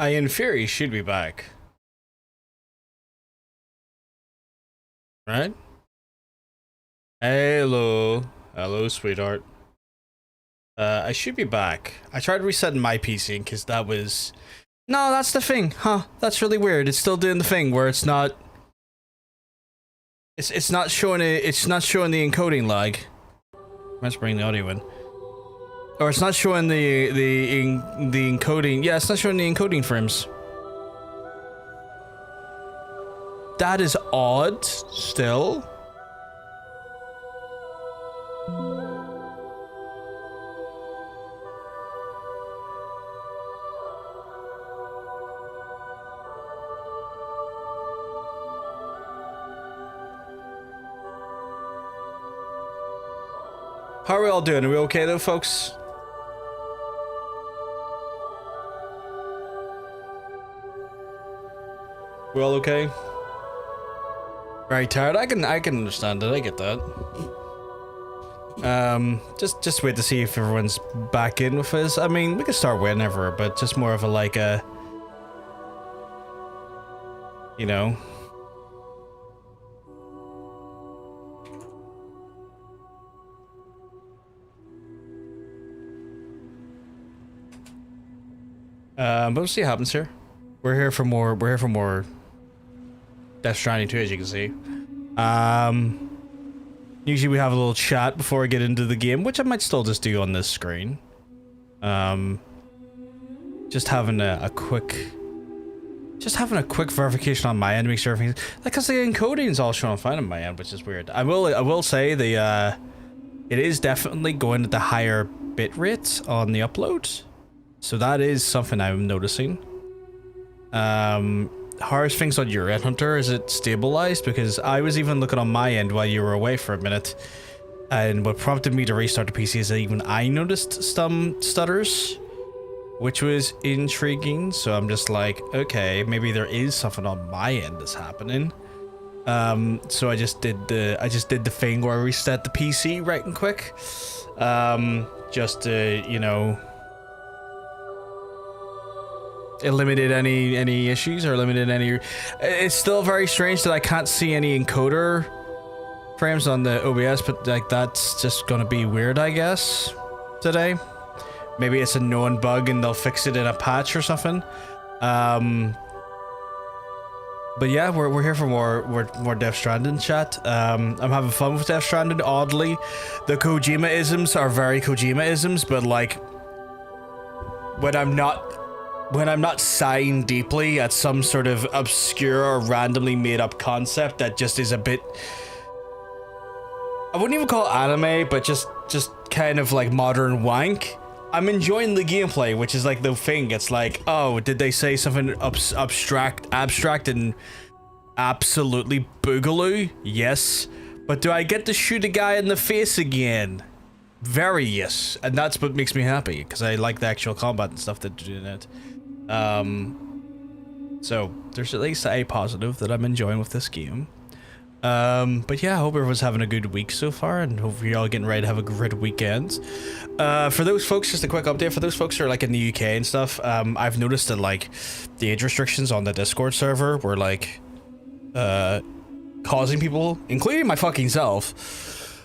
I, in theory, should be back. Right? Hello. Hello, sweetheart. I should be back. I tried resetting my PC because that was... No, that's the thing. Huh. That's really weird. It's still doing the thing where it's not... It's not showing it. It's not showing the encoding lag. Let's bring the audio in. Or it's not showing the encoding. Yeah, it's not showing the encoding frames. That is odd. Still. How are we all doing? Are we okay though, folks? We all okay? Very tired. I can understand it. I get that. Just wait to see if everyone's back in with us. I mean, we can start whenever, but just more of a like a, you know. But we'll see what happens here. We're here for more. We're here for more. Death Stranding 2, as you can see. Usually we have a little chat before I get into the game, which I might still just do on this screen. Just having a quick verification on my end to make sure everything's like, cause the encoding is all showing fine on my end, which is weird. I will say the it is definitely going at the higher bit rate on the upload. So that is something I'm noticing. How are things on your end, Hunter? Is it stabilized? Because I was even looking on my end while you were away for a minute, and what prompted me to restart the PC is that even I noticed some stutters, which was intriguing. So I'm just like, okay, maybe there is something on my end that's happening. So I just did the thing where I reset the PC right and quick, just to, you know, eliminated any issues or eliminated any. It's still very strange that I can't see any encoder frames on the OBS, but like that's just gonna be weird, I guess, today. Maybe it's a known bug and they'll fix it in a patch or something. But yeah, we're here for more Death Stranding chat. I'm having fun with Death Stranding. Oddly, the Kojima-isms are very Kojima-isms, but like when I'm not sighing deeply at some sort of obscure or randomly made up concept that just is a bit, I wouldn't even call it anime, but just kind of like modern wank, I'm enjoying the gameplay, which is like the thing. It's like, oh, did they say something abstract and absolutely boogaloo? Yes. But do I get to shoot a guy in the face again? Very yes. And that's what makes me happy, because I like the actual combat and stuff that they're doing it. So there's at least a positive that I'm enjoying with this game. But yeah, I hope everyone's having a good week so far, and hope you're all getting ready to have a great weekend. For those folks, just a quick update, for those folks who are like in the UK and stuff, I've noticed that like the age restrictions on the Discord server were like, causing people, including my fucking self,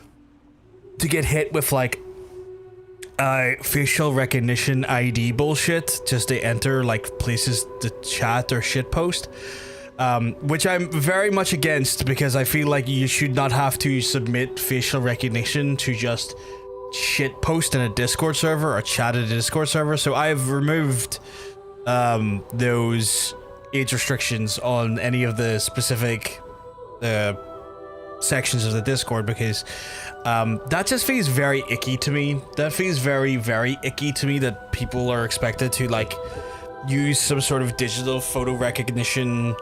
to get hit with like facial recognition ID bullshit just to enter like places to chat or shitpost, which I'm very much against, because I feel like you should not have to submit facial recognition to just shitpost in a Discord server or chat in a Discord server. So I've removed those age restrictions on any of the specific sections of the Discord, because that just feels very icky to me. That feels very, very icky to me that people are expected to like use some sort of digital photo recognition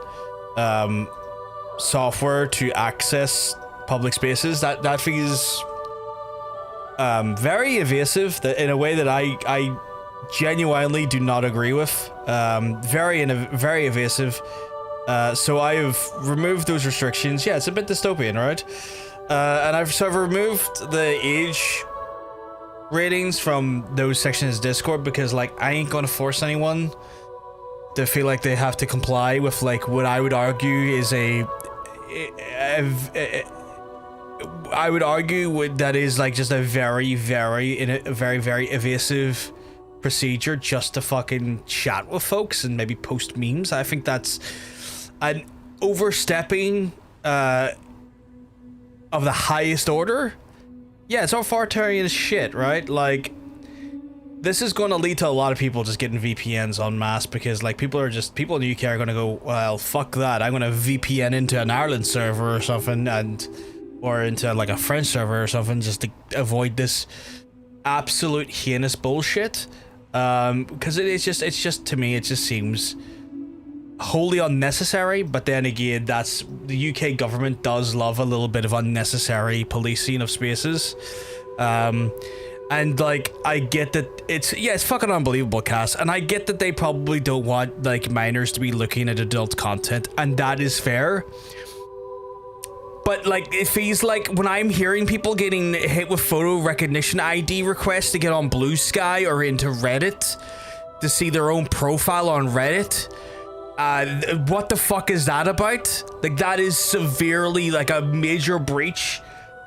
software to access public spaces. That feels very evasive, that in a way that I genuinely do not agree with. Very evasive. So I have removed those restrictions. Yeah, it's a bit dystopian, right? And I've removed the age ratings from those sections of Discord, because like I ain't gonna force anyone they feel like they have to comply with like what I would argue is I would argue that is like just a very evasive procedure just to fucking chat with folks and maybe post memes. I think that's an overstepping of the highest order. Yeah, it's authoritarian as shit, right? Like, this is going to lead to a lot of people just getting VPNs en masse because, like, people in the UK are going to go, well, fuck that. I'm going to VPN into an Ireland server or something, or into, like, a French server or something just to avoid this absolute heinous bullshit. Because it's just, to me, it just seems wholly unnecessary. But then again, that's the UK government does love a little bit of unnecessary policing of spaces. And like, I get that it's fucking unbelievable, Cass, and I get that they probably don't want like minors to be looking at adult content, and that is fair. But like, it feels like when I'm hearing people getting hit with photo recognition ID requests to get on Blue Sky or into Reddit to see their own profile on Reddit, what the fuck is that about? Like, that is severely like a major breach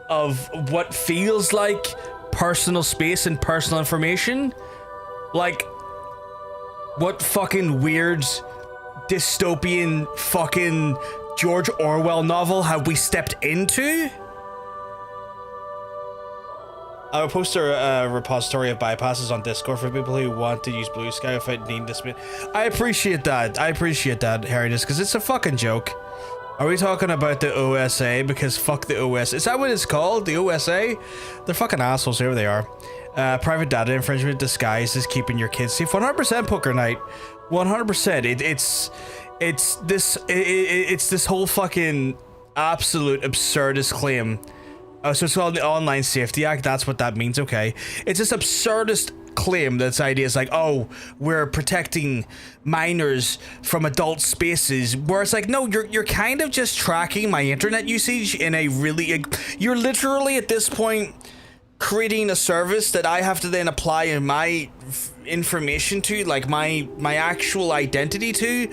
of what feels like personal space and personal information. Like, what fucking weird dystopian fucking George Orwell novel have we stepped into? I will post a repository of bypasses on Discord for people who want to use Blue Sky without needing to spend. I appreciate that, Harry, just because it's a fucking joke. Are we talking about the OSA? Because fuck the OSA. Is that what it's called? The OSA? They're fucking assholes. Here they are. Private data infringement disguised as keeping your kids safe. 100% Poker Night. 100%. It's this whole fucking absolute absurdist claim. Oh, so it's called the Online Safety Act. That's what that means. Okay. It's this absurdist claim that's idea is like, oh, we're protecting minors from adult spaces, where it's like, no, you're kind of just tracking my internet usage in a really, you're literally at this point creating a service that I have to then apply in my information to, like my actual identity to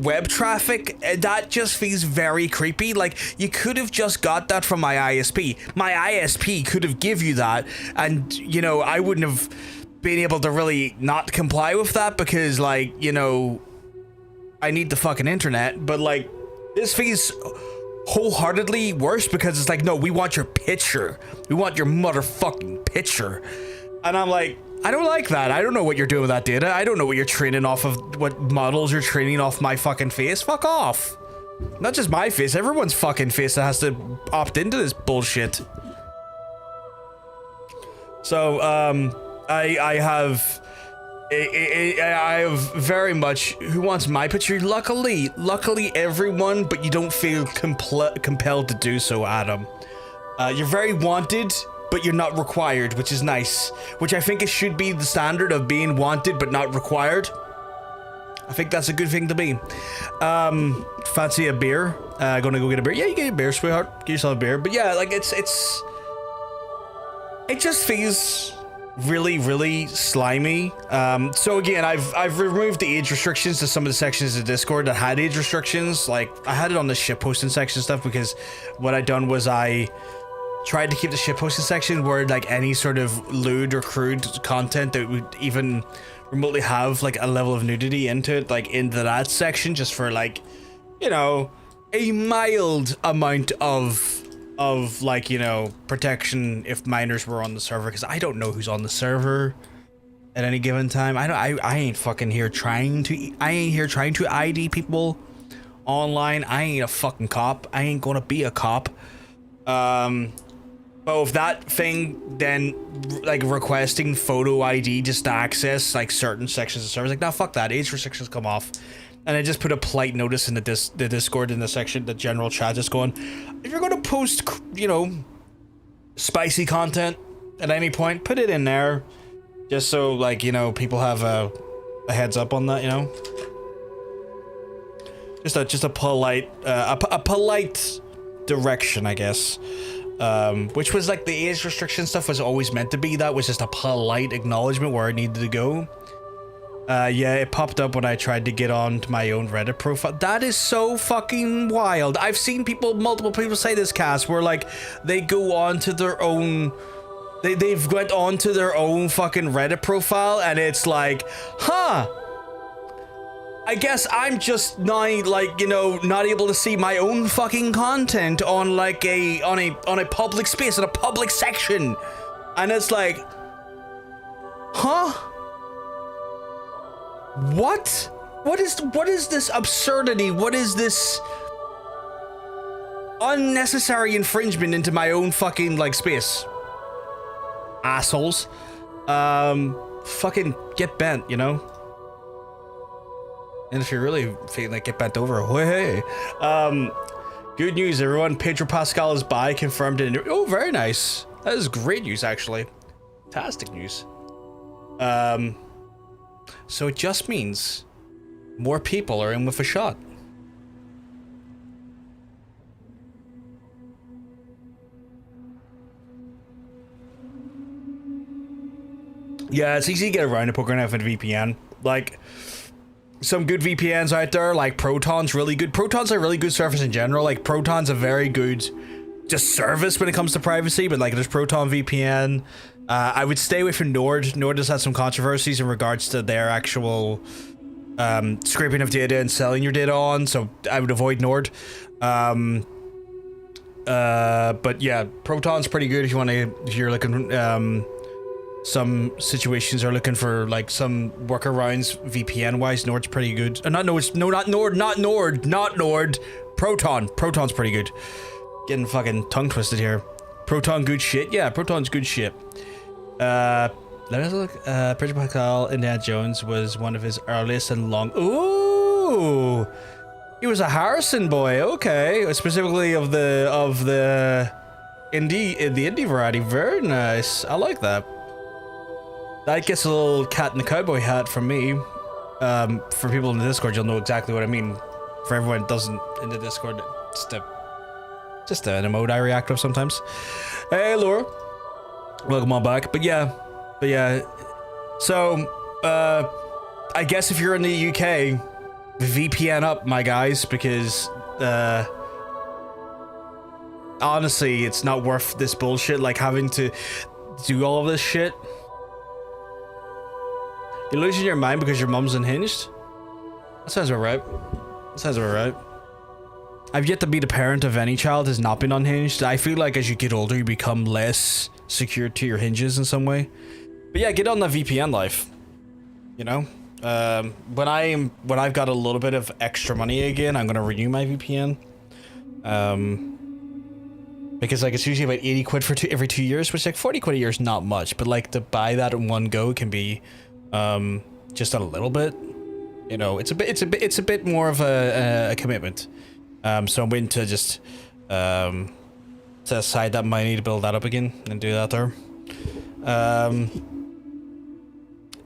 web traffic. That just feels very creepy. Like, you could have just got that from my ISP. My ISP could have give you that, and you know, I wouldn't have been able to really not comply with that because, like, you know, I need the fucking internet. But like, this feels wholeheartedly worse because it's like, no, we want your picture. We want your motherfucking picture. And I'm like, I don't like that. I don't know what you're doing with that data. I don't know what you're training off of, what models you're training off my fucking face. Fuck off. Not just my face, everyone's fucking face that has to opt into this bullshit. So, I have very much who wants my picture. Luckily everyone, but you don't feel compelled to do so, Adam. You're very wanted, but you're not required, which is nice. Which I think it should be the standard of being wanted but not required. I think that's a good thing to be. Fancy a beer? Gonna go get a beer? Yeah, you get a beer, sweetheart. Get yourself a beer. But yeah, like, it just feels really slimy. So again, I've removed the age restrictions to some of the sections of Discord that had age restrictions. Like, I had it on the shitposting section stuff because what I done was I tried to keep the shitposting section where like any sort of lewd or crude content that would even remotely have like a level of nudity into it, like into that section, just for like, you know, a mild amount of like, you know, protection if minors were on the server, because I don't know who's on the server at any given time. I ain't fucking here trying to ID people online. I ain't a fucking cop. I ain't gonna be a cop. But with that thing, then like requesting photo ID just to access like certain sections of servers, like, no, fuck that. Age restrictions come off. And I just put a polite notice in the Discord in the section, the general chat, just going, if you're going to post, you know, spicy content at any point, put it in there, just so, like, you know, people have a heads up on that, you know. Just a polite direction, I guess. Which was like the age restriction stuff was always meant to be. That was just a polite acknowledgement where I needed to go. Yeah, it popped up when I tried to get on to my own Reddit profile. That is so fucking wild. I've seen multiple people say this, Cass, where like they go on to their own, they've went on to their own fucking Reddit profile, and it's like, huh, I guess I'm just not like, you know, not able to see my own fucking content on like on a public space, in a public section. And it's like, huh? What? What is this absurdity? What is this unnecessary infringement into my own fucking like space? Assholes. Fucking get bent, you know? And if you're really feeling like get bent over, hey. Good news, everyone. Pedro Pascal is by, confirmed in. Oh, very nice. That is great news, actually. Fantastic news. So it just means more people are in with a shot. Yeah, it's easy to get around a poker knife and VPN. Like, some good VPNs out there, like Proton's really good. Proton's a really good service in general. Like, Proton's a very good just service when it comes to privacy, but like, there's Proton VPN. I would stay away from Nord. Nord has had some controversies in regards to their actual scraping of data and selling your data on, so I would avoid Nord. But yeah, Proton's pretty good if you want to, if you're looking, some situations are looking for like some workarounds VPN wise. Nord's pretty good. Not Nord, not Nord. Proton's pretty good. Getting fucking tongue twisted here. Proton good shit. Yeah, Proton's good shit. Let us look. Pedro Pascal, Indiana Jones was one of his earliest and long. Ooh, he was a Harrison boy. Okay, specifically of the indie variety. Very nice. I like that. That gets a little cat in the cowboy hat from me. For people in the Discord, you'll know exactly what I mean. For everyone that doesn't in the Discord, just an emote I react with sometimes. Hey, Laura. Welcome on back. But yeah. So, I guess if you're in the UK, VPN up, my guys, because, honestly, it's not worth this bullshit, like having to do all of this shit. You're losing your mind because your mum's unhinged? That sounds about right. I've yet to be the parent of any child who's not been unhinged. I feel like as you get older, you become less secure to your hinges in some way. But yeah, get on the VPN life. You know? When I've got a little bit of extra money again, I'm gonna renew my VPN. Because like it's usually about 80 quid for every 2 years, which like 40 quid a year is not much, but like to buy that in one go can be just a little bit. You know, it's a bit more of a commitment. So I'm waiting to just set aside that money to build that up again and do that there.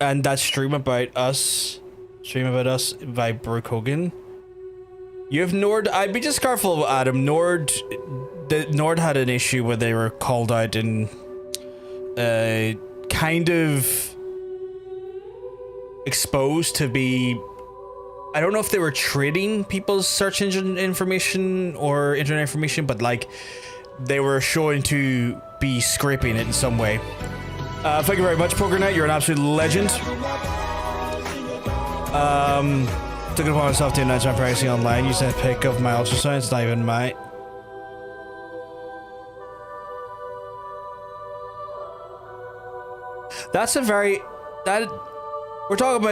And that stream about us by Brooke Hogan. You have Nord. I'd be just careful, Adam. Nord had an issue where they were called out and kind of exposed to be, I don't know if they were trading people's search engine information or internet information, but like they were showing to be scraping it in some way. Thank you very much, PokerNet. You're an absolute legend. Took it upon myself to announce my pricing online using a pic of my ultrasound. It's not even my. That's a very we're talking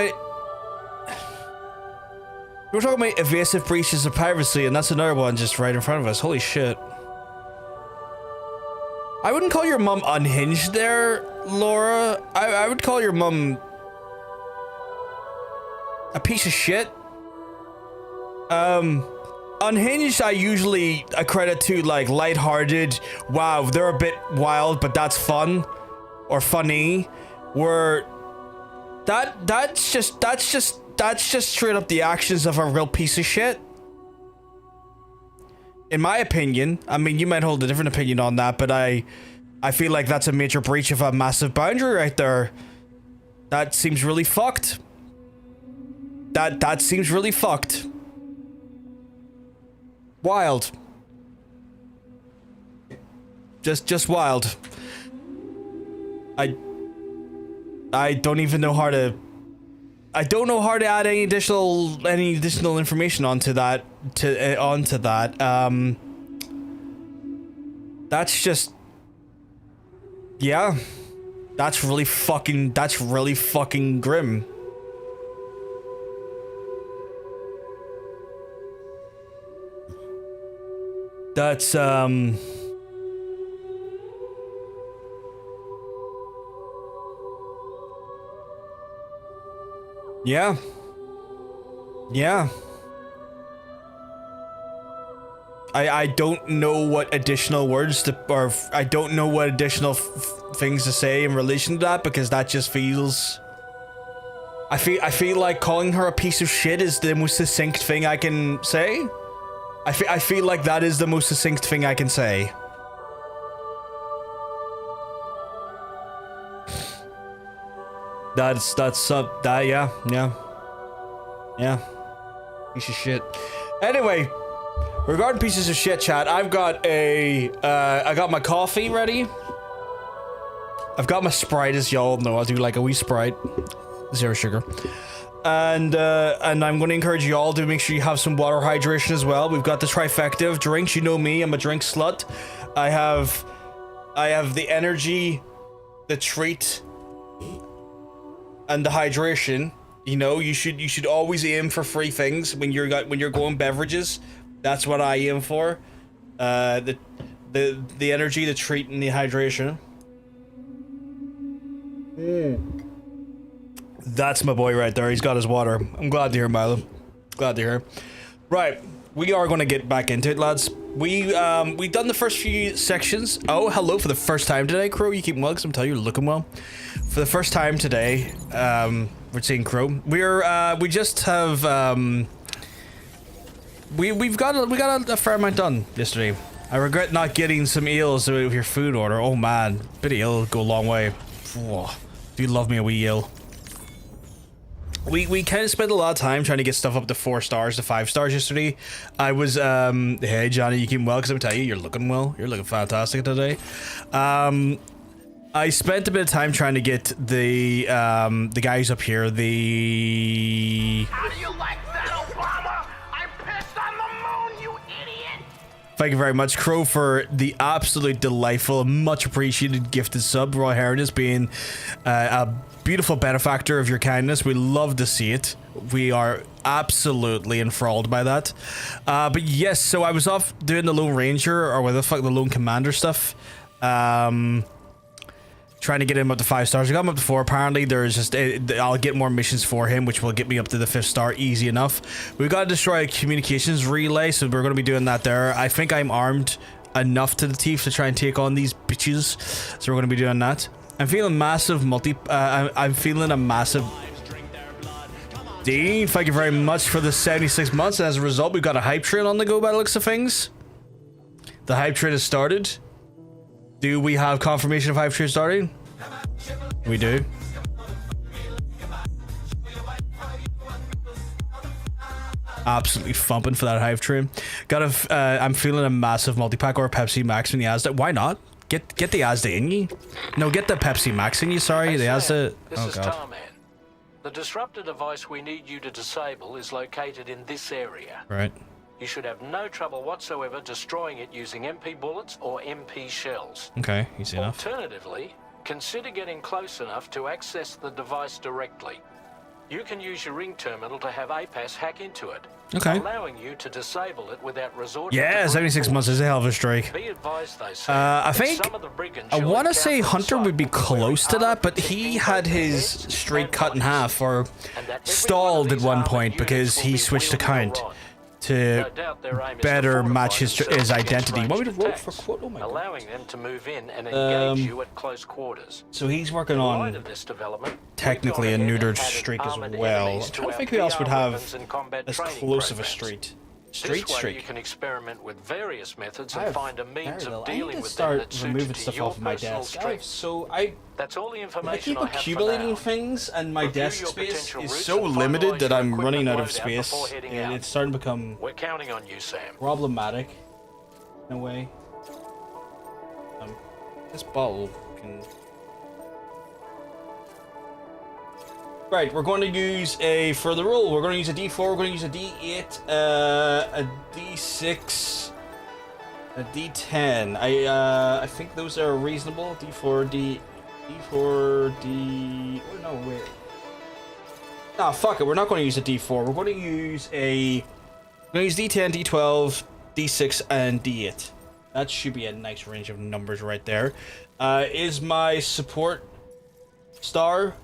about evasive breaches of privacy, and that's another one just right in front of us. Holy shit. I wouldn't call your mum unhinged there, Laura. I would call your mum a piece of shit. Unhinged, I usually accredit to like lighthearted. Wow, they're a bit wild, but that's fun or funny. Where that's just straight up the actions of a real piece of shit. In my opinion, I mean, you might hold a different opinion on that, but I feel like that's a major breach of a massive boundary right there. That seems really fucked. That seems really fucked. Wild. Just wild. I don't even know how to... I don't know how to add any additional information onto that. That's just... Yeah. That's really fucking grim. That's, yeah. Yeah. I don't know what additional words to, or I don't know what additional things to say in relation to that, because that just feels... I feel like calling her a piece of shit is the most succinct thing I can say. I feel like that is the most succinct thing I can say. Yeah. Piece of shit. Anyway, regarding pieces of shit, chat, I've got I got my coffee ready. I've got my Sprite, as y'all know. I'll do like a wee Sprite, 0 sugar. And I'm going to encourage you all to make sure you have some water hydration as well. We've got the trifecta of drinks. You know me, I'm a drink slut. I have the energy, the treat, and the hydration. You know, you should always aim for 3 things when you're going beverages. That's what I aim for. The energy, the treat, and the hydration. That's my boy right there. He's got his water. I'm glad to hear, Milo. Glad to hear. Right, we are going to get back into it, lads. We've done the first few sections. Oh, hello for the first time today, Crow. You keep well, because I'm telling you, you're looking well. For the first time today, we're seeing Crow. We just have we've got a fair amount done yesterday. I regret not getting some eels with your food order. Oh man, bit of eel go a long way. Whoa. Do you love me a wee eel? We kind of spent a lot of time trying to get stuff up to 4 stars to 5 stars yesterday. I was hey Johnny, you keep well, because I'm telling you, you're looking well. You're looking fantastic today. I spent a bit of time trying to get the guys up here. How do you like that, Obama? I pissed on the moon, you idiot. Thank you very much, Crow, for the absolute delightful, much appreciated gifted sub. Roy Heritage being a beautiful benefactor of your kindness. We love to see it. We are absolutely enthralled by that. But yes, so I was off doing the Lone Ranger, or what the fuck, the Lone Commander stuff. Trying to get him up to 5 stars. I got him up to 4. Apparently, there's just I'll get more missions for him, which will get me up to the 5th star easy enough. We've got to destroy a communications relay, so we're going to be doing that there. I think I'm armed enough to the teeth to try and take on these bitches, so we're going to be doing that. I'm feeling massive I'm feeling a massive... Dean, thank you very much for the 76 months. And as a result, we've got a hype train on the go by the looks of things. The hype train has started. Do we have confirmation of hype train starting? We do. Absolutely thumping for that hype train. I'm feeling a massive multi-pack or Pepsi Max in the Asda. Why not? Get the Asda in ye. No, get the Pepsi Max in ye, sorry. The Asda. This is Tarman. The disruptor device we need you to disable is located in this area. Right. You should have no trouble whatsoever destroying it using MP bullets or MP shells. Okay, easy enough. Alternatively, consider getting close enough to access the device directly. You can use your ring terminal to have APAS hack into it, allowing you to disable it without resorting to 76 months is a hell of a streak. Be advised, though, sir, I think I want to say Hunter would be close to that, but he had his streak cut in half or stalled at one point because he switched account to better match his identity. Want me to roll for quote? Oh my God. Allowing them to move in and engage you at close quarters. So he's working on technically a neutered streak as well. I'm trying to think who else would have as close of a streak. This way you can experiment with various methods and find a means of dealing with them that suits to your personal strengths. That's all the information I have for now. I keep accumulating things, and my desk space is so limited that I'm running out of space, and it's starting to become We're counting on you, Sam. problematic in a way. This bottle can... Right, we're going to use a further roll. We're going to use a D4, we're going to use a D8, a D6, a D10. I think those are reasonable. D4, D... Oh, no, wait. Nah, fuck it. We're not going to use a D4. We're going to use a... We're going to use D10, D12, D6, and D8. That should be a nice range of numbers right there. Is my support star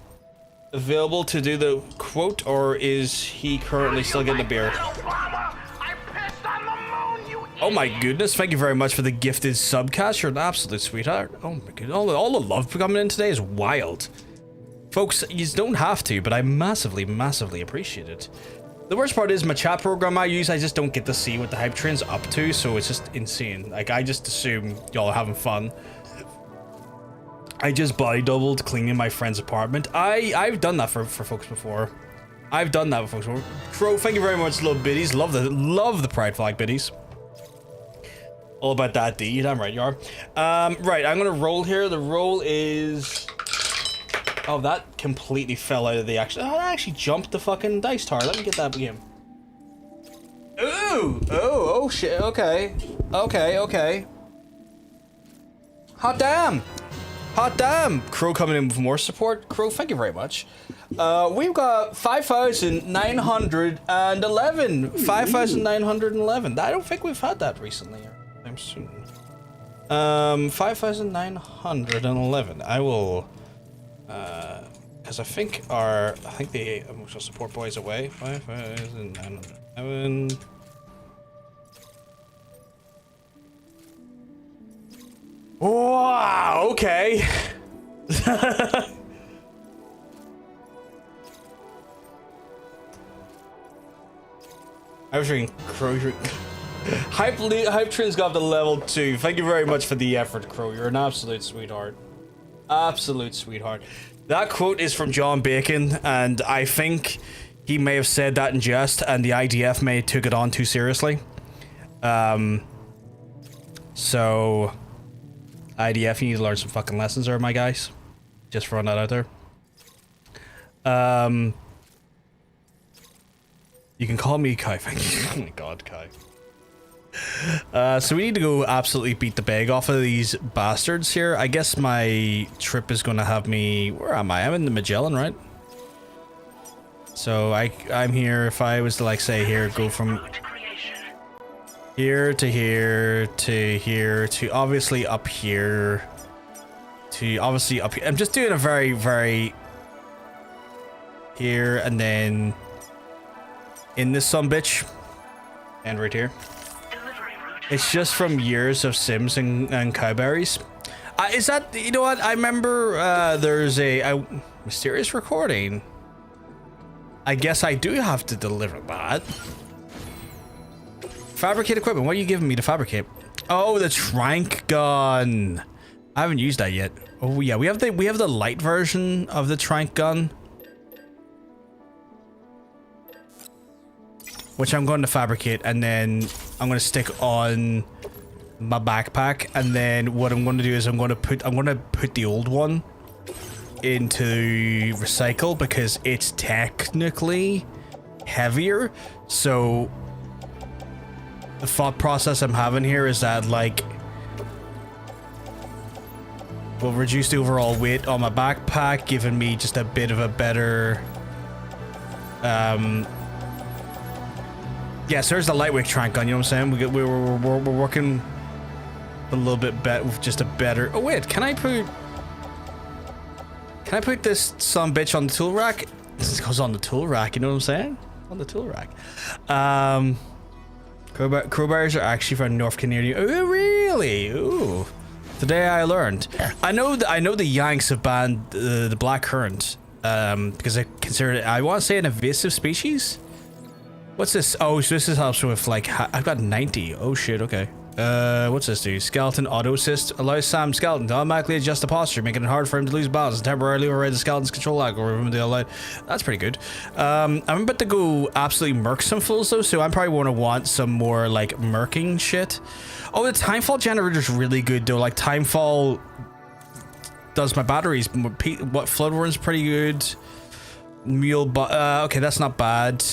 available to do the quote, or is he currently still getting the beer? Oh my goodness, thank you very much for the gifted subcast. You're an absolute sweetheart. Oh my goodness, all the love coming in today is wild. Folks, you don't have to, but I massively appreciate it. The worst part is my chat program I use, I just don't get to see what the hype train's up to, so it's just insane. Like, I just assume y'all are having fun. I just body doubled cleaning my friend's apartment. I've done that for folks before. I've done that with folks before. Crow, thank you very much, little biddies. Love the pride flag biddies. All about that D. Damn right you are. Right, I'm gonna roll here. The roll is... Oh, that completely fell out of the action. Oh, I actually jumped the fucking dice tower. Let me get that again. Ooh! Oh shit. Okay. Hot damn! Hot damn! Crow coming in with more support. Crow, thank you very much. We've got 5,911. 5,911. I don't think we've had that recently. I'm soon. 5,911. I will... because I think the emotional support boy is away. 5,911. Wow, okay. I was reading Crow. Hype Train's got the level 2. Thank you very much for the effort, Crow. You're an absolute sweetheart. Absolute sweetheart. That quote is from John Bacon, and I think he may have said that in jest, and the IDF may have took it on too seriously. So... IDF, you need to learn some fucking lessons there, my guys. Just throwing that out there. You can call me Kai. Thank you. Oh my god, Kai. So we need to go absolutely beat the bag off of these bastards here. I guess my trip is going to have me... Where am I? I'm in the Magellan, right? So I'm here. If I was to, like, say here, go from... here to here to here to obviously up here to obviously up here. I'm just doing a very here and then in this sumbitch and right here. It's just from years of Sims and Cowberries. Is that, you know what? I remember there's a mysterious recording. I guess I do have to deliver that. Fabricate equipment. What are you giving me to fabricate? Oh, the trank gun. I haven't used that yet. Oh yeah, we have the light version of the trank gun, which I'm going to fabricate, and then I'm going to stick on my backpack. And then what I'm going to do is I'm going to put the old one into recycle because it's technically heavier. So the thought process I'm having here is that, like, will reduce the overall weight on my backpack, giving me just a bit of a better... Yeah, so there's the lightweight trank gun, you know what I'm saying? We're working a little bit better with just a better... Oh wait, can I put this sumbitch on the tool rack? This goes on the tool rack, you know what I'm saying? On the tool rack. Crowbars are actually from North Canadian. Oh, really? Ooh. Today I learned. I know the Yanks have banned the black currant because they consider it, I want to say, an invasive species. What's this? Oh, so this helps with like, I've got 90. Oh shit, okay. What's this do? Skeleton auto assist allows Sam Skeleton to automatically adjust the posture, making it hard for him to lose balance and temporarily override the skeleton's control algorithm. That's pretty good. I'm about to go absolutely murk some fools though, so I'm probably going to want some more like murking shit. Oh, the timefall generator's really good though. Like timefall does my batteries. What Floodworm's pretty good. Mule, okay, that's not bad.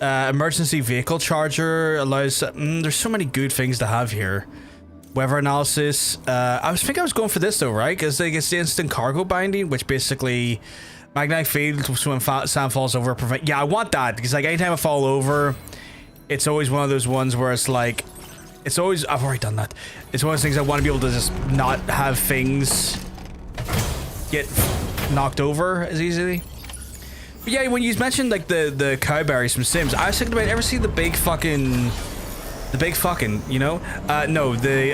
Emergency vehicle charger allows. There's so many good things to have here. Weather analysis. I was thinking I was going for this though, right? Because like it's the instant cargo binding, which basically magnetic field when sand falls over prevent. Yeah, I want that because like anytime I fall over, it's always one of those ones where it's like, it's always. I've already done that. It's one of those things I want to be able to just not have things get knocked over as easily. But yeah, when you mentioned like the cowberries from Sims, I was thinking about, ever see the big fucking, you know? No, the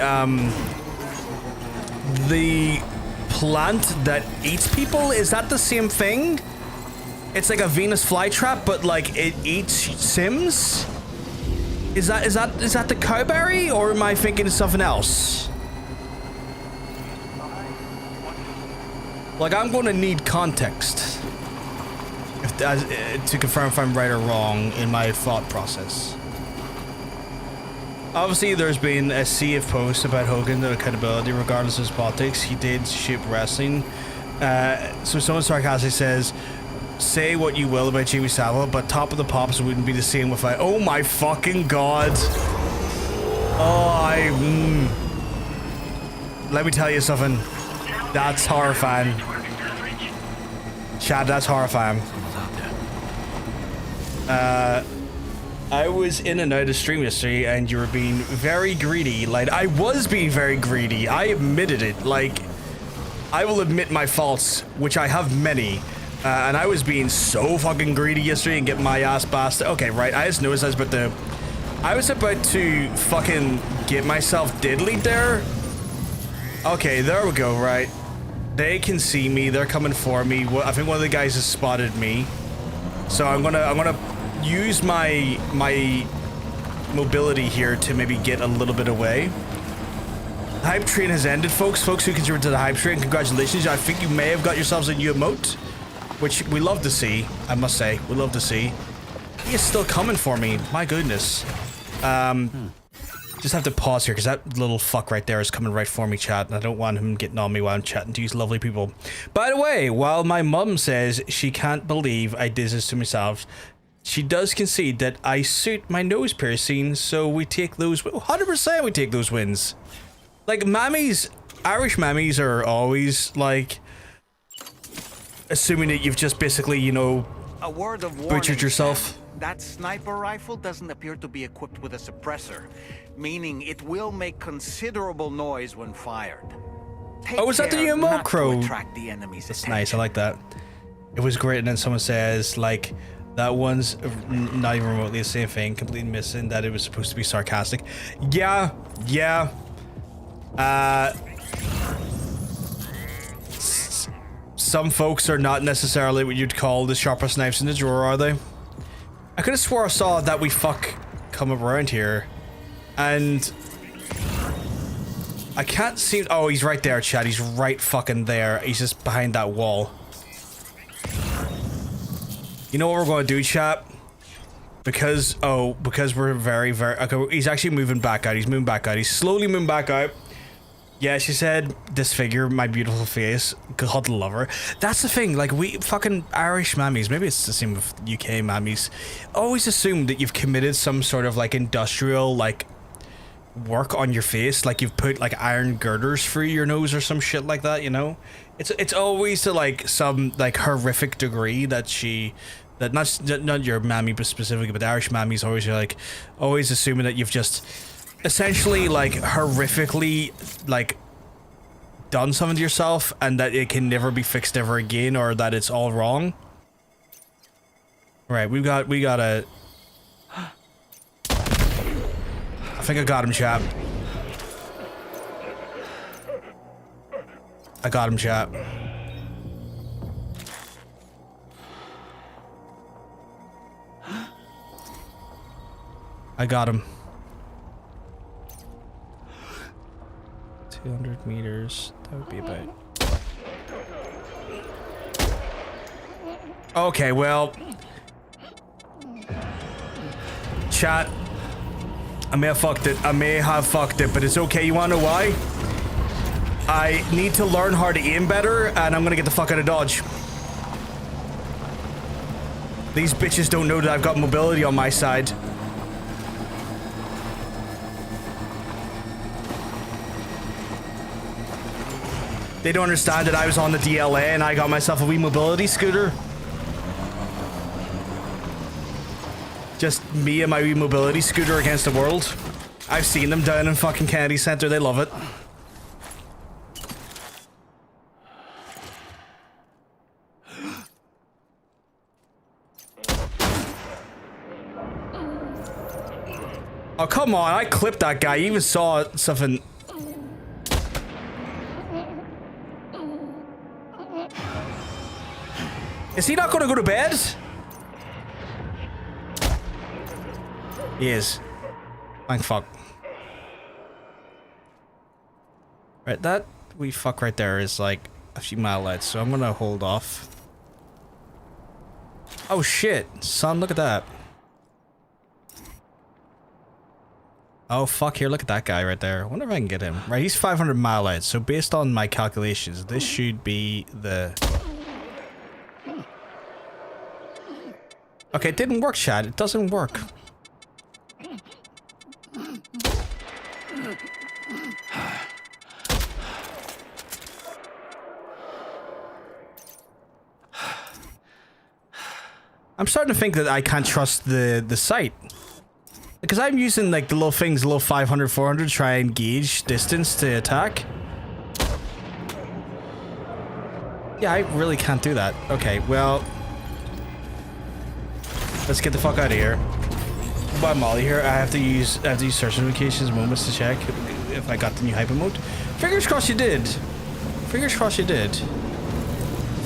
plant that eats people, is that the same thing? It's like a Venus flytrap, but like it eats Sims? Is that the cowberry, or am I thinking of something else? Like, I'm gonna need context to confirm if I'm right or wrong in my thought process. Obviously, there's been a sea of posts about Hogan's accountability regardless of his politics. He did ship wrestling. So someone sarcastically says, say what you will about Jimmy Savile, but Top of the Pops wouldn't be the same without... Oh my fucking god. Oh, let me tell you something. That's horrifying. Chad, that's horrifying. I was in and out of stream yesterday and you were being very greedy. Like, I was being very greedy. I admitted it. Like, I will admit my faults, which I have many. And I was being so fucking greedy yesterday and getting my ass blasted. Okay, right. I just noticed I was about to fucking get myself diddly there. Okay, there we go, right. They can see me. They're coming for me. I think one of the guys has spotted me. So I'm gonna use my mobility here to maybe get a little bit away. The hype train has ended, folks. Folks who contributed to the hype train, congratulations. I think you may have got yourselves a new emote, which we love to see. I must say, we love to see. He is still coming for me. My goodness. Just have to pause here because that little fuck right there is coming right for me, chat, and I don't want him getting on me while I'm chatting to these lovely people. By the way, while my mum says she can't believe I did this to myself, she does concede that I suit my nose piercing, so we take those 100%. We take those wins. Like, mammies, Irish mammies are always like assuming that you've just basically, you know, a word of warning, butchered yourself. That sniper rifle doesn't appear to be equipped with a suppressor, meaning it will make considerable noise when fired. Oh, is that the new emote, Crow? That's nice, I like that. It was great, and then someone says, like, that one's not even remotely the same thing, completely missing that it was supposed to be sarcastic. Yeah. Some folks are not necessarily what you'd call the sharpest knives in the drawer, are they? I could have swore I saw that we come around here, and I can't see. Oh, he's right there, Chad. He's right fucking there. He's just behind that wall. You know what we're going to do, chat? Because we're very, very... Okay, he's actually moving back out. He's moving back out. He's slowly moving back out. Yeah, she said, disfigure my beautiful face. God love her. That's the thing, like, we fucking Irish mammies, maybe it's the same with UK mammies, always assume that you've committed some sort of, like, industrial, like, work on your face. Like, you've put, like, iron girders through your nose or some shit like that, you know? It's always to, like, some, like, horrific degree that not your mammy specifically, but the Irish mammies always are, like, always assuming that you've just essentially, like, horrifically, like, done something to yourself and that it can never be fixed ever again, or that it's all wrong. Right, we got a... I think I got him, chap. I got him, chap. I got him. 200 meters. That would be about... Okay, well... Chat. I may have fucked it. But it's okay. You wanna know why? I need to learn how to aim better, and I'm gonna get the fuck out of Dodge. These bitches don't know that I've got mobility on my side. They don't understand that I was on the DLA and I got myself a wee mobility scooter. Just me and my wee mobility scooter against the world. I've seen them down in fucking Kennedy Center. They love it. Oh, come on. I clipped that guy. You even saw something. Is he not going to go to bed? He is. Thank fuck. Right, that we fuck right there is like a few mile out, so I'm gonna hold off. Oh shit, son, look at that. Oh fuck, here, look at that guy right there. I wonder if I can get him. Right, he's 500 mile out, so based on my calculations, this should be the... Okay, it didn't work, Chad. It doesn't work. I'm starting to think that I can't trust the site. Because I'm using like the little things, the little 500, 400 to try and gauge distance to attack. Yeah, I really can't do that. Okay, well... Let's get the fuck out of here. By Molly here, I have to use search notifications moments to check if I got the new hyper mode. Fingers crossed you did. Fingers crossed you did.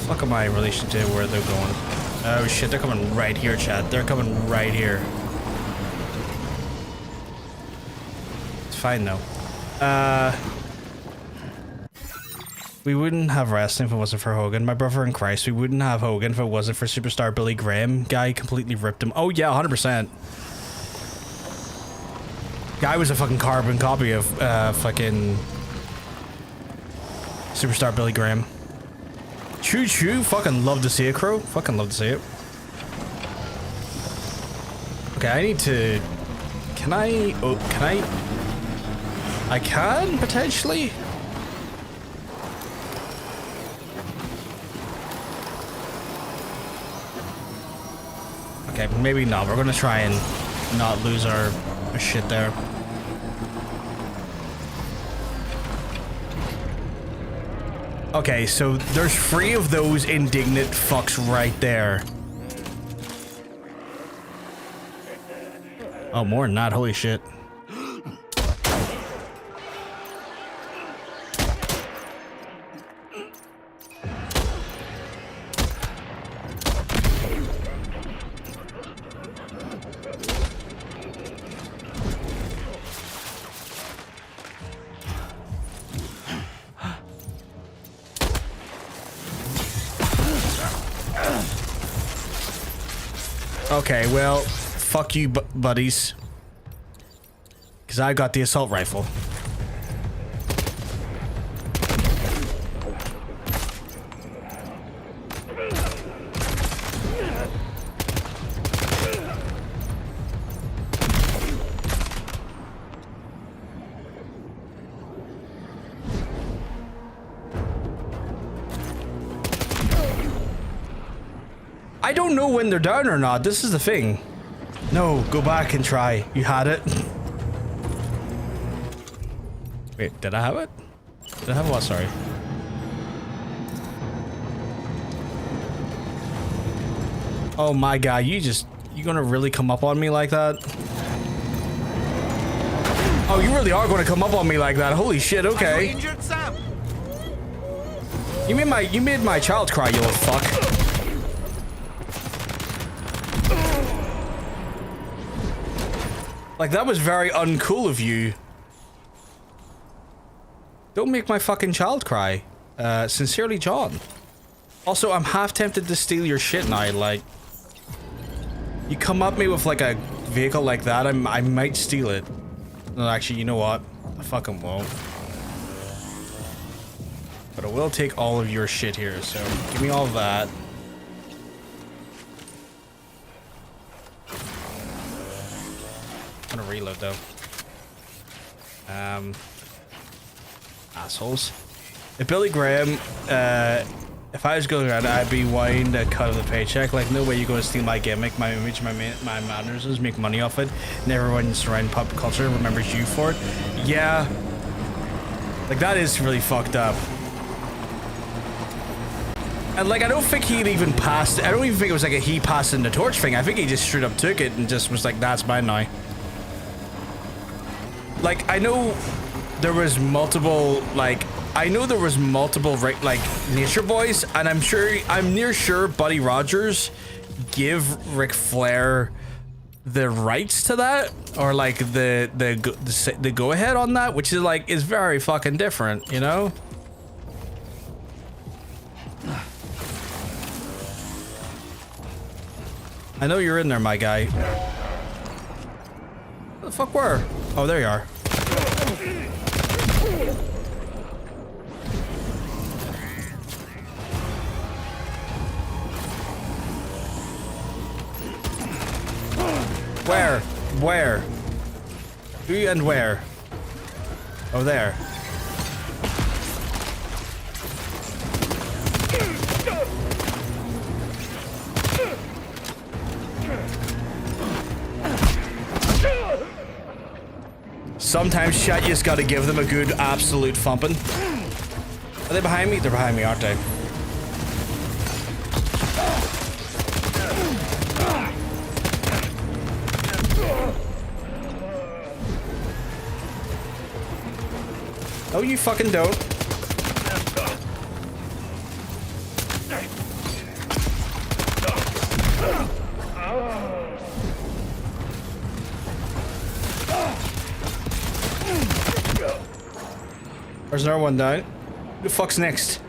Fuck am I in relation to where they're going? Oh shit, they're coming right here, chat. They're coming right here. It's fine though. We wouldn't have wrestling if it wasn't for Hogan. My brother in Christ, we wouldn't have Hogan if it wasn't for Superstar Billy Graham. Guy completely ripped him. Oh yeah, 100%. Guy was a fucking carbon copy of fucking Superstar Billy Graham. Choo choo, fucking love to see it, Crow. Fucking love to see it. Okay, I need to... Can I... Oh, can I... I can, potentially? Okay, maybe not. We're gonna try and not lose our shit there. Okay, so there's 3 of those indignant fucks right there. Oh, more than that. Holy shit. Okay, well, fuck you, buddies. Because I got the assault rifle. I don't know when they're down or not. This is the thing. No, go back and try. You had it. Wait, did I have it? Did I have what? Sorry. Oh my god, you gonna really come up on me like that? Oh, you really are gonna come up on me like that. Holy shit, okay. You made my child cry, you little fuck. Like, that was very uncool of you. Don't make my fucking child cry. Sincerely, John. Also, I'm half tempted to steal your shit now, like... You come at me with, like, a vehicle like that, I might steal it. No, actually, you know what? I fucking won't. But I will take all of your shit here, so give me all of that. I'm gonna reload, though. Assholes. If Billy Graham, if I was going around, I'd be wanting a cut of the paycheck. Like, no way you're going to steal my gimmick, my image, my mannerisms, make money off it, and everyone surrounding pop culture remembers you for it. Yeah. Like, that is really fucked up. And, like, I don't think he'd even passed, I don't even think it was like a he passed in the torch thing. I think he just straight up took it and just was like, that's mine now. Like, I know there was multiple, like, like, Nature Boys, and I'm near sure Buddy Rogers give Ric Flair the rights to that, or like the go ahead on that, which is like, is very fucking different, you know? I know you're in there, my guy. Where the fuck were? Oh, there you are. Where? Where? Who and where? Oh, there. Sometimes chat, you just gotta give them a good absolute thumping. Are they behind me? They're behind me, aren't they? Oh, you fucking don't. There's another one down. Who the fuck's next?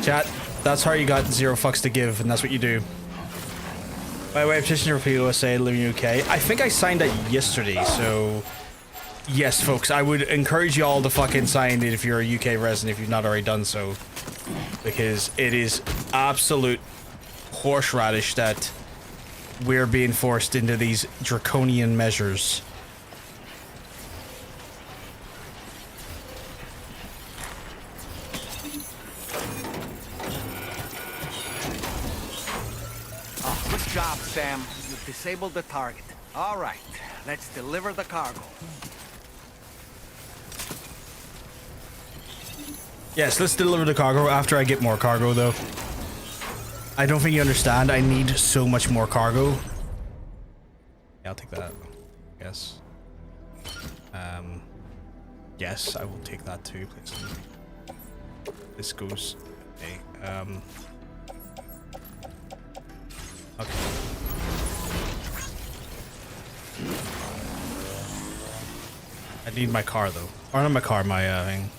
Chat, that's how you got 0 fucks to give, and that's what you do. By the way, petition for USA, living in UK. I think I signed that yesterday, so... Yes, folks, I would encourage you all to fucking sign it if you're a UK resident, if you've not already done so. Because it is absolute horseradish that we're being forced into these draconian measures. Good job, Sam. You've disabled the target. All right, let's deliver the cargo. Yes, let's deliver the cargo after I get more cargo, though. I don't think you understand. I need so much more cargo. Yeah, I'll take that. Yes. Yes, I will take that too, please. This goes... Okay, okay. I need my car, though. Or not my car, my thing.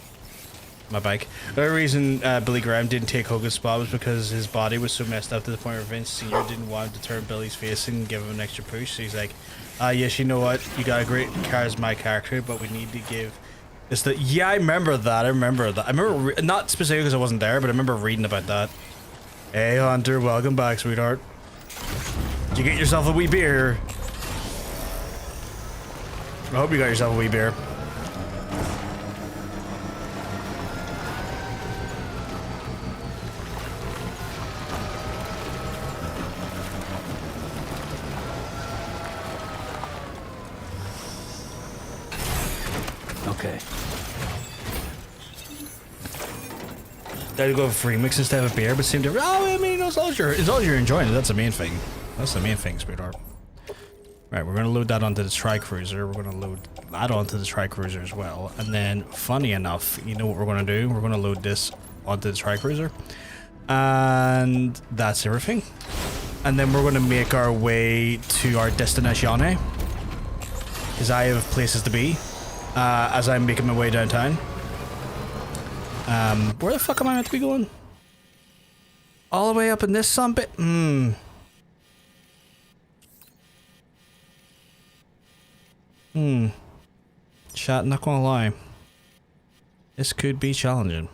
My bike. The only reason Billy Graham didn't take Hogan's spot was because his body was so messed up to the point where Vince Sr. didn't want him to turn Billy's face and give him an extra push. So he's like, yes, you know what? You got a great charismatic character, but we need to give this the... Yeah, I remember that. I remember, not specifically because I wasn't there, but I remember reading about that. Hey, Hunter, welcome back, sweetheart. Did you get yourself a wee beer? I hope you got yourself a wee beer. Okay. I'd go for remix instead of a beer, but seem to. Oh, I mean, as long as you're enjoying it, that's the main thing. That's the main thing, sweetheart. Right, we're gonna load that onto the Tri-Cruiser. We're gonna load that onto the Tri-Cruiser as well. And then, funny enough, you know what we're gonna do? We're gonna load this onto the Tri-Cruiser. And that's everything. And then we're gonna make our way to our destination. Because I have places to be. As I'm making my way downtown. Where the fuck am I meant to be going? All the way up in this summit? Chat, not gonna lie. This could be challenging.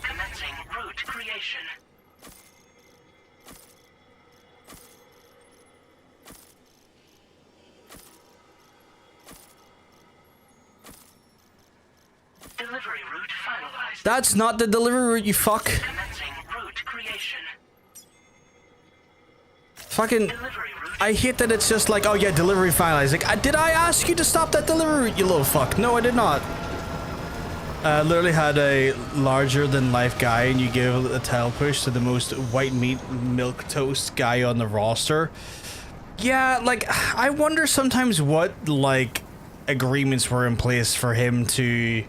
Commencing route creation. Delivery route finalized. That's not the delivery route, you fuck. Commencing route creation. Fucking... Delivery route. I hate that it's just like, oh yeah, delivery finalized. Like, did I ask you to stop that delivery route, you little fuck? No, I did not. Literally had a larger than life guy and you give a tail push to the most white meat milk toast guy on the roster. Yeah, like, I wonder sometimes what, like, agreements were in place for him to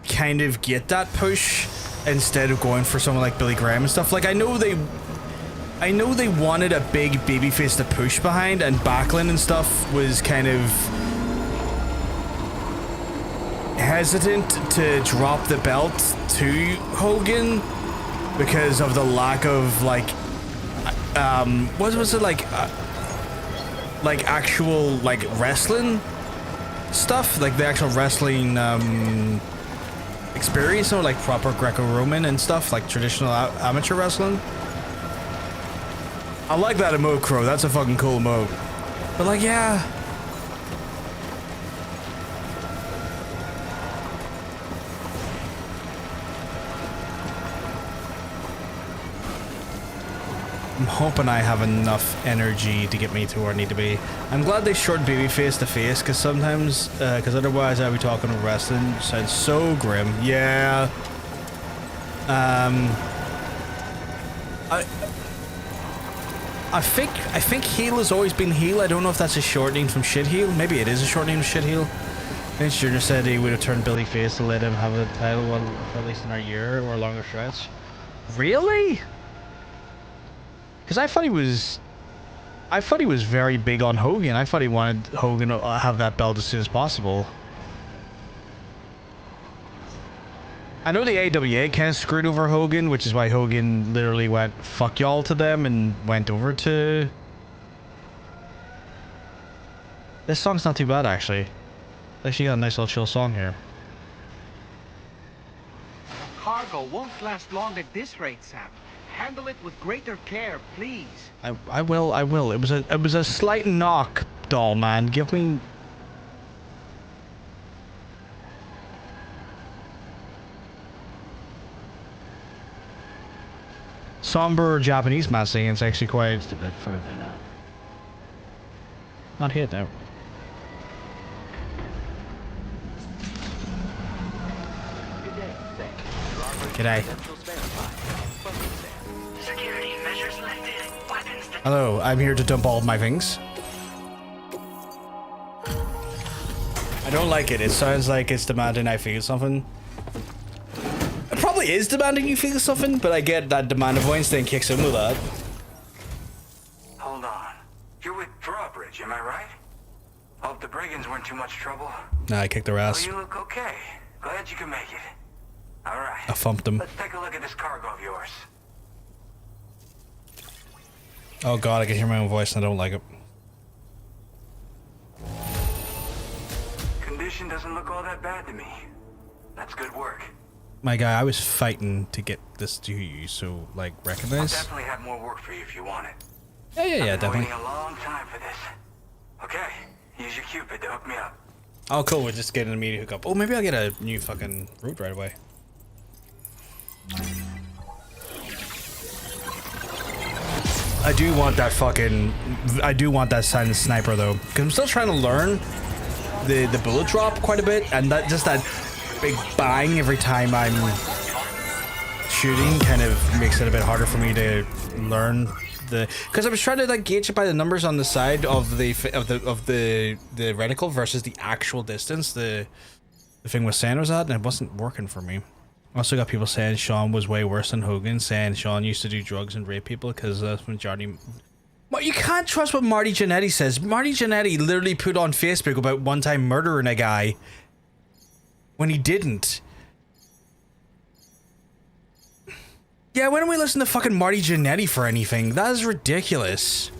kind of get that push instead of going for someone like Billy Graham and stuff. Like, I know they wanted a big babyface to push behind, and Backlund and stuff was kind of hesitant to drop the belt to Hogan because of the lack of like what was it, like actual like wrestling stuff, like the actual wrestling experience, or like proper Greco-Roman and stuff, like traditional amateur wrestling. I like that emote, Crow. That's a fucking cool emote. But like, yeah. I'm hoping I have enough energy to get me to where I need to be. I'm glad they shortened baby face to face, because sometimes, because otherwise I'd be talking to wrestling. It sounds so grim. Yeah. I think heel has always been heel. I don't know if that's a shortening from shit heel. Maybe it is a shortening from shit heel. Vince Jr. said he would have turned Billy face to let him have the title, well, at least in a year or a longer stretch. Really? Because I thought he was very big on Hogan. I thought he wanted Hogan to have that belt as soon as possible. I know the AWA kind of screwed over Hogan, which is why Hogan literally went fuck y'all to them and went over to... This song's not too bad, actually. Actually got a nice little chill song here. Cargo won't last long at this rate, Sam. Handle it with greater care, please. I will. It was a slight knock, doll man. Give me... Somber Japanese man singing is actually quite... Not here now. G'day. Security measures lifted. Weapons Hello, I'm here to dump all of my things. I don't like it. It sounds like it's demanding I feel something. It probably is demanding you feel something, but I get that demand of voice then kicks in with that. Hold on. You're with Drawbridge, am I right? Hope the brigands weren't too much trouble. Nah, I kicked their Oh, ass. you look okay. Glad you can make it. All right. I thumped them. Let's take a look at this cargo of yours. Oh god, I can hear my own voice and I don't like it. Condition doesn't look all that bad to me. That's good work. My guy, I was fighting to get this to you, so like I'll recognize. definitely have more work for you if you want it. Yeah, I've been definitely. waiting a long time for this. Okay, use your Cupid to hook me up. Oh cool, we're just getting an immediate hookup. Oh, maybe I'll get a new fucking route right away. I do want that silent sniper though, because I'm still trying to learn the bullet drop quite a bit, and that just that big bang every time I'm shooting kind of makes it a bit harder for me to learn because I was trying to like gauge it by the numbers on the side of the reticle versus the actual distance the thing was saying was at, and it wasn't working for me. Also got people saying Sean was way worse than Hogan, saying Sean used to do drugs and rape people because that's majority. Well, you can't trust what Marty Jannetty says. Marty Jannetty literally put on Facebook about one time murdering a guy when he didn't. Yeah, why don't we listen to fucking Marty Jannetty for anything? That is ridiculous.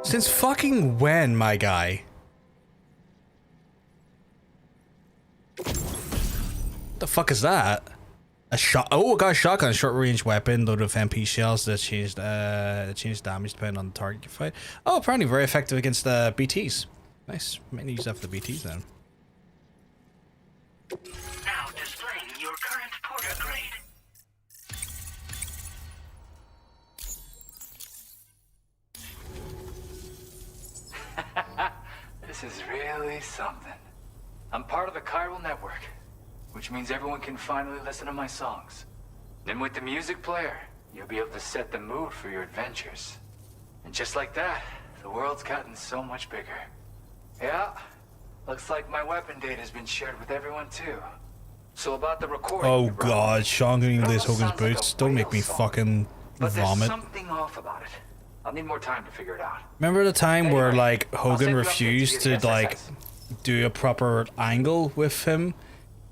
Since fucking when, my guy? The fuck is that? A shot? Oh, I got a shotgun, short range weapon, loaded with MP shells that changed damage depending on the target you fight. Oh, apparently very effective against the BTs. Nice. Might use that for the BTs then. Now displaying your current porter grade. This is really something. I'm part of the chiral network, which means everyone can finally listen to my songs. And with the music player, you'll be able to set the mood for your adventures. And just like that, the world's gotten so much bigger. Yeah, looks like my weapon data has been shared with everyone too. So about the recording. Oh god, Sean getting lace Hogan's boots. Don't make me fucking but vomit. There's something off about it. I'll need more time to figure it out. Remember the time where like Hogan refused to like do a proper angle with him,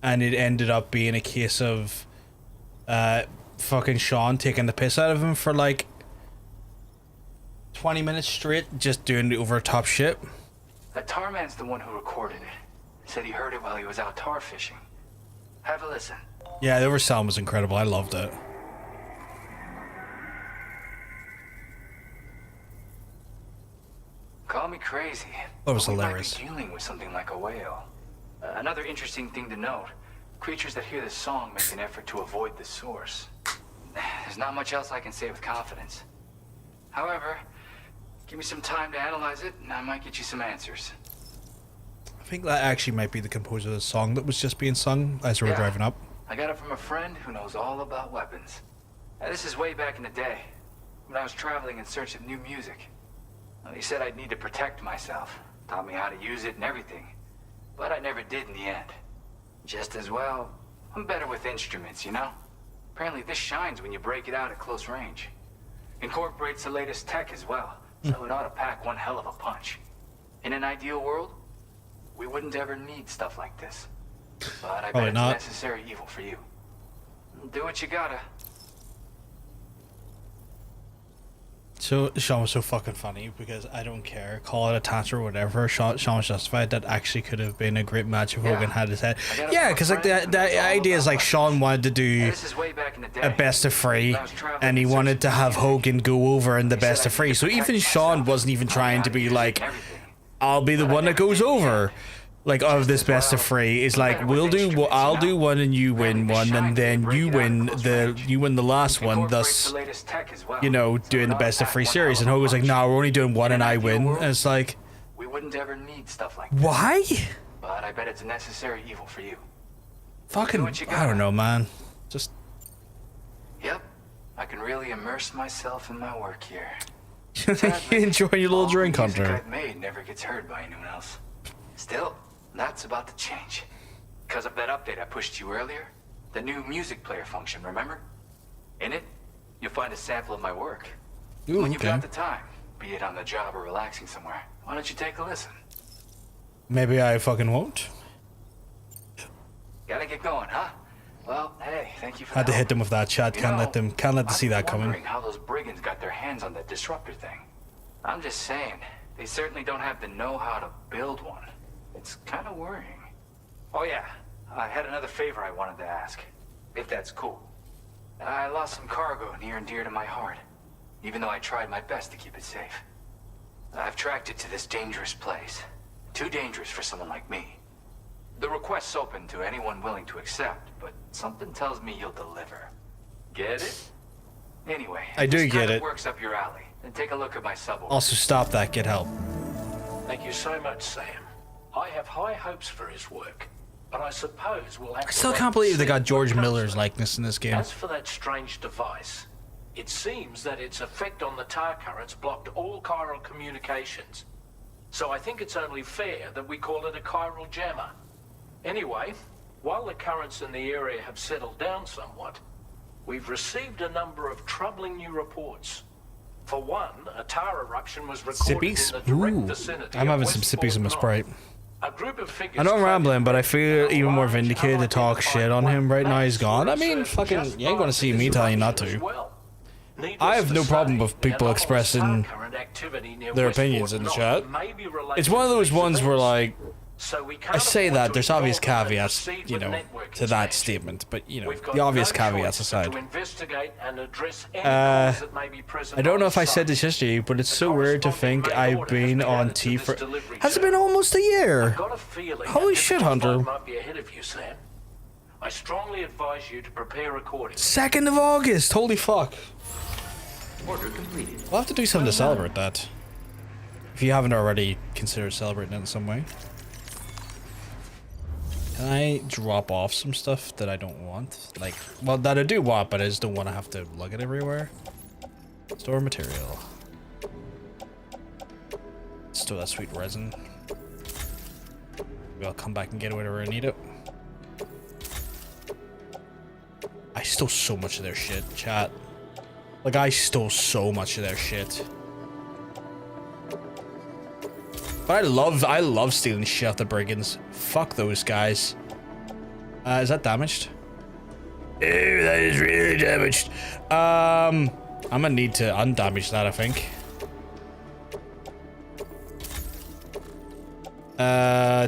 and it ended up being a case of fucking Sean taking the piss out of him for like 20 minutes straight, just doing the over top shit. That tar man's the one who recorded it. Said he heard it while he was out tar fishing. Have a listen. Yeah, the oversound was incredible. I loved it. Call me crazy. That was but hilarious. We might be dealing with something like a whale. Another interesting thing to note: creatures that hear this song make an effort to avoid the source. There's not much else I can say with confidence. However, give me some time to analyze it, and I might get you some answers. I think that actually might be the composer of the song that was just being sung as we were driving up. I got it from a friend who knows all about weapons. Now, this is way back in the day, when I was traveling in search of new music. Well, he said I'd need to protect myself, taught me how to use it and everything. But I never did in the end. Just as well, I'm better with instruments, you know? Apparently this shines when you break it out at close range. Incorporates the latest tech as well, so it ought to pack one hell of a punch. In an ideal world, we wouldn't ever need stuff like this. But I bet it's a necessary evil for you. Do what you gotta. So Sean was so fucking funny because I don't care, call it a tattoo or whatever. Sean was justified. That actually could have been a great match if Hogan had his head. Yeah, because like the idea is like Sean wanted to do a best of three, and he wanted to have Hogan go over in the best of three. So even Sean wasn't even trying to be like, I'll be the one that goes over. Like of this best of three is like I'll do one and you win one, and then you win the last one, thus you know doing the best of three series. And Hogan's like, no, we're only doing one and I win. And it's like, we wouldn't ever need stuff like this. Why? But I bet it's a necessary evil for you. Fucking I don't know, man. Just Yep, I can really immerse myself in my work here. You enjoy your little drink, Hunter. The music I've made never gets heard by anyone else. Still, that's about to change. Because of that update I pushed you earlier, the new music player function, remember? In it, you'll find a sample of my work. Ooh, when you've got the time, be it on the job or relaxing somewhere, why don't you take a listen? Maybe I fucking won't. Gotta get going, huh? Well, hey, thank you for Had to hit them with that chat. Can't let them see that coming. I'm wondering how those brigands got their hands on that disruptor thing. I'm just saying, they certainly don't have the know-how to build one. It's kind of worrying. Oh yeah, I had another favor I wanted to ask, if that's cool. I lost some cargo near and dear to my heart, even though I tried my best to keep it safe. I've tracked it to this dangerous place. Too dangerous for someone like me. The request's open to anyone willing to accept, but something tells me you'll deliver. Get it? Anyway, I do get it. Works up your alley. Then take a look at my subway. Also, stop that. Get help. Thank you so much, Sam. I have high hopes for his work, but I suppose we'll have to... I still wait can't and believe they see got George what comes Miller's of it. likeness in this game. As for that strange device, it seems that its effect on the tar currents blocked all chiral communications. So I think it's only fair that we call it a chiral jammer. Anyway, while the currents in the area have settled down somewhat, we've received a number of troubling new reports. For one, a tar eruption was recorded Sippies? in the direct Ooh, vicinity I'm of having some Westport sippies in my North. Sprite. A group of figures I know I'm rambling, but I feel claiming even more large, vindicated to talk shit on him right now he's gone. I mean, fucking, you ain't gonna see me telling you not to. I have no problem with people expressing their opinions in the chat. It's one of those ones where, like, I say that there's obvious caveats, you know, to that statement, but, you know, the obvious caveats aside. I don't know if I said this yesterday, but it's so weird to think I've been on T for... Has it been almost a year? Holy shit, Hunter. I strongly advise you to prepare accordingly. 2nd of August, holy fuck. Order completed. We'll have to do something to celebrate that. If you haven't already considered celebrating it in some way. Can I drop off some stuff that I don't want? Like, well, that I do want, but I just don't want to have to lug it everywhere. Store material. Store that sweet resin. Maybe I'll come back and get it whenever I need it. I stole so much of their shit, chat. Like, I stole so much of their shit. But I love stealing shit off the brigands. Fuck those guys. Is that damaged? Ew, that is really damaged. I'm gonna need to undamage that, I think.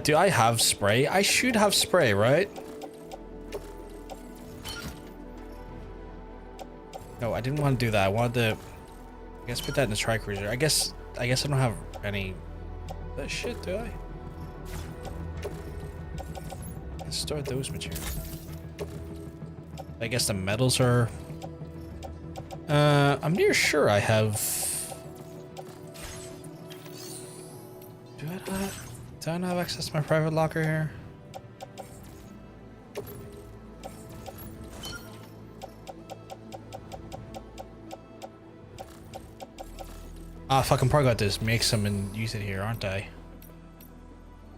Do I have spray? I should have spray, right? No, I didn't want to do that. I wanted to, I guess, put that in the tri-cruiser. I guess I don't have any that shit, do I? Let's store those materials. I guess the metals are... I'm near sure I have... Do I not have access to my private locker here? Ah, fucking probably got this. Make some and use it here, aren't I?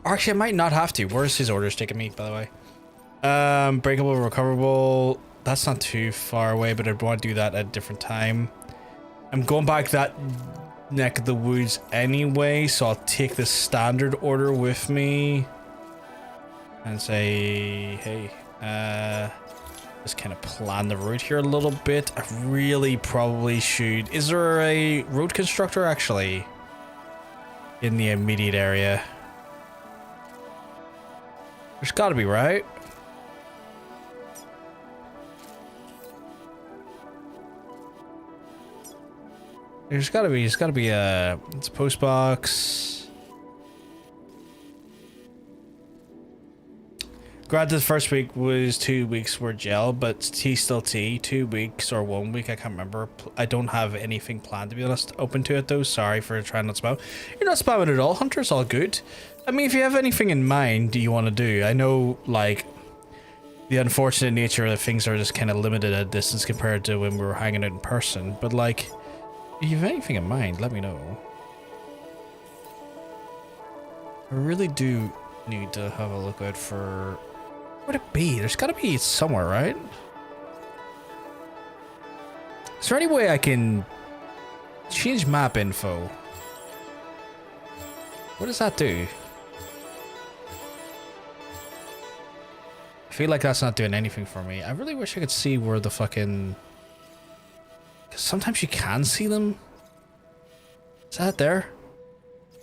Actually, I might not have to. Where's his orders taking me, by the way? Breakable, recoverable. That's not too far away, but I'd want to do that at a different time. I'm going back that neck of the woods anyway, so I'll take the standard order with me. And say, hey, just kind of plan the route here a little bit. I really probably should. Is there a road constructor actually in the immediate area? There's gotta be, right? There's gotta be a, it's a post box. Granted, the first week was 2 weeks were gel, but T still T. 2 weeks or 1 week, I can't remember. I don't have anything planned, to be honest, open to it though. Sorry for trying not to spam. You're not spamming at all, Hunter. It's all good. I mean, if you have anything in mind you want to do, I know, like, the unfortunate nature of things are just kind of limited at distance compared to when we were hanging out in person. But, like, if you have anything in mind, let me know. I really do need to have a look out for... Where'd it be? There's gotta be somewhere, right? Is there any way I can change map info? What does that do? I feel like that's not doing anything for me. I really wish I could see where the fucking... 'Cause sometimes you can see them. Is that there?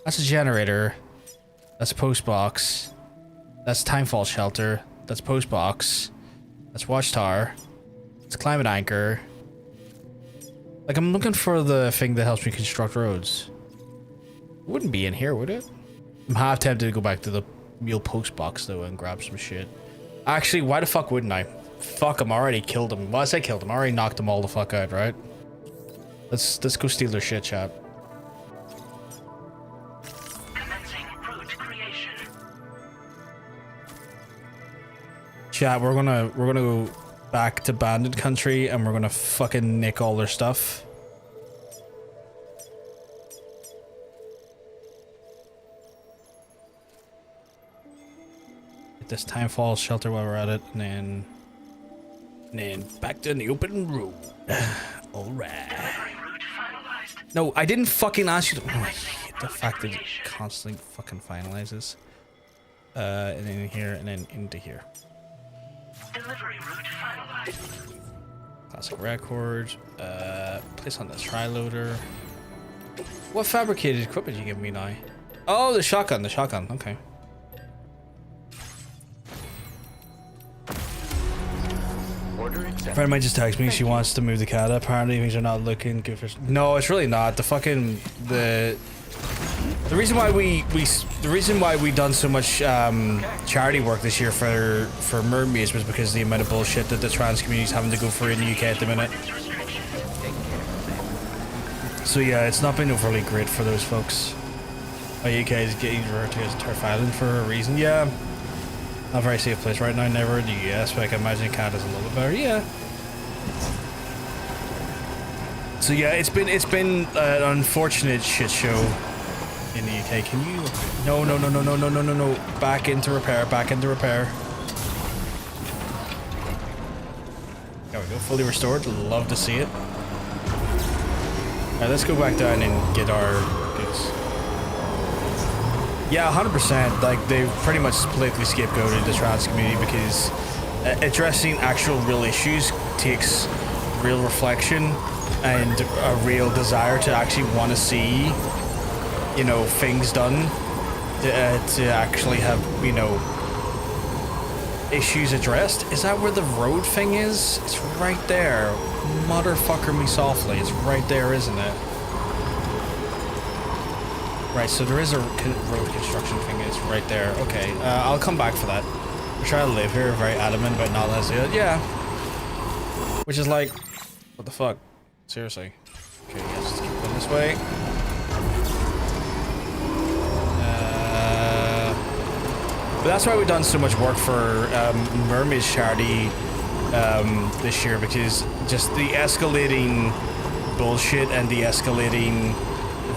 That's a generator. That's a post box. That's timefall shelter. That's post box. That's watchtower. It's climate anchor. Like, I'm looking for the thing that helps me construct roads. It wouldn't be in here, would it? I'm half tempted to go back to the mule post box though and grab some shit. Actually, why the fuck wouldn't I? Fuck, I'm already killed them. Well, I say killed them. I already knocked them all the fuck out, right? Let's go steal their shit, chat. Commencing route creation. Chat, we're gonna go back to Bandit Country and we're gonna fucking nick all their stuff. Get this Timefall shelter while we're at it, and then back to the open road. Alright. No, I didn't fucking ask you to. Oh, I hate the fact that it constantly fucking finalizes. And then here, and then into here. Delivery route finalized. Classic record. Place on the tri-loader. What fabricated equipment you give me now? Oh, the shotgun. Okay. Friend might just text me. She wants to move the cat. Apparently, things are not looking good for. No, it's really not. The fucking the reason why we done so much charity work this year for mermaids was because of the amount of bullshit that the trans community is having to go through in the UK at the minute. So yeah, it's not been overly great for those folks. The UK is getting referred to as Turf Island for a reason. Yeah, not a very safe place right now. Never in the US, but I can imagine Canada's a little better. Yeah. So yeah, it's been an unfortunate shit show in the UK. Can you? No. Back into repair. There we go. Fully restored. Love to see it. Alright, let's go back down and get our goods. Yeah, 100%. Like, they've pretty much politically scapegoated the trans community because addressing actual real issues takes real reflection and a real desire to actually want to see, you know, things done to actually have, you know, issues addressed. Is that where the road thing is? It's right there. Motherfucker me softly. It's right there, isn't it? Right, so there is a road construction thing. It's right there. Okay, I'll come back for that. We're trying to live here, very adamant about not letting us do it. Yeah. Which is like, what the fuck? Seriously. Okay, yes, let's keep going this way. But that's why we've done so much work for Mermaids Charity this year, because just the escalating bullshit and the escalating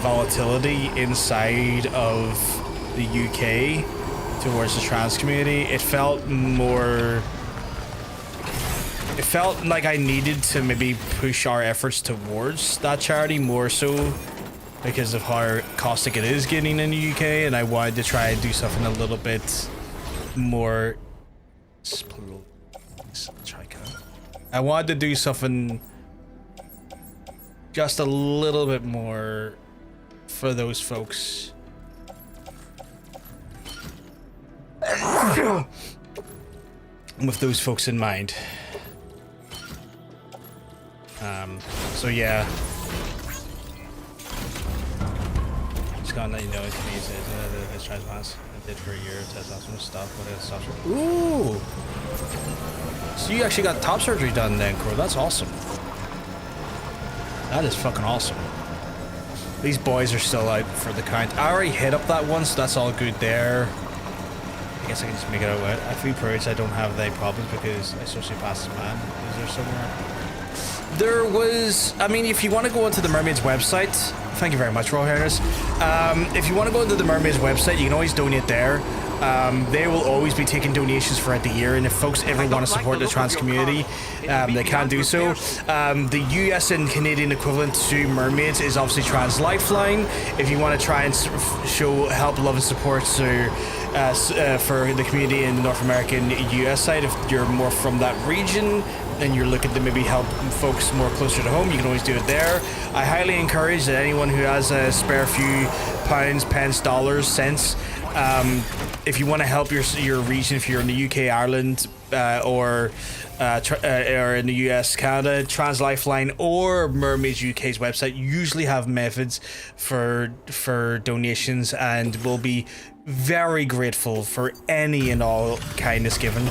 volatility inside of the UK towards the trans community, it felt like I needed to maybe push our efforts towards that charity more so because of how caustic it is getting in the UK, and I wanted to try and do something a little bit more. I wanted to do something just a little bit more for those folks. With those folks in mind. So yeah. Just gonna let you know it's me. It's transplants. I did for a year. Testosterone stuff. What else? Ooh. So you actually got top surgery done then, Crow. That's awesome. That is fucking awesome. These boys are still out for the count. I already hit up that one, so that's all good there. I guess I can just make it out. I feel periods I don't have any problems because I socially pass as man. Is there somewhere? There was, I mean, if you want to go onto the Mermaids website, thank you very much, Raw Harris. If you want to go into the Mermaids website, you can always donate there. They will always be taking donations throughout the year, and if folks ever want to support the trans community, they can do so. The US and Canadian equivalent to Mermaids is obviously Trans Lifeline. If you want to try and show help, love, and support for the community in North America and US side, if you're more from that region and you're looking to maybe help folks more closer to home, you can always do it there. I highly encourage that anyone who has a spare few pounds, pence, dollars, cents, if you want to help your region, if you're in the UK, Ireland, or in the US, Canada, Trans Lifeline or Mermaids UK's website usually have methods for donations, and will be very grateful for any and all kindness given.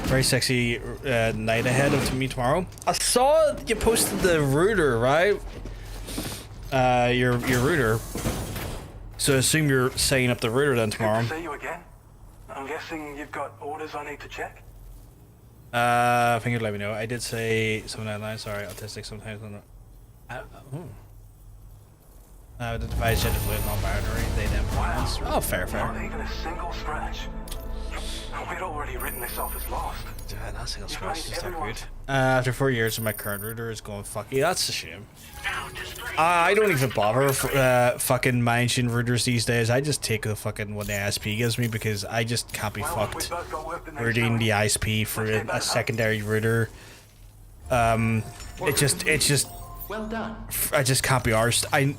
Very sexy night ahead of me tomorrow. I saw you posted the router, right? Your router. So I assume you're setting up the router then tomorrow. Good to see you again. I'm guessing you've got orders I need to check? I think you'd let me know. I did say something like that. Sorry, autistic sometimes. The device had to fluid non-binary. They then pronounced. Oh, fair. Not even a single scratch. We'd already written this off as lost. Yeah, not a single You've scratch. made It's not everyone- good. After 4 years of my current router is going fuck you. That's a shame. Now display. I don't even bother fucking managing routers these days. I just take the fucking what the ISP gives me because I just can't be Well, fucked we've both got work the next routing hour. the ISP for Let's get back a up. secondary router. It's just Well done. I just can't be arsed. I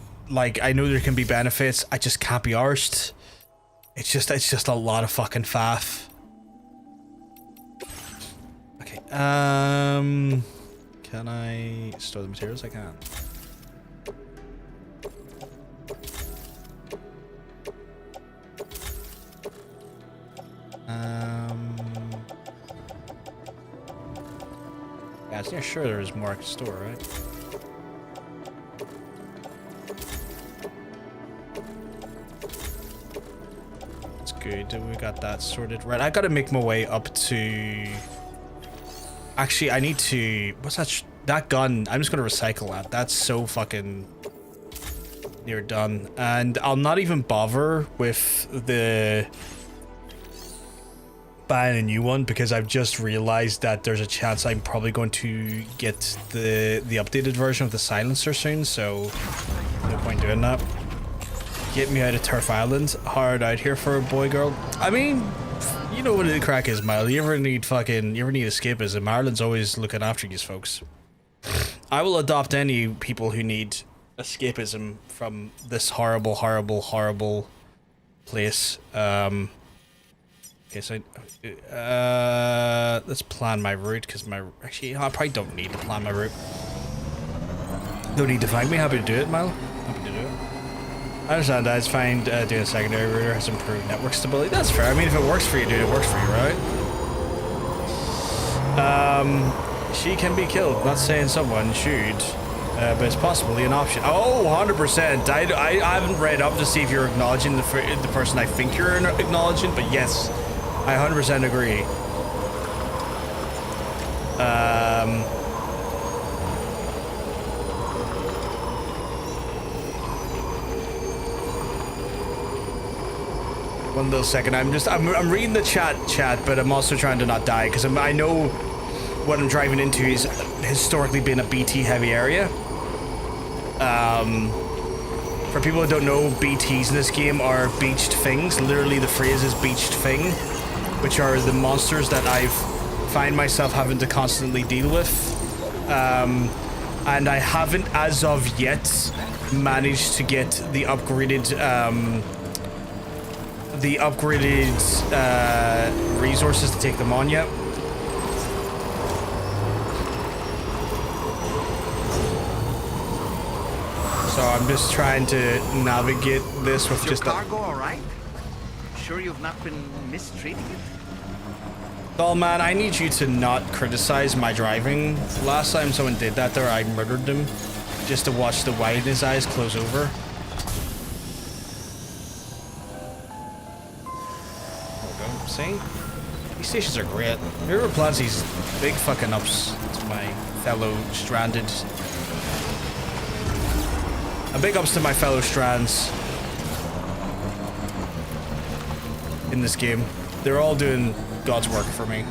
know there can be benefits. I just can't be arsed. It's just a lot of fucking faff. Okay. Can I store the materials? I can. Yeah, it's near sure there's more I can store, right? That's good. We got that sorted. Right, I gotta make my way up to... Actually, I need to... What's that? That gun, I'm just gonna recycle that. That's so fucking... near done. And I'll not even bother with the... buying a new one because I've just realized that there's a chance I'm probably going to get the updated version of the silencer soon, so no point doing that. Get me out of Turf Island. Hard out here for a boy, girl. I mean, you know what the crack is, Mile. You ever need escapism? Ireland's always looking after you folks. I will adopt any people who need escapism from this horrible, horrible, horrible place. Okay, so let's plan my route because actually I probably don't need to plan my route. No need to find me. Happy to do it, Milo. Happy to do it. I understand that. It's fine. Doing a secondary router has improved network stability. That's fair. I mean, if it works for you, dude, it works for you, right? She can be killed. Not saying someone should, but it's possibly an option. Oh, 100%. I haven't read up to see if you're acknowledging the person I think you're acknowledging, but yes. I 100% agree. One little second. I'm reading the chat, but I'm also trying to not die because I know what I'm driving into is historically been a BT heavy area. For people who don't know, BTs in this game are beached things. Literally, the phrase is beached thing, which are the monsters that I find myself having to constantly deal with. And I haven't, as of yet, managed to get the upgraded resources to take them on yet. So I'm just trying to navigate this with Is your just cargo all right? Sure you've not been mistreating it? Doll man, I need you to not criticize my driving. Last time someone did that there, I murdered them just to watch the white in his eyes close over. There we go. See? These stations are great. Whoever plans these big fucking ups to my fellow stranded. A big ups to my fellow strands in this game. They're all doing God's work for me.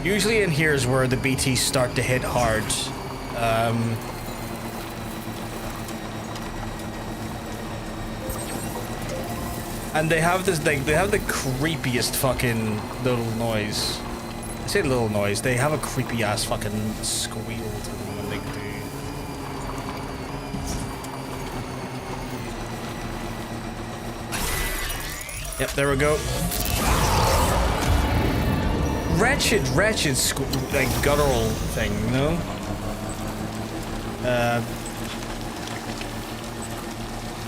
Usually in here is where the BTs start to hit hard. And they have this, they have the creepiest fucking little noise. I say little noise, they have a creepy ass fucking squeal to them when they do. Yep, there we go. Wretched, like guttural thing, you know?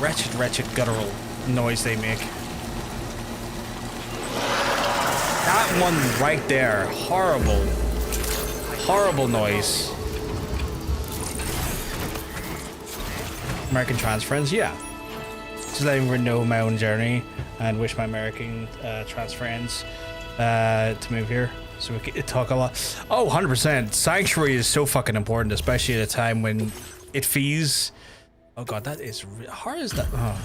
Wretched guttural noise they make. That one right there, horrible noise. American trans friends, yeah. It's just letting everyone know my own journey and wish my American trans friends to move here so we can talk a lot. Oh, 100%. Sanctuary is so fucking important, especially at a time when it feels... Oh god, that is... How is that? Oh.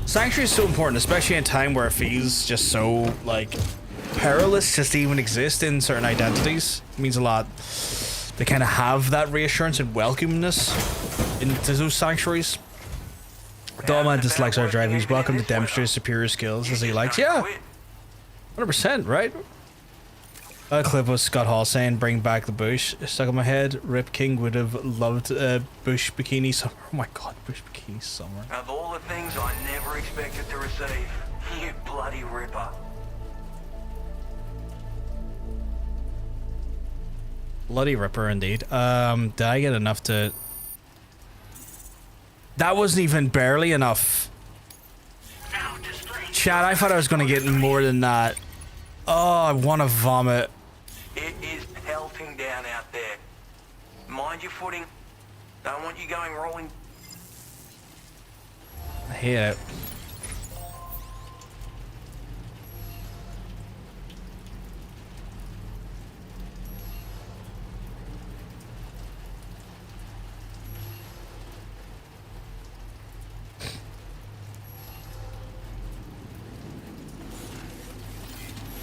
Sanctuary is so important, especially in a time where it feels just so, like, perilous just to even exist in certain identities. It means a lot to kind of have that reassurance and welcomeness into those sanctuaries. Dolman dislikes our drive. He's welcome to demonstrate superior skills as he likes. Yeah, 100%, right? A clip of Scott Hall saying, "Bring back the bush." Stuck in my head. Rip King would have loved bush bikini summer. Oh my god, bush bikini summer. Of all the things I never expected to receive, you bloody ripper. Bloody ripper indeed. Did I get enough to... That wasn't even barely enough. Chad, I thought I was gonna get more than that. Oh, I want to vomit. It is pelting down out there. Mind your footing. Don't want you going rolling. I hate it.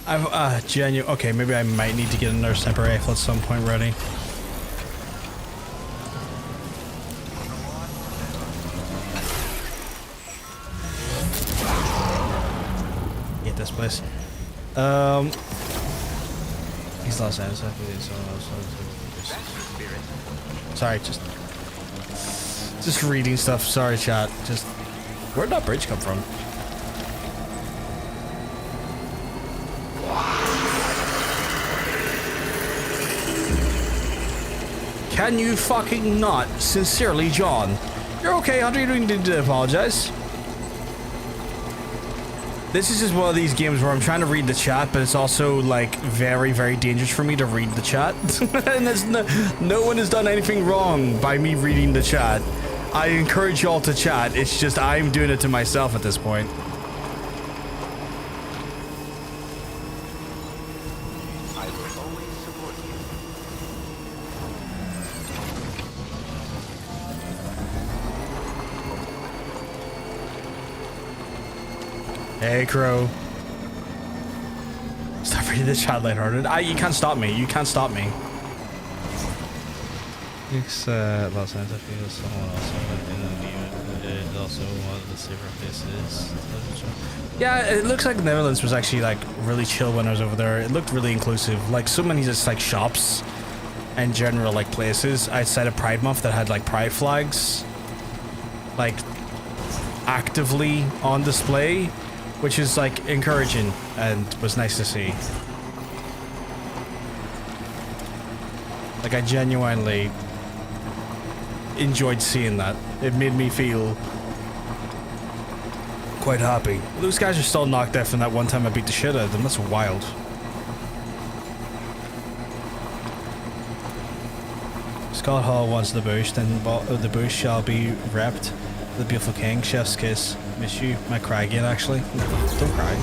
I've genuine. Okay, maybe I might need to get another sniper rifle at some point ready. Hate this place. He's Los Angeles. Sorry, just reading stuff. Sorry, chat. Just where'd that bridge come from? Can you fucking not? Sincerely, John. You're okay, Hunter. You don't need to apologize. This is just one of these games where I'm trying to read the chat, but it's also, like, very, very dangerous for me to read the chat. And there's no one has done anything wrong by me reading the chat. I encourage y'all to chat. It's just I'm doing it to myself at this point. Hey, Crow. Stop reading the chat lighthearted. You can't stop me. You can't stop me. It's Los Angeles feels someone also one of the safer places. Yeah, it looks like the Netherlands was actually like really chill when I was over there. It looked really inclusive. Like so many just like shops and general like places outside of Pride Month that had like pride flags like actively on display, which is like encouraging and was nice to see. Like I genuinely enjoyed seeing that. It made me feel quite happy. Those guys are still knocked out from that one time I beat the shit out of them. That's wild. Scott Hall wants the bush, then the bush shall be wrapped. The beautiful king, chef's kiss. Miss you. Might cry again, actually. Don't cry.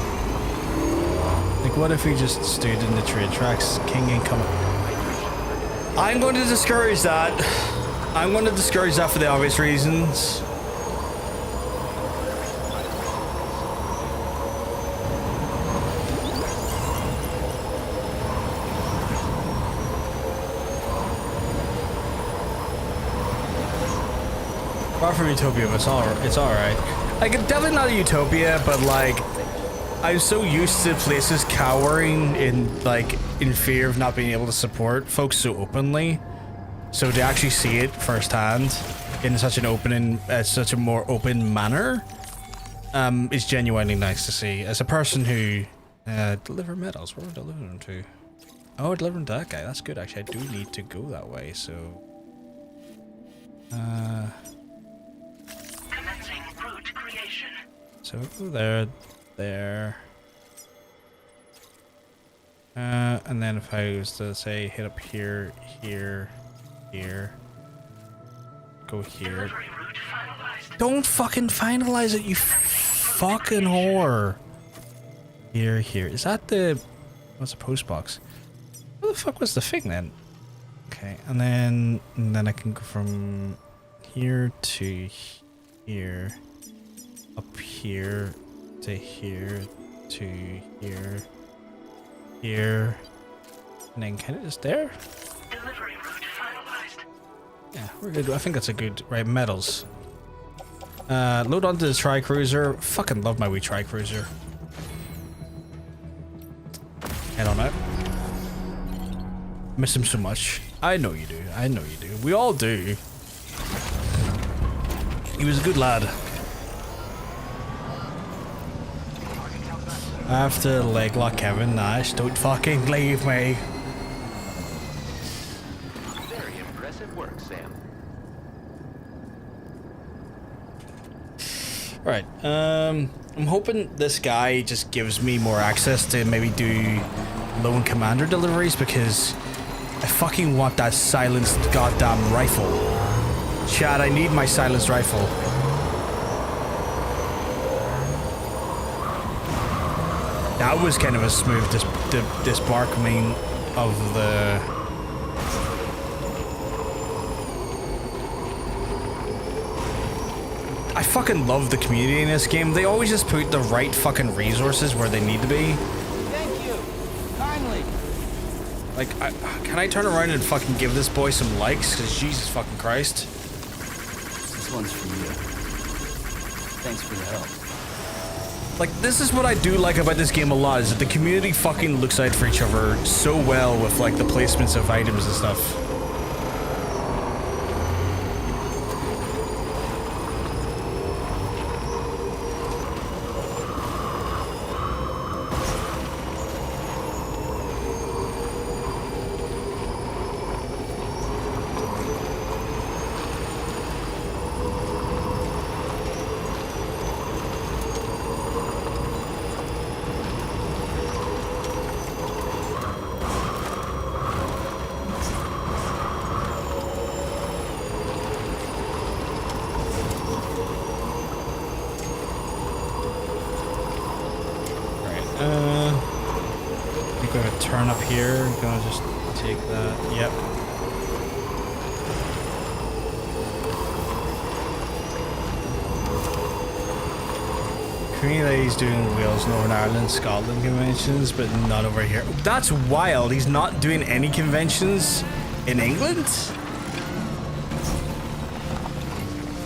Like, what if we just stood in the train tracks? King ain't coming. I'm going to discourage that. I'm going to discourage that for the obvious reasons. Far from utopia, but it's alright. Like, definitely not a utopia, but like, I'm so used to places cowering in fear of not being able to support folks so openly. So to actually see it firsthand in such a more open manner, is genuinely nice to see. As a person who deliver medals, where are we delivering them to? Oh, we're delivering to that guy. That's good. Actually, I do need to go that way. So, Commencing route creation. So there. And then if I was to say hit up here, go here. Delivery route finalized. Don't fucking finalize it, you fucking whore. Here. Is that the... What's the post box? What the fuck was the thing then? Okay, and then I can go from here to here, up here to here to here, and then kind of just there. Delivery route finalized. Yeah, we're good. I think that's a good right. Metals. Load onto the tri-cruiser. Fucking love my wee tri-cruiser. Head on out. Miss him so much. I know you do. I know you do. We all do. He was a good lad. After leg lock Kevin Nash, don't fucking leave me. Very impressive work, Sam. Right. I'm hoping this guy just gives me more access to maybe do lone commander deliveries because I fucking want that silenced goddamn rifle. Chad, I need my silenced rifle. That was kind of a smooth disbarkment of the... I fucking love the community in this game. They always just put the right fucking resources where they need to be. Thank you. Kindly. Like, can I turn around and fucking give this boy some likes? Because Jesus fucking Christ. This one's for you. Thanks for the help. Like, this is what I do like about this game a lot, is that the community fucking looks out for each other so well with, like, the placements of items and stuff. Turn up here, I'm gonna just take that, yep. He's doing Wales, Northern Ireland, Scotland conventions, but not over here. That's wild, he's not doing any conventions in England?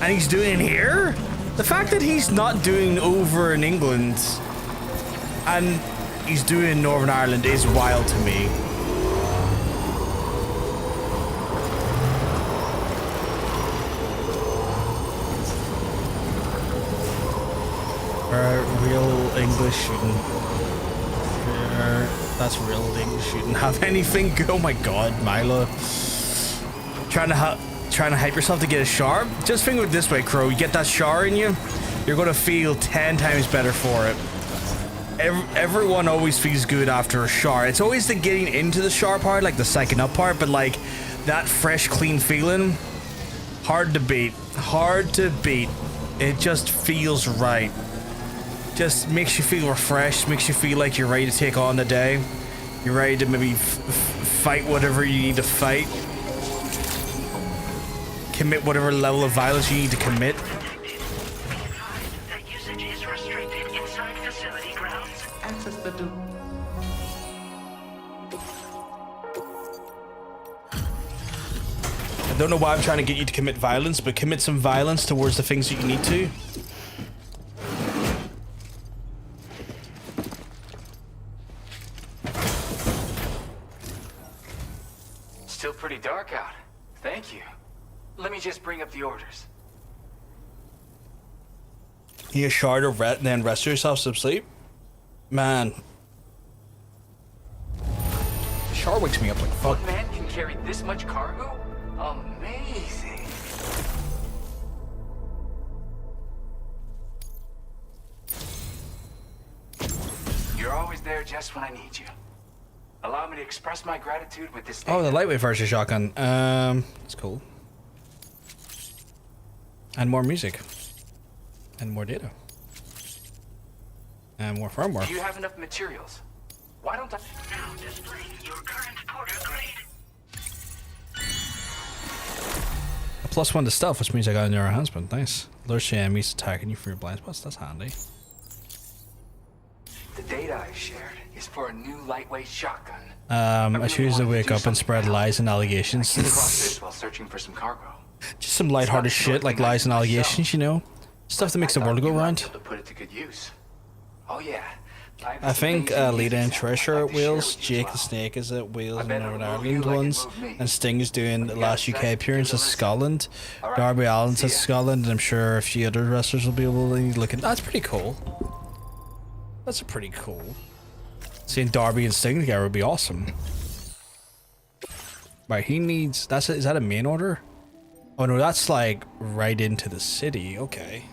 And he's doing it here? The fact that he's not doing over in England and he's doing Northern Ireland is wild to me. Real English shouldn't. That's real English shouldn't have anything. Oh my God, Milo. Trying to hype yourself to get a shower. Just think of it this way, Crow. You get that shower in you, you're gonna feel 10 times better for it. Everyone always feels good after a shower. It's always the getting into the shower part, like the psyching up part, but like that fresh, clean feeling, hard to beat. Hard to beat. It just feels right. Just makes you feel refreshed, makes you feel like you're ready to take on the day. You're ready to maybe fight whatever you need to fight. Commit whatever level of violence you need to commit. I don't know why I'm trying to get you to commit violence, but commit some violence towards the things that you need to. Still pretty dark out. Thank you. Let me just bring up the orders. You shard of ret and then rest yourself some sleep? Man. Char wakes me up like fuck. One man can carry this much cargo? Amazing. You're always there just when I need you. Allow me to express my gratitude with this. Oh, the lightweight version shotgun. It's cool. And more music. And more data. And more firmware. Do you have enough materials? Why don't I... Now displaying your current porter grade. A +1 to stealth, which means I got a new enhancement. Nice. Lures the enemies attacking you for your blind spots. That's handy. The data I shared is for a new lightweight shotgun. I choose to wake up and spread lies and allegations. I came across this while searching for some cargo. Just some lighthearted shit like lies and allegations, you know? Stuff that makes the world go round. To put it to good use. Oh yeah. I think Lita and Trish are at Wales, Jake the Snake is at Wales and Northern Ireland ones, and Sting is doing the last UK appearance as Scotland. Darby Allin's at Scotland, and I'm sure a few other wrestlers will be able to look at. That's pretty cool. That's pretty cool. Seeing Darby and Sting together would be awesome. Right, he needs. Is that a main order? Oh no, that's like right into the city. Okay.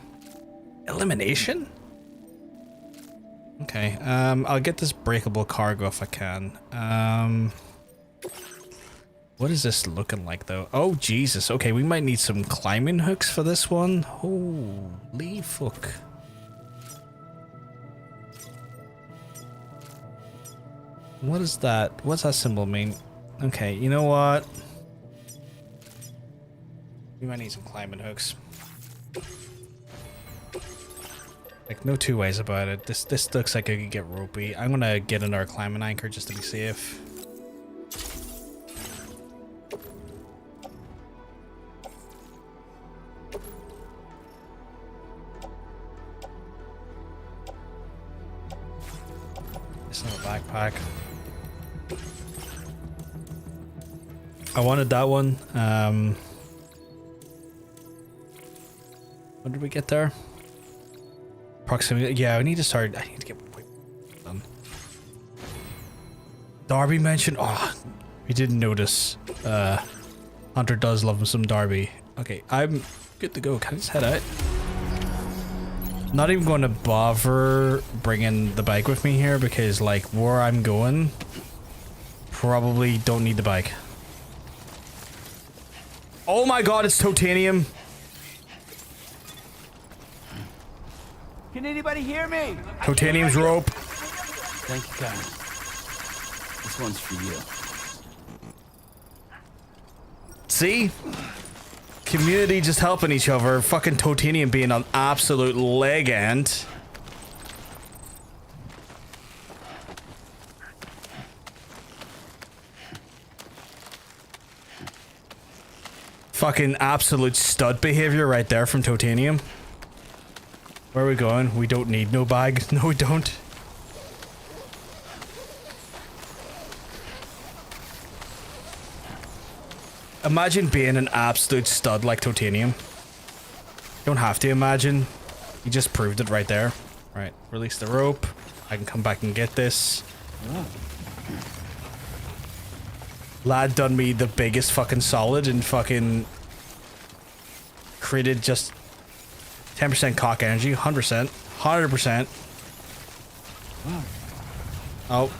Elimination? Okay, I'll get this breakable cargo if I can. What is this looking like though? Oh Jesus, okay, we might need some climbing hooks for this one. Holy fuck. What is that? What's that symbol mean? Okay, you know what? We might need some climbing hooks. Like, no two ways about it. This looks like it could get ropey. I'm gonna get another climbing anchor just to be safe. It's not a backpack. I wanted that one. When did we get there? Proximity. Yeah, I need to get done. Darby mentioned. Oh, we didn't notice. Hunter does love some Darby. Okay, I'm good to go. Can I just head out? Not even going to bother bringing the bike with me here because, like, where I'm going, probably don't need the bike. Oh my God, it's titanium. Can anybody hear me? Titanium's rope. Thank you, Karen. This one's for you. See? Community just helping each other. Fucking Titanium being an absolute legend. Fucking absolute stud behavior right there from Titanium. Where are we going? We don't need no bag. No, we don't. Imagine being an absolute stud like Titanium. You don't have to imagine. You just proved it right there. Right, release the rope. I can come back and get this. Lad done me the biggest fucking solid and fucking created just 10% cock energy, 100%, 100%. Oh.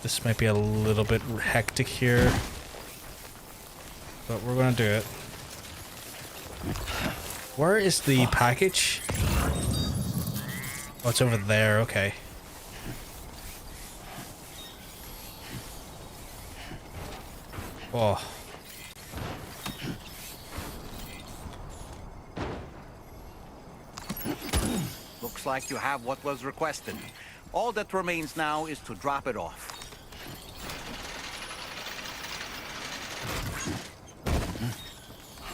This might be a little bit hectic here, but we're gonna do it. Where is the package? Oh, it's over there, okay. Oh. Looks like you have what was requested. All that remains now is to drop it off.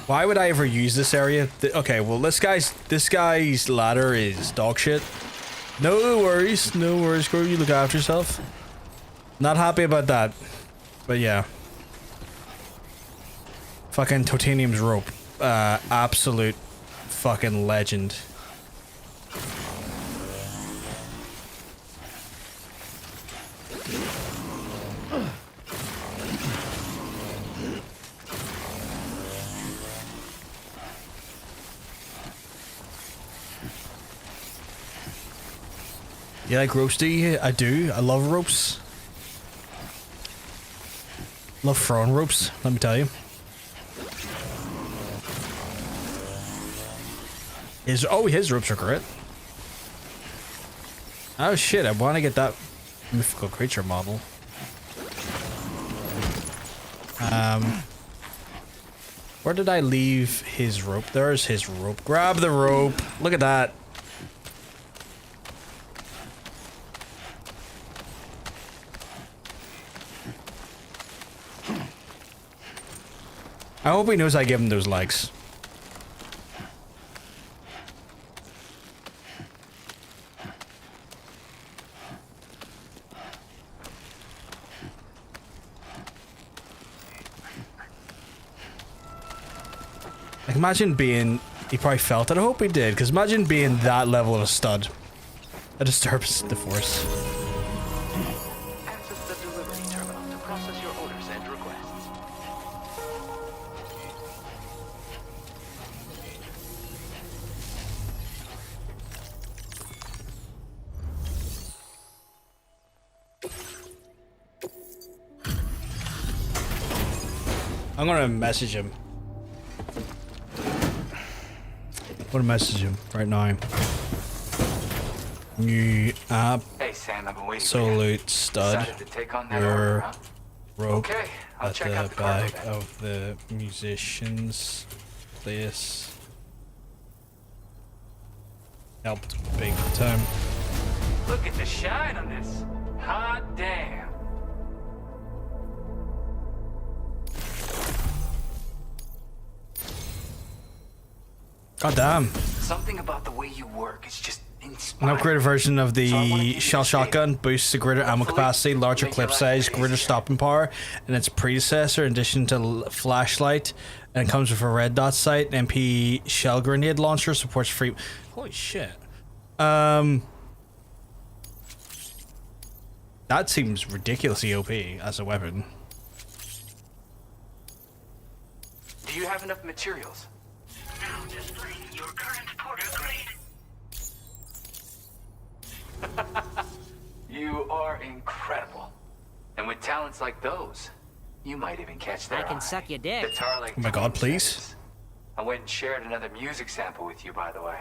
Why would I ever use this area? Okay, well this guy's ladder is dog shit. No worries, girl. You look after yourself. Not happy about that, but yeah. Fucking Titanium's rope, absolute fucking legend. You like roasty? I do. I love ropes. Love throwing ropes, let me tell you. His ropes are great. Oh shit, I want to get that mythical creature model. Where did I leave his rope? There's his rope. Grab the rope. Look at that. I hope he knows I give him those legs. Like, imagine being... He probably felt it. I hope he did, because imagine being that level of a stud. That disturbs the force. Access the delivery terminal to process your orders and requests. I'm gonna message him. I'm gonna message him right now. New app. Hey Sam, I've been waiting. Salute stud. Decided to take on that Your order, huh? rope Okay, I'll at check out the the cargo back then. of the musician's place. Helped big time. Look at the shine on this. Hot damn. God damn. Something about the way you work is just An inspiring. upgraded version of So I wanna give the you shell this shotgun boosts the greater ammo Hopefully, capacity, larger make clip your life size, easier. greater stopping power, and its predecessor, in addition to flashlight, and it comes with a red dot sight. MP shell grenade launcher supports free. Holy shit! That seems ridiculously OP as a weapon. Do you have enough materials? Now displaying your current porter grade. You are incredible. And with talents like those, you might even catch their I can eye. suck your dick. The Tar Lake Oh my God, Twins, please. that is. I went and shared another music sample with you, by the way.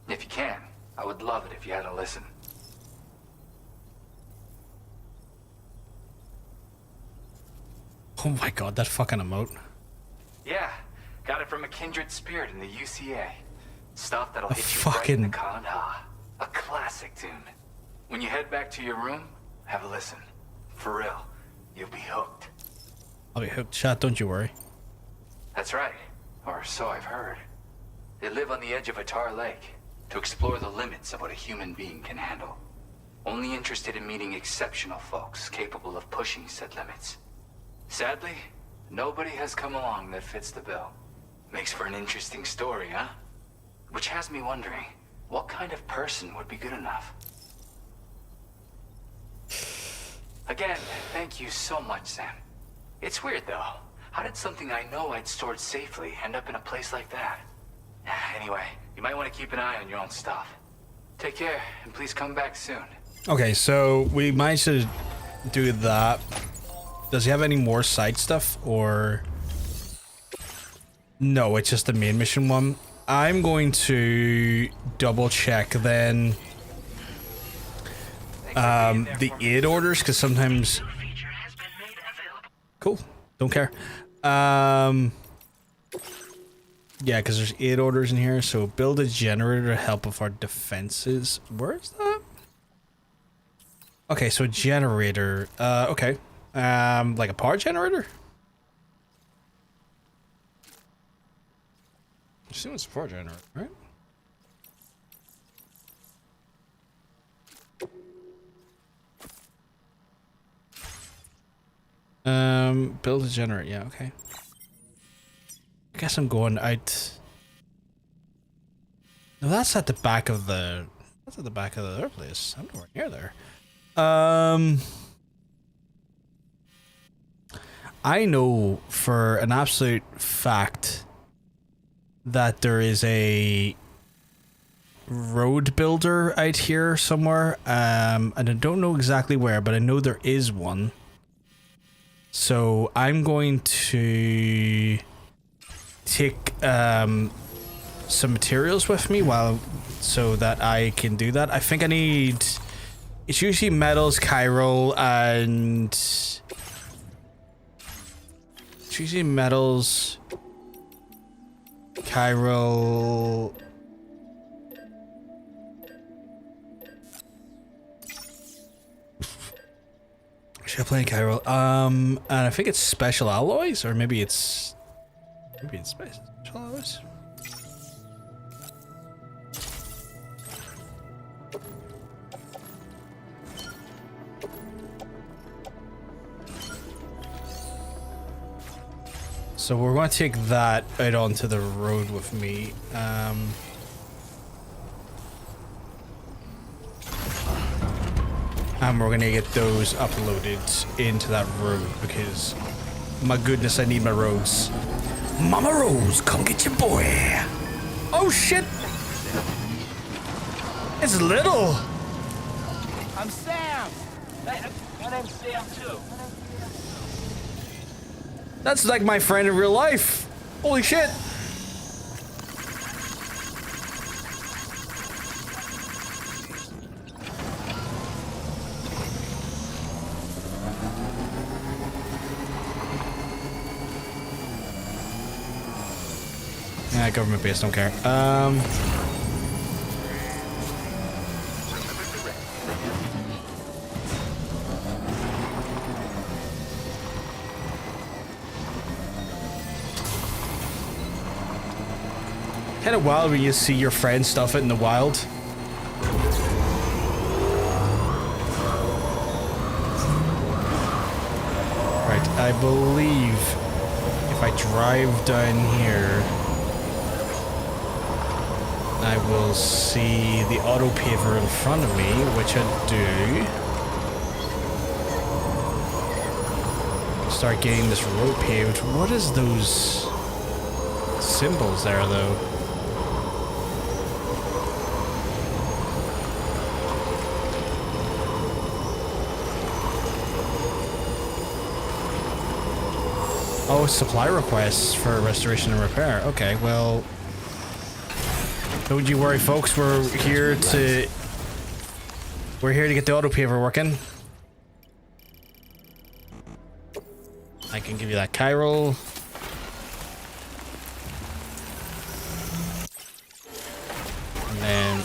If you can, I would love it if you had a listen. Oh my god, that fucking emote. Yeah, got it from a kindred spirit in the UCA. Stuff that'll A hit you right in fucking- the con. A classic tune. When you head back to your room, have a listen. For real, you'll be hooked. I'll be hooked, chat. Don't you worry. That's right, or so I've heard. They live on the edge of a tar lake to explore the limits of what a human being can handle. Only interested in meeting exceptional folks capable of pushing said limits. Sadly, nobody has come along that fits the bill. Makes for an interesting story, huh? Which has me wondering, what kind of person would be good enough? Again, thank you so much, Sam. It's weird, though. How did something I know I'd stored safely end up in a place like that? Anyway, you might want to keep an eye on your own stuff. Take care, and please come back soon. Okay, so we might should do that. Does he have any more side stuff, or no? It's just the main mission one. I'm going to double check then the aid orders, because sometimes Feature has been made available. cool, don't care. Yeah, because there's aid orders in here. So build a generator to help with our defenses. Where is that? Okay, so generator. Okay. Like a power generator? I assume it's a power generator, right? Build a generator. Yeah, okay. I guess I'm going out. No, that's at the back of the. That's at the back of the other place. I'm nowhere near there. I know for an absolute fact that there is a road builder out here somewhere. And I don't know exactly where, but I know there is one. So I'm going to take some materials with me so that I can do that. I think I need, it's usually metals, chiral, and it's usually metals, chiral. Should I play chiral? And I think it's special alloys, or maybe it's special alloys. So we're going to take that out onto the road with me. And we're going to get those uploaded into that road because, my goodness, I need my roads. Mama Rose, come get your boy. Oh shit! It's little. I'm Sam. My name's Sam too. That's like my friend in real life. Holy shit. Yeah, government base, don't care. Kind of wild when you see your friend stuff it in the wild. Right, I believe if I drive down here, I will see the auto paver in front of me, which I do. Start getting this road paved. What is those symbols there, though? Oh, supply requests for restoration and repair. Okay, well, don't you worry, folks. We're here to get the auto paver working. I can give you that chiral. And then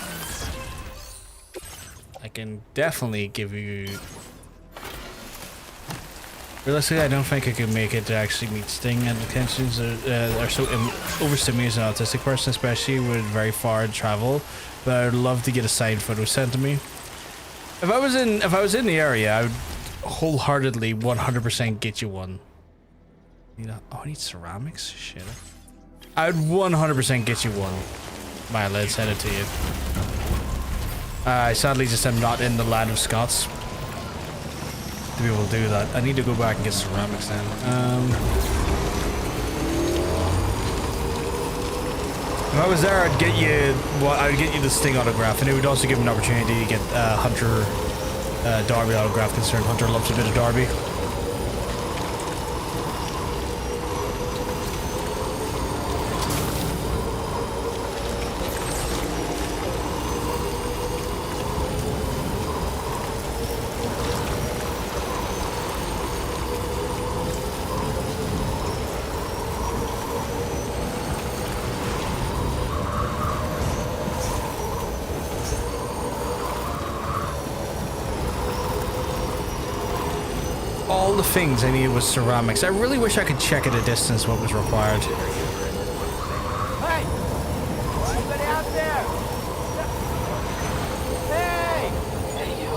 I can definitely give you. Realistically, I don't think I could make it to actually meet Sting and intentions are so overstimulated as an autistic person, especially with very far travel. But I would love to get a signed photo sent to me. If I was in the area, I would wholeheartedly 100% get you one. Oh, I need ceramics? Shit. I would 100% get you one. Let's send it to you. I sadly just am not in the land of Scots to be able to do that. I need to go back and get ceramics then. If I was there, I'd get you the Sting autograph, and it would also give him an opportunity to get Hunter Darby autograph, considering Hunter loves a bit of Darby. All the things I needed was ceramics. I really wish I could check at a distance what was required. Hey! Anybody out there? Hey! Hey, you.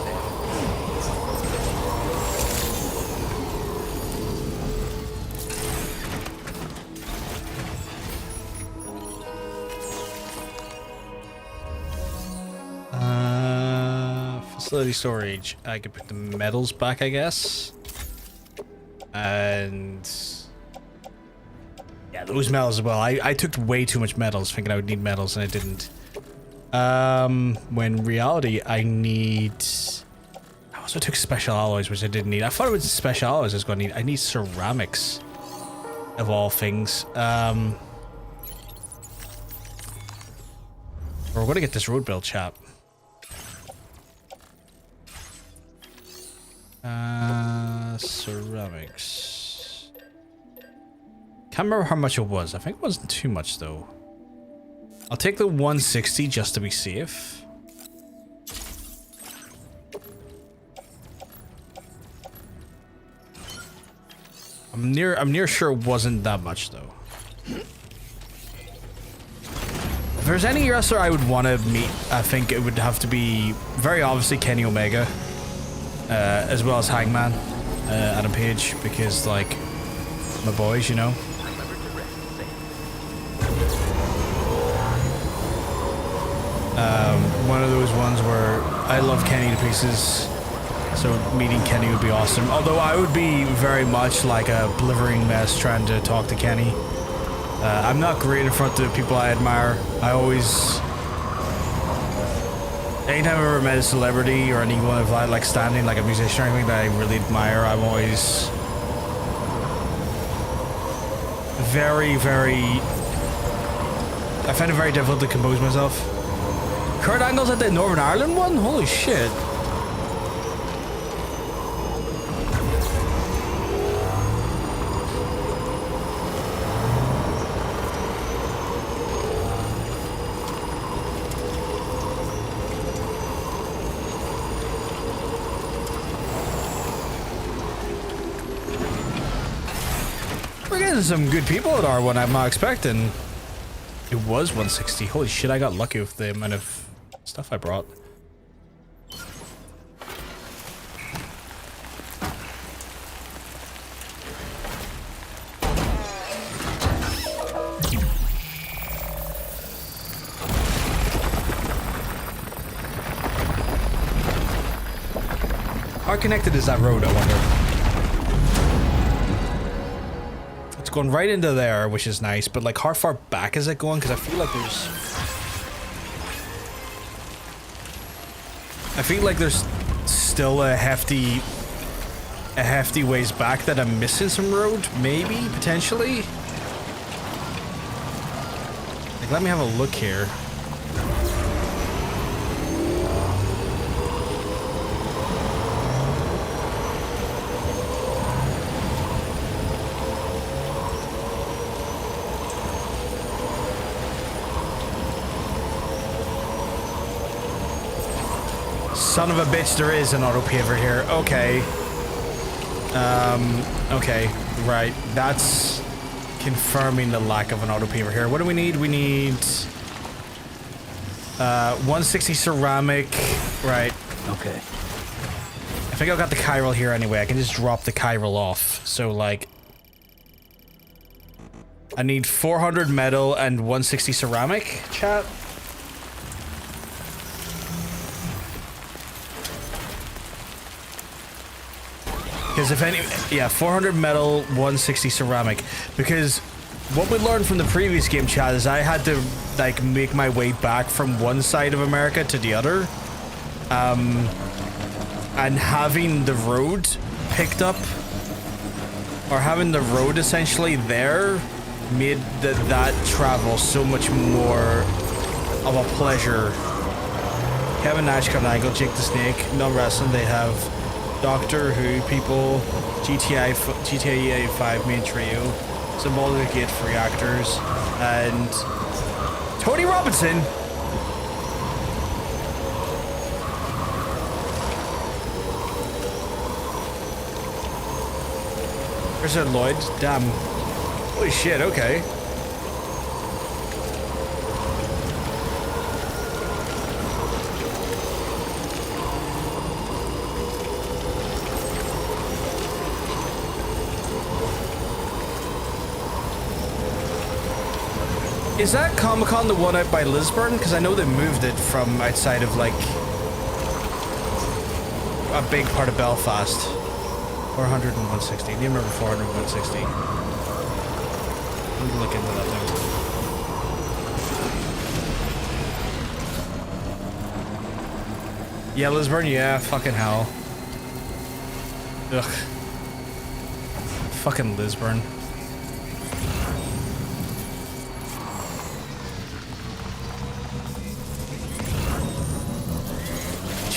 Facility storage. I could put the metals back, I guess. And yeah, those metals as well. I took way too much metals thinking I would need metals and I didn't. When in reality I also took special alloys, which I didn't need. I thought it was special alloys I was going to need. I need ceramics of all things. We're gonna get this road built, chap. Ceramics. Can't remember how much it was. I think it wasn't too much though. I'll take the 160 just to be safe. I'm near sure it wasn't that much though. If there's any wrestler I would want to meet, I think it would have to be very obviously Kenny Omega, as well as Hangman, Adam Page, because like my boys, you know. One of those ones where I love Kenny to pieces, so meeting Kenny would be awesome. Although I would be very much like a blithering mess trying to talk to Kenny. I'm not great in front of people I admire. Anytime I've ever met a celebrity or anyone of like standing, like a musician or anything that I really admire, I'm always I find it very difficult to compose myself. Kurt Angle's at the Northern Ireland one? Holy shit. We're getting some good people at R1 I'm not expecting. It was 160. Holy shit, I got lucky with the amount of stuff I brought. How connected is that road, I wonder? It's going right into there, which is nice, but like how far back is it going? Because I feel like there's still a hefty ways back that I'm missing some road, maybe, potentially. Like, let me have a look here. Son of a bitch, there is an auto paver here. Okay. Okay, right. That's confirming the lack of an auto paver here. What do we need? We need 160 ceramic. Right. Okay. I think I got the chiral here anyway. I can just drop the chiral off. So like, I need 400 metal and 160 ceramic, chat. Because if any, yeah, 400 metal, 160 ceramic. Because what we learned from the previous game, chat, is I had to like make my way back from one side of America to the other, and having the road picked up, or having the road essentially there, made that travel so much more of a pleasure. Kevin Nash, Kevin Angle, Jake the Snake, no wrestling. They have Doctor Who people, GTA 5 main trio, Symbolic Gate for reactors, and Tony Robinson. There's a Lloyd. Damn. Holy shit, okay. Is that Comic-Con the one out by Lisburn? Because I know they moved it from outside of, like, a big part of Belfast. 400 and 160. Do you remember 400 and 160? Let me look into that now. Yeah, Lisburn, yeah, fucking hell. Ugh. Fucking Lisburn.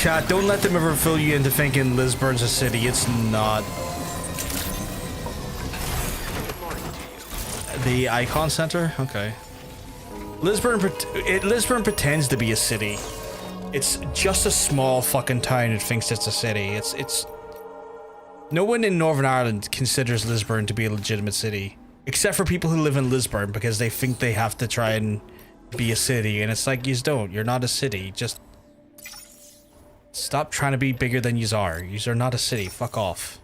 Chat, don't let them ever fool you into thinking Lisburn's a city. It's not. The Icon Center? Okay. Lisbon pretends to be a city. It's just a small fucking town that thinks it's a city. It's... No one in Northern Ireland considers Lisbon to be a legitimate city. Except for people who live in Lisbon because they think they have to try and be a city. And it's like, yous don't. You're not a city. Just... Stop trying to be bigger than yous are. Yous are not a city. Fuck off.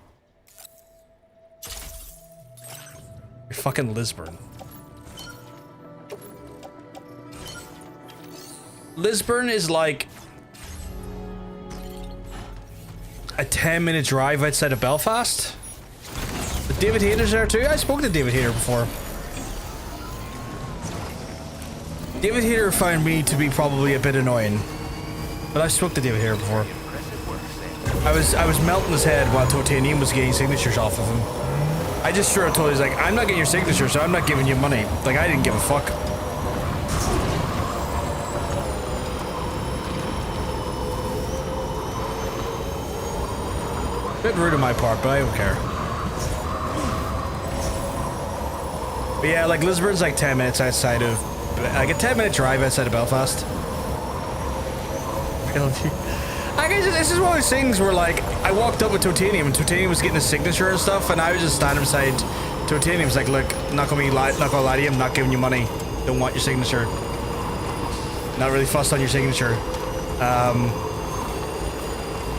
You're fucking Lisbon. Lisbon is like a 10-minute drive outside of Belfast. But David Hayter's there too. I spoke to David Hayter before. David Hayter found me to be probably a bit annoying, but I spoke to David Hayter before. I was melting his head while Totanium was getting signatures off of him. I just straight up told him, he's like, I'm not getting your signature, so I'm not giving you money. Like, I didn't give a fuck. Bit rude on my part, but I don't care. But yeah, like Lisbon's like 10 minutes outside of, like a 10-minute drive outside of Belfast. I guess this is one of those things where like, I walked up with Totanium and Totanium was getting a signature and stuff and I was just standing beside Totanium. Was like, look, not gonna lie to you, I'm not giving you money. Don't want your signature. Not really fussed on your signature.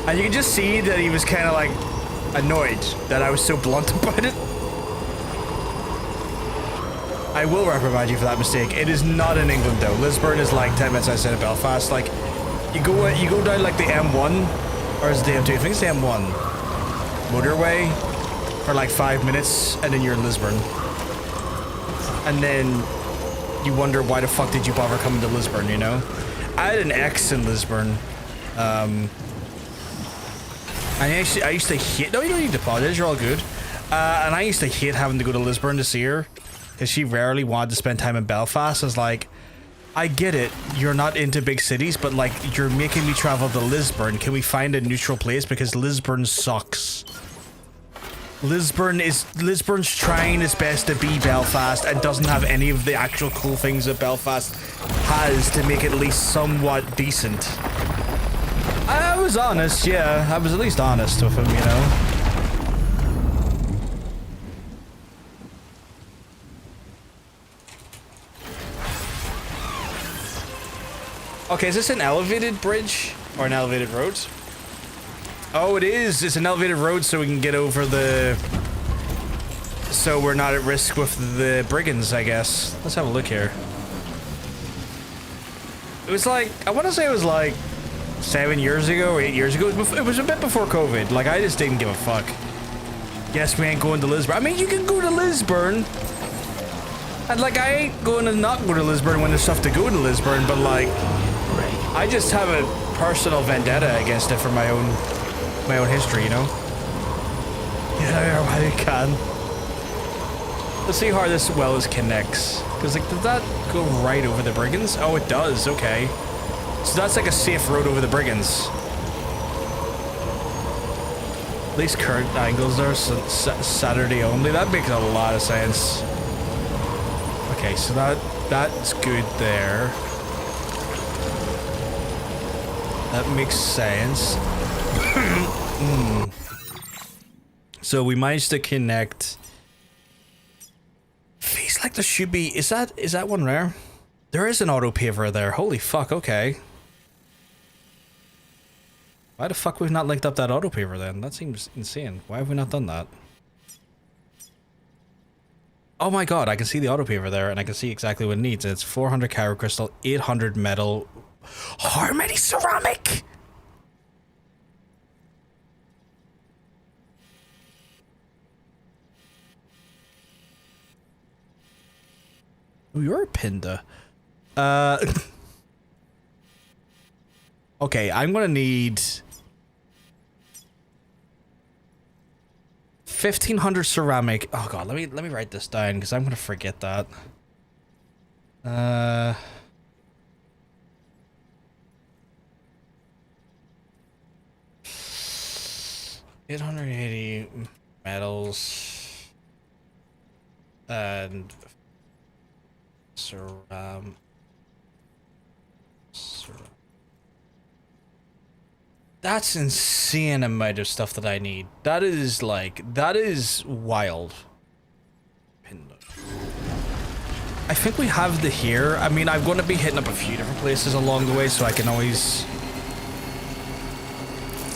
And you can just see that he was kind of like annoyed that I was so blunt about it. I will reprimand you for that mistake. It is not in England though. Lisburn is like 10 minutes outside of Belfast. Like you go down like the M1 or is it the M2? I think it's the M1 motorway for like 5 minutes and then you're in Lisburn. And then you wonder why the fuck did you bother coming to Lisburn, you know? I had an ex in Lisburn. I used to hate... No, you don't need to apologize. You're all good. And I used to hate having to go to Lisburn to see her. Because she rarely wanted to spend time in Belfast. I was like, I get it. You're not into big cities, but like, you're making me travel to Lisburn. Can we find a neutral place? Because Lisburn sucks. Lisburn's trying its best to be Belfast and doesn't have any of the actual cool things that Belfast has to make it at least somewhat decent. I was honest, yeah. I was at least honest with him, you know. Okay, is this an elevated bridge or an elevated road? Oh, it is. It's an elevated road so we can get over the... So we're not at risk with the brigands, I guess. Let's have a look here. It was like... I want to say it was like 7 years ago or 8 years ago. It was a bit before COVID. Like, I just didn't give a fuck. Yes, we ain't going to Lisburn. I mean, you can go to Lisburn. And, like, I ain't going to not go to Lisburn when there's stuff to go to Lisburn, but, like... I just have a personal vendetta against it for my own history, you know? Get out here while you can. Let's see how this well connects. Because, like, did that go right over the brigands? Oh, it does. Okay. So that's like a safe road over the brigands. At least current angles are Saturday only. That makes a lot of sense. Okay, so that's good there. That makes sense. So we managed to connect. Feels like there should be. Is that one rare? There is an auto paver there. Holy fuck. Okay. Why the fuck we've not linked up that auto paver then? That seems insane. Why have we not done that? Oh my god, I can see the auto paver there and I can see exactly what it needs. It's 400 Kyro crystal, 800 metal. How many ceramic? Oh, you're a Pinda. Okay, I'm gonna need 1,500 ceramic. Oh god, let me write this down because I'm gonna forget that. 880 metals and ceram. That's insane amount of stuff that I need. That is wild. I think we have the here. I mean, I'm going to be hitting up a few different places along the way, so I can always...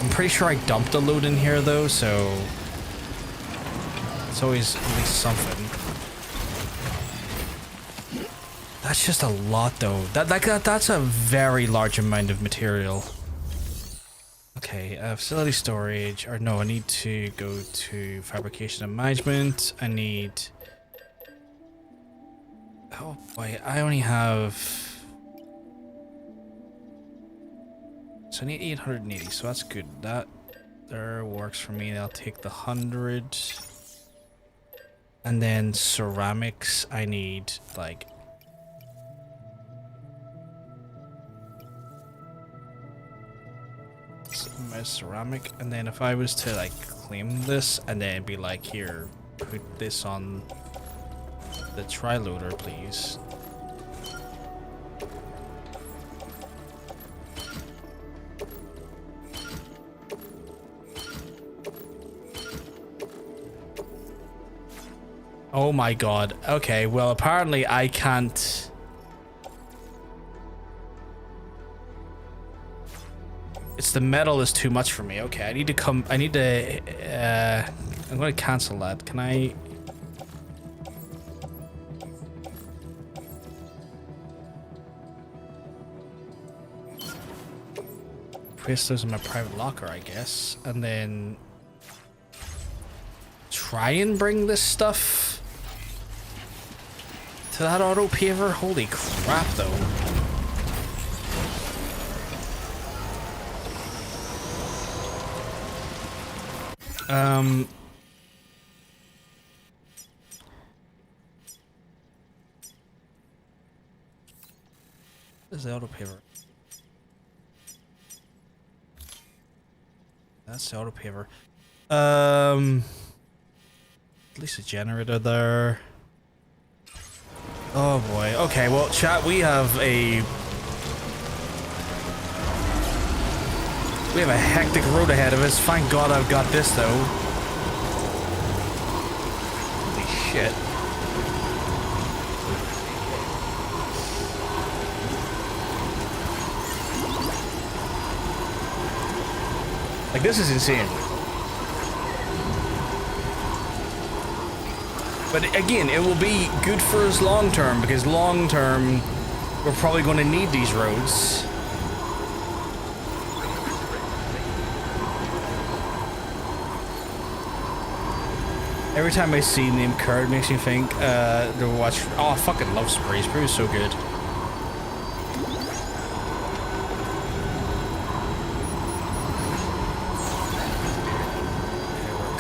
I'm pretty sure I dumped a load in here, though, so... It's always at least something. That's just a lot, though. That's a very large amount of material. Okay, facility storage. Or no, I need to go to fabrication and management. I need... Oh boy, I only have... So I need 880, so that's good. That there works for me. I'll take the 100. And then ceramics, I need like... my ceramic, and then if I was to like claim this and then be like, here, put this on the tri-loader, please. Oh my god. Okay, well apparently I can't... It's the metal is too much for me. Okay, I need to come... I need to... I'm going to cancel that. Can I... Place those in my private locker, I guess. And then... Try and bring this stuff... to that auto paver? Holy crap, though. What is the auto paver? That's the auto paver. At least a generator there. Oh boy. Okay, well, chat, we have a hectic road ahead of us. Thank God I've got this though. Holy shit. Like, this is insane. But again, it will be good for us long term, because long term, we're probably going to need these roads. Every time I see name card, it makes me think, to watch. Oh, I fucking love Spree. Spree is so good.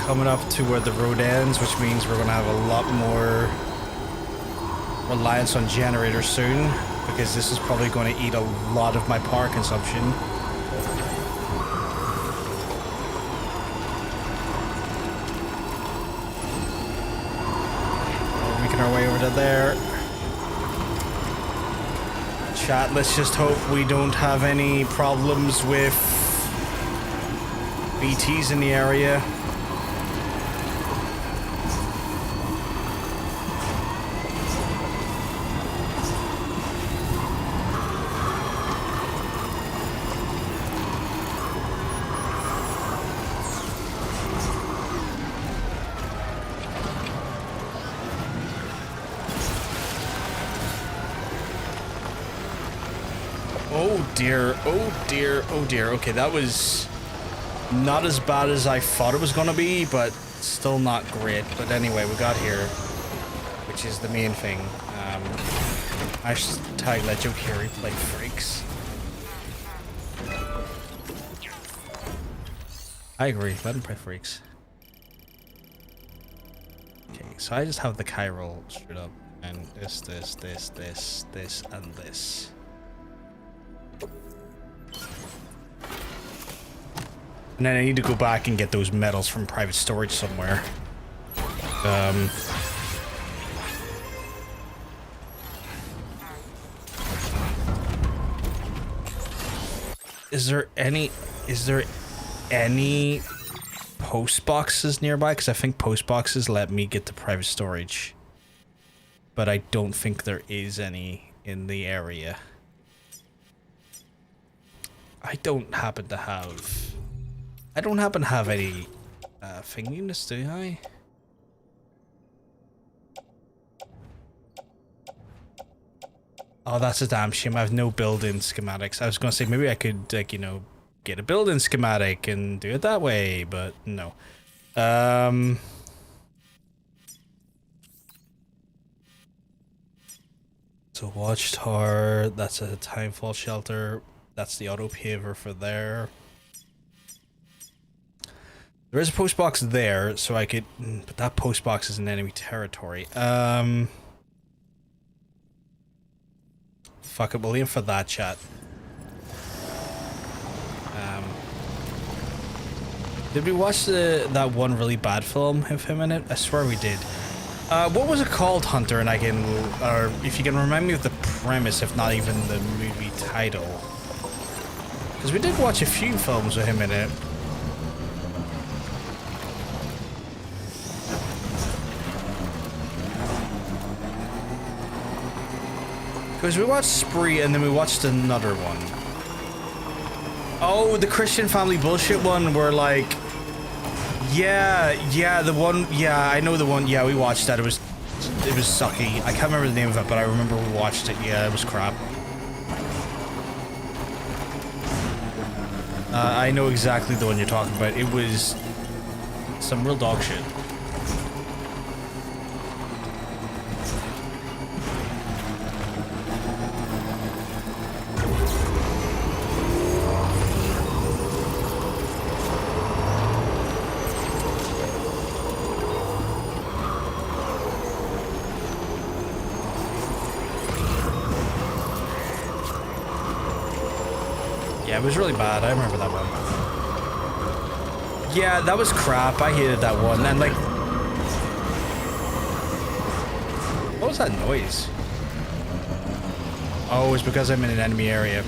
Coming up to where the road ends, which means we're going to have a lot more reliance on generators soon, because this is probably going to eat a lot of my power consumption. We're making our way over to there. Chat, let's just hope we don't have any problems with BTs in the area. Oh dear, oh dear, oh dear. Okay, that was not as bad as I thought it was gonna be, but still not great. But anyway, we got here, which is the main thing. Hashtag let Joe Carey play freaks. I agree, let him play freaks. Okay, so I just have the Chiral straight up, and this, and this. And then I need to go back and get those medals from private storage somewhere. Is there any post boxes nearby? Because I think post boxes let me get to private storage. But I don't think there is any in the area. I don't happen to have any thing units, do I? Oh, that's a damn shame. I have no build-in schematics. I was gonna say maybe I could, like, you know, get a build-in schematic and do it that way, but no. So watchtower, that's a timefall shelter. That's the auto paver for there. There is a post box there, so I could, but that post box is in enemy territory. Fuck it, we'll aim for that, chat. Did we watch that one really bad film of him in it? I swear we did. What was it called, Hunter? And I can, or if you can remind me of the premise, if not even the movie title. Because we did watch a few films with him in it. Because we watched Spree and then we watched another one. Oh, the Christian Family bullshit one where like... Yeah, the one... Yeah, I know the one. Yeah, we watched that. It was sucky. I can't remember the name of it, but I remember we watched it. Yeah, it was crap. I know exactly the one you're talking about. It was some real dog shit. Yeah, it was really bad. I remember that one. Yeah, that was crap. I hated that one. And like... What was that noise? Oh, it's because I'm in an enemy area.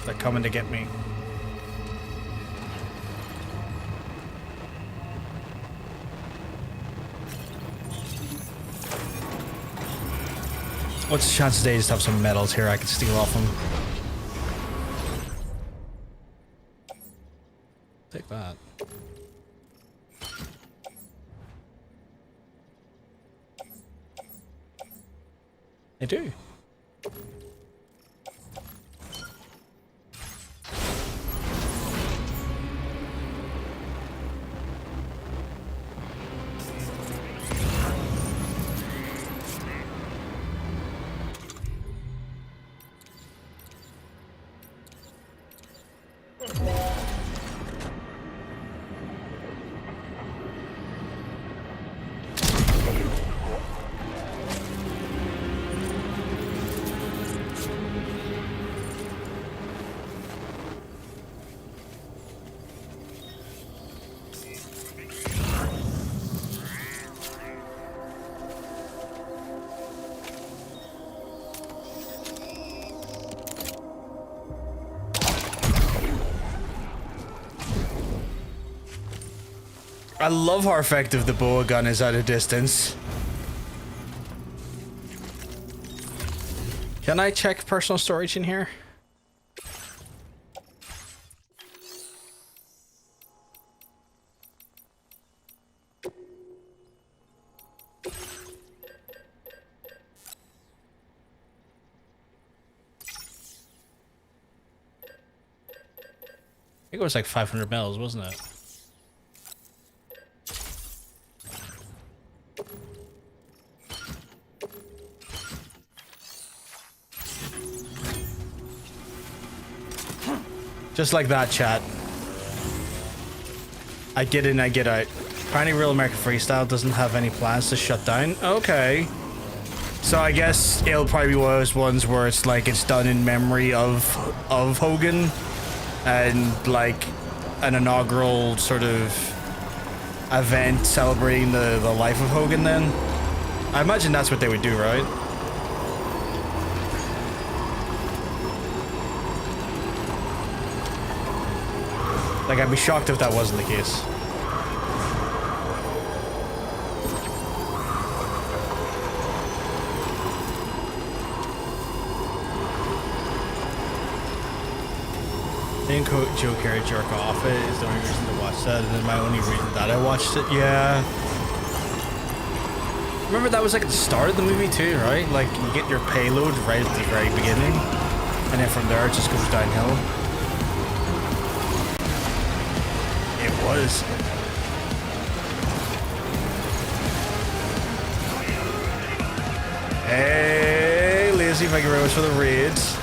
They're coming to get me. What's the chance today just have some medals here I can steal off them? Take that. I do. I love how effective the boa gun is at a distance. Can I check personal storage in here? I think it was like 500 mils, wasn't it? Just like that, chat. I get in, I get out. Apparently Real American Freestyle doesn't have any plans to shut down. Okay. So I guess it'll probably be one of those ones where it's like it's done in memory of Hogan, and like an inaugural sort of event celebrating the life of Hogan. Then I imagine that's what they would do, right? Like, I'd be shocked if that wasn't the case. Seeing Joe Carey jerk off it is the only reason to watch that, and then my only reason that I watched it. Yeah. Remember that was like at the start of the movie too, right? Like you get your payload right at the very beginning, and then from there it just goes downhill. It was. Hey, Lazy, thank you very much for the raids.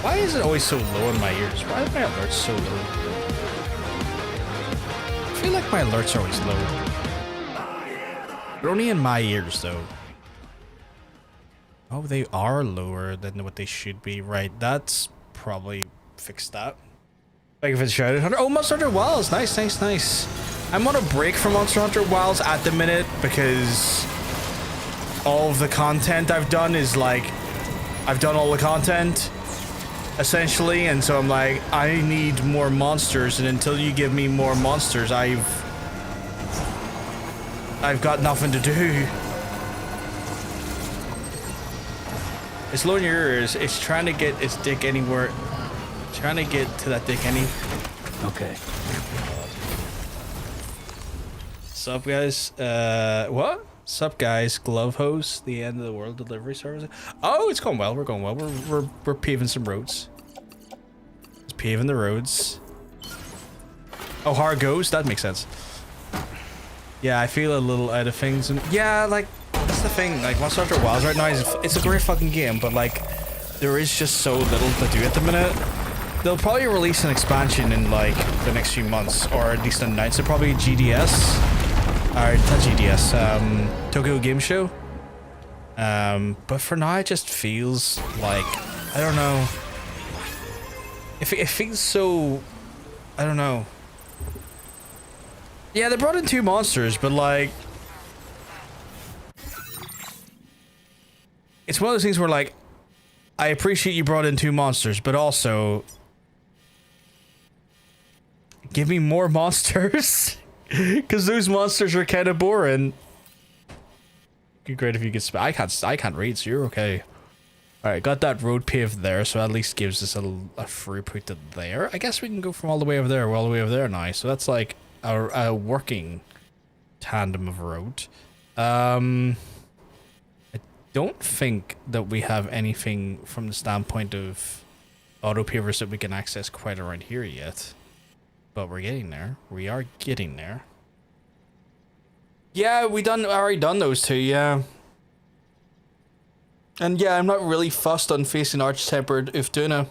Why is it always so low in my ears? Why are my alerts so low? I feel like my alerts are always low. They're only in my ears, though. Oh, they are lower than what they should be. Right, that's probably fixed that. Thank you for the shout out, Hunter. Oh, Monster Hunter Wilds. Nice, nice, nice. I'm on a break from Monster Hunter Wilds at the minute because all of the content I've done is like, I've done all the content essentially, and so I'm like, I need more monsters, and until you give me more monsters, I've got nothing to do. It's low in your ears. It's trying to get its dick anywhere. Trying to get to that dick any. Okay. Sup, guys? What? Sup, guys? Glove Hose, the end of the world delivery service. Oh, it's going well. We're going well. We're paving some roads. It's paving the roads. Oh, how it goes? That makes sense. Yeah, I feel a little out of things, and yeah, like that's the thing. Like Monster Hunter Wilds right now it's a great fucking game, but like there is just so little to do at the minute. They'll probably release an expansion in like the next few months, or at least announce it. Probably GDS, or not GDS, Tokyo Game Show. But for now, it just feels like, I don't know. It feels so, I don't know. Yeah, they brought in 2 monsters, but like, it's one of those things where like, I appreciate you brought in 2 monsters, but also give me more monsters, because those monsters are kind of boring. It'd be great if you could. I can't read, so you're okay. All right, got that road paved there, so at least gives us a throughput to there. I guess we can go from all the way over there. We're all the way over there now, so that's like a working tandem of road. I don't think that we have anything from the standpoint of auto pavers that we can access quite around here yet, but we're getting there. We are getting there. Yeah, already done those 2, yeah. And yeah, I'm not really fussed on facing Arch-Tempered Uftuna.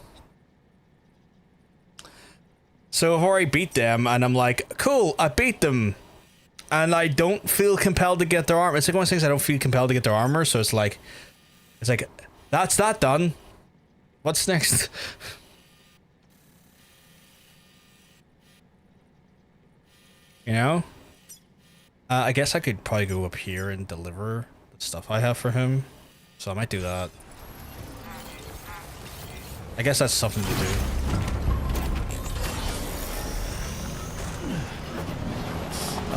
So I've already beat them, and I'm like, cool, I beat them. And I don't feel compelled to get their armor. It's like one of those things I don't feel compelled to get their armor, so it's like, that's that done. What's next? You know? I guess I could probably go up here and deliver the stuff I have for him. So I might do that. I guess that's something to do.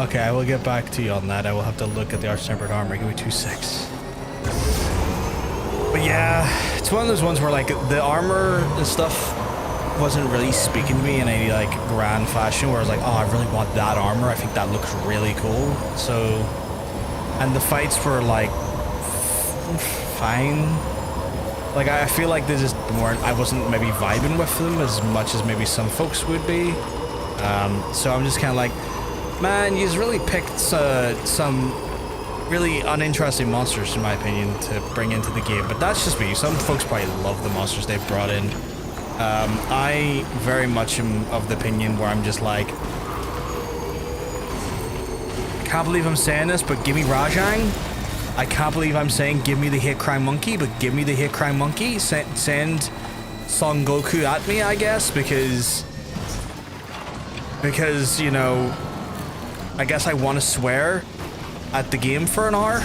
Okay, I will get back to you on that. I will have to look at the Arch-Tempered armor. Give me 2 secs. But yeah, it's one of those ones where like the armor and stuff wasn't really speaking to me in any like grand fashion, where I was like, oh, I really want that armor. I think that looks really cool. So, and the fights were like fine. Like I feel like this is more, I wasn't maybe vibing with them as much as maybe some folks would be. So I'm just kind of like, man, you've really picked some really uninteresting monsters, in my opinion, to bring into the game. But that's just me. Some folks probably love the monsters they've brought in. I very much am of the opinion where I'm just like, I can't believe I'm saying this, but give me Rajang. I can't believe I'm saying give me the hate crime monkey, but give me the hate crime monkey. Send Son Goku at me, I guess, because you know, I guess I want to swear at the game for an hour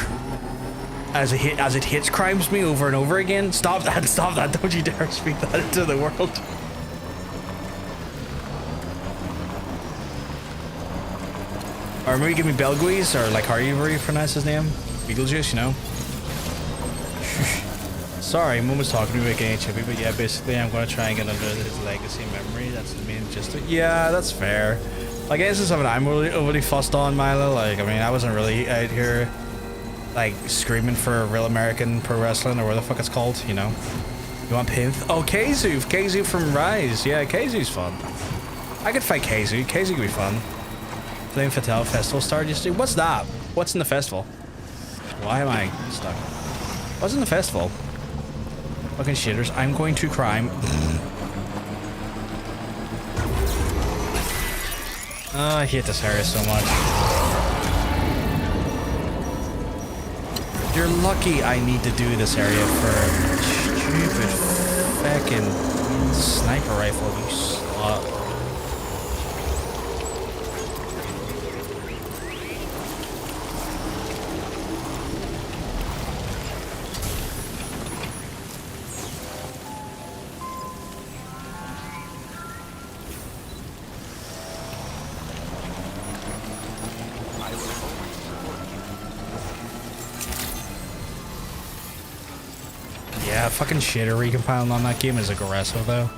as it hits crimes me over and over again. Stop that, stop that. Don't you dare speak that into the world. Or maybe give me Belguise, or like however you pronounce his name. Beetlejuice, you know? Sorry, Mom was talking to me about getting chippy, but yeah, basically I'm going to try and get under his legacy memory. That's the main gist of it. Yeah, that's fair. Like, this is something I'm really overly fussed on, Milo. Like, I mean, I wasn't really out here, like, screaming for real American pro wrestling, or what the fuck it's called, you know? You want Pinth? Oh, Keizu! Keizu from Rise. Yeah, Keizu's fun. I could fight Keizu. Keizu could be fun. Flame Fatale Festival started yesterday. What's that? What's in the festival? Why am I stuck? What's in the festival? Fucking shitters. I'm going to crime. Oh, I hate this area so much. You're lucky I need to do this area for a stupid fucking sniper rifle, you slut. Yeah, fucking shitter recompiling on that game is aggressive though.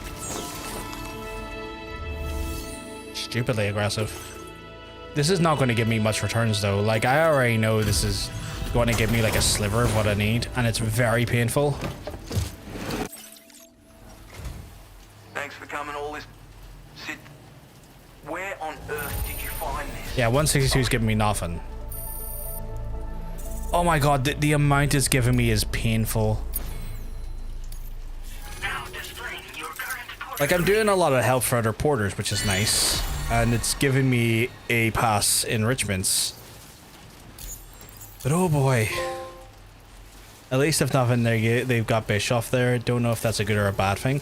Stupidly aggressive. This is not going to give me much returns though. Like, I already know this is going to give me like a sliver of what I need, and it's very painful. Thanks for coming all this. Sid, where on earth did you find this? Yeah, 162 is giving me nothing. Oh my god, the amount it's giving me is painful. Like, I'm doing a lot of help for other porters, which is nice. And it's giving me a pass enrichments. But oh boy. At least if nothing, they've got Bischoff there. Don't know if that's a good or a bad thing.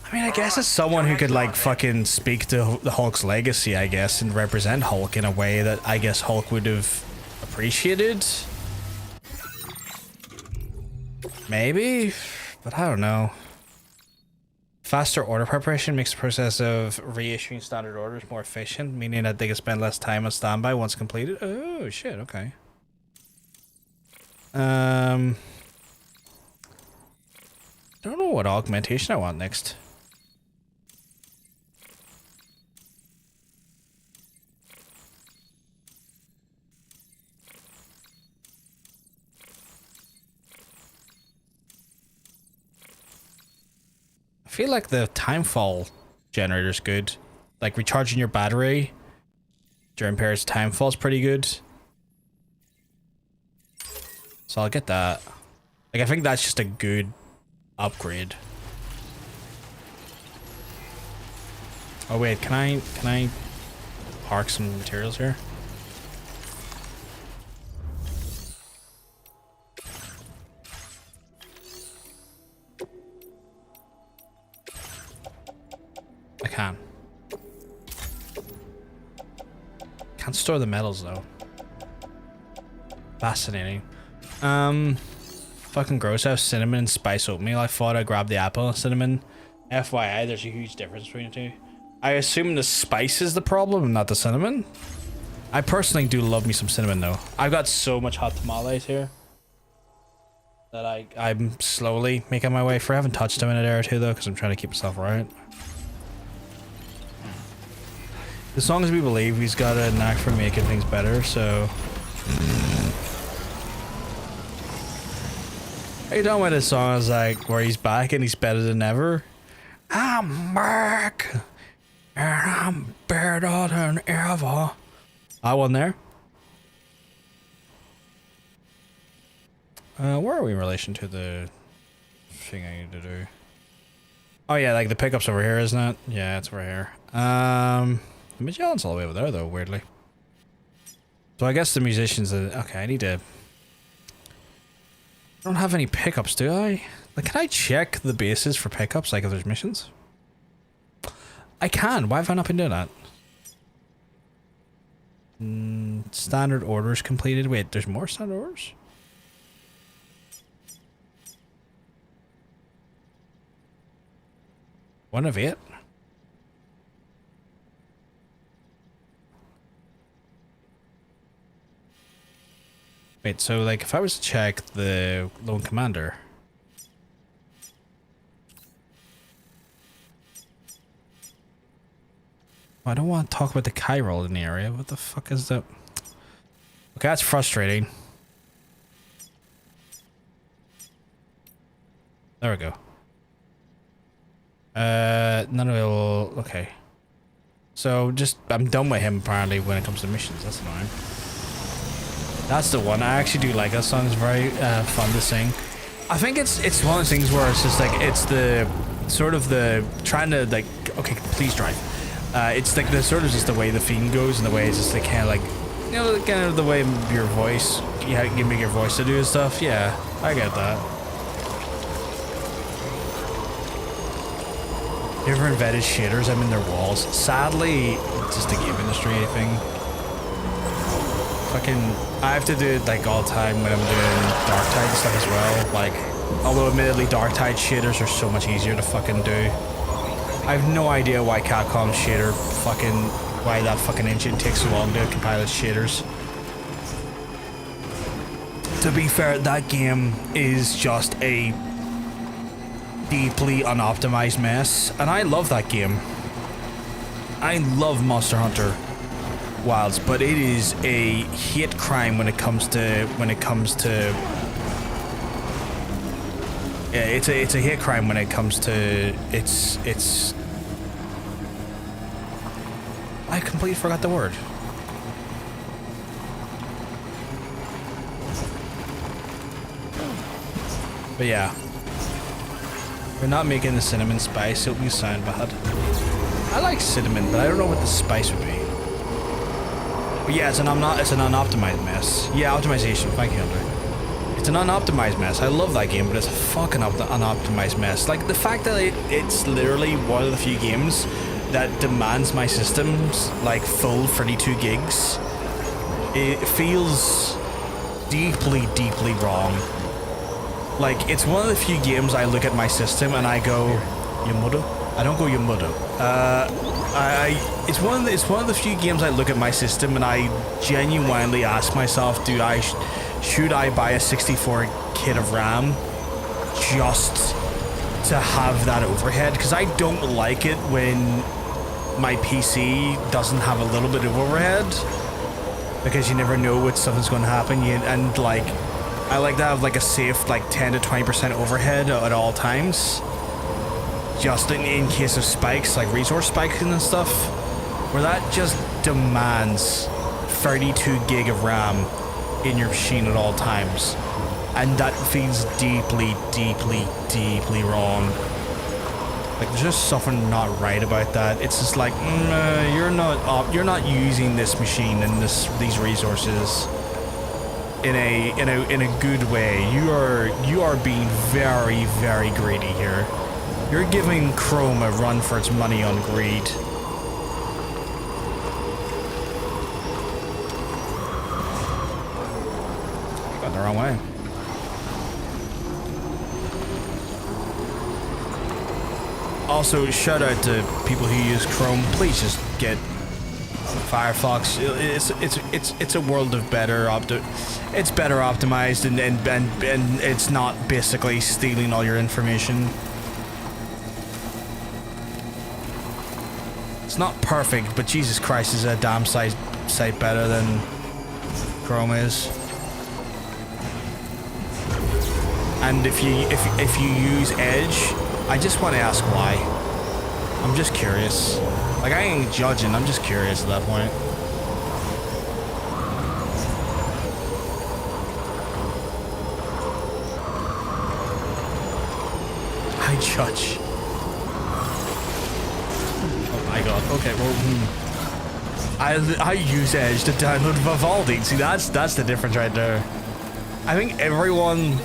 I mean, I guess as someone who could, like, fucking speak to the Hulk's legacy, I guess, and represent Hulk in a way that I guess Hulk would have appreciated. Maybe? But I don't know. Faster order preparation makes the process of reissuing standard orders more efficient, meaning that they can spend less time on standby once completed. Oh shit, okay. Don't know what augmentation I want next. I feel like the timefall generator is good. Like, recharging your battery during periods of timefall is pretty good. So I'll get that. Like, I think that's just a good upgrade. Oh wait, can I park some materials here? I can. Can't store the metals though. Fascinating. Fucking gross. I have cinnamon and spice oatmeal. I thought I grabbed the apple and cinnamon. FYI, there's a huge difference between the two. I assume the spice is the problem and not the cinnamon. I personally do love me some cinnamon though. I've got so much hot tamales here that I'm slowly making my way for. I haven't touched them in a day or two though, because I'm trying to keep myself right. As long as we believe he's got a knack for making things better, so... Are you talking about this song is like where he's back and he's better than ever? I'm back and I'm better than ever. I wasn't there. Where are we in relation to the thing I need to do? Oh yeah, like the pickup's over here, isn't it? Yeah, it's over here. The Magellan's all the way over there though, weirdly. So I guess the musicians are, okay, I need to I don't have any pickups, do I? Like, can I check the bases for pickups, like if there's missions? I can. Why have I not been doing that? Standard orders completed. Wait, there's more standard orders? One of 8? Wait, so like if I was to check the lone commander. I don't want to talk about the Chiral in the area. What the fuck is that? Okay, that's frustrating. There we go. None of it will... Okay. So, just... I'm done with him, apparently, when it comes to missions. That's annoying. That's the one. I actually do like that song. It's very fun to sing. I think it's one of those things where it's just like... It's the... Sort of the... Trying to, like... Okay, please drive. It's like the sort of just the way the theme goes and the way it's just like kind of like... You know, kind of the way your voice... You make your voice to do and stuff. Yeah, I get that. You ever invented shaders? I'm in their walls. Sadly, it's just the game industry, I think. Fucking, I have to do it like all the time when I'm doing Darktide and stuff as well. Like, although admittedly Darktide shaders are so much easier to fucking do. I have no idea why Capcom's shader why that fucking engine takes so long to compile its shaders. To be fair, that game is just a deeply unoptimized mess, and I love that game. I love Monster Hunter Wilds, but it is a hate crime when it comes to yeah, it's a hate crime when it comes to it's I completely forgot the word. But yeah. We're not making the cinnamon spice, it'll sound bad. I like cinnamon, but I don't know what the spice would be. But yeah, it's an unoptimized mess. Yeah, optimization, thank you, Hunter. It's an unoptimized mess. I love that game, but it's a fucking unoptimized mess. Like, the fact that it's literally one of the few games that demands my systems, like, full 32 gigs, it feels deeply, deeply wrong. Like, it's one of the few games I look at my system and I go, Yamudo? I don't go Yamudo. It's one of the few games I look at my system and I genuinely ask myself, should I buy a 64 kit of RAM just to have that overhead? Because I don't like it when my PC doesn't have a little bit of overhead, because you never know what stuff is going to happen. And like, I like to have like a safe like 10 to 20% overhead at all times, just in case of spikes, like resource spikes and stuff, where that just demands 32 gig of RAM in your machine at all times, and that feels deeply, deeply, deeply wrong. Like, there's just something not right about that. It's just like, you're not using this machine and these resources in a good way. You are being very, very greedy here. You're giving Chrome a run for its money on greed. Got the wrong way. Also, shout out to people who use Chrome. Please just get Firefox. It's a world of better it's better optimized, and it's not basically stealing all your information. It's not perfect, but Jesus Christ, is a damn site better than Chrome is. And if you use Edge, I just want to ask why. I'm just curious. Like, I ain't judging, I'm just curious at that point. I judge. Oh my god, okay, well, I use Edge to download Vivaldi. See, that's the difference right there. I think everyone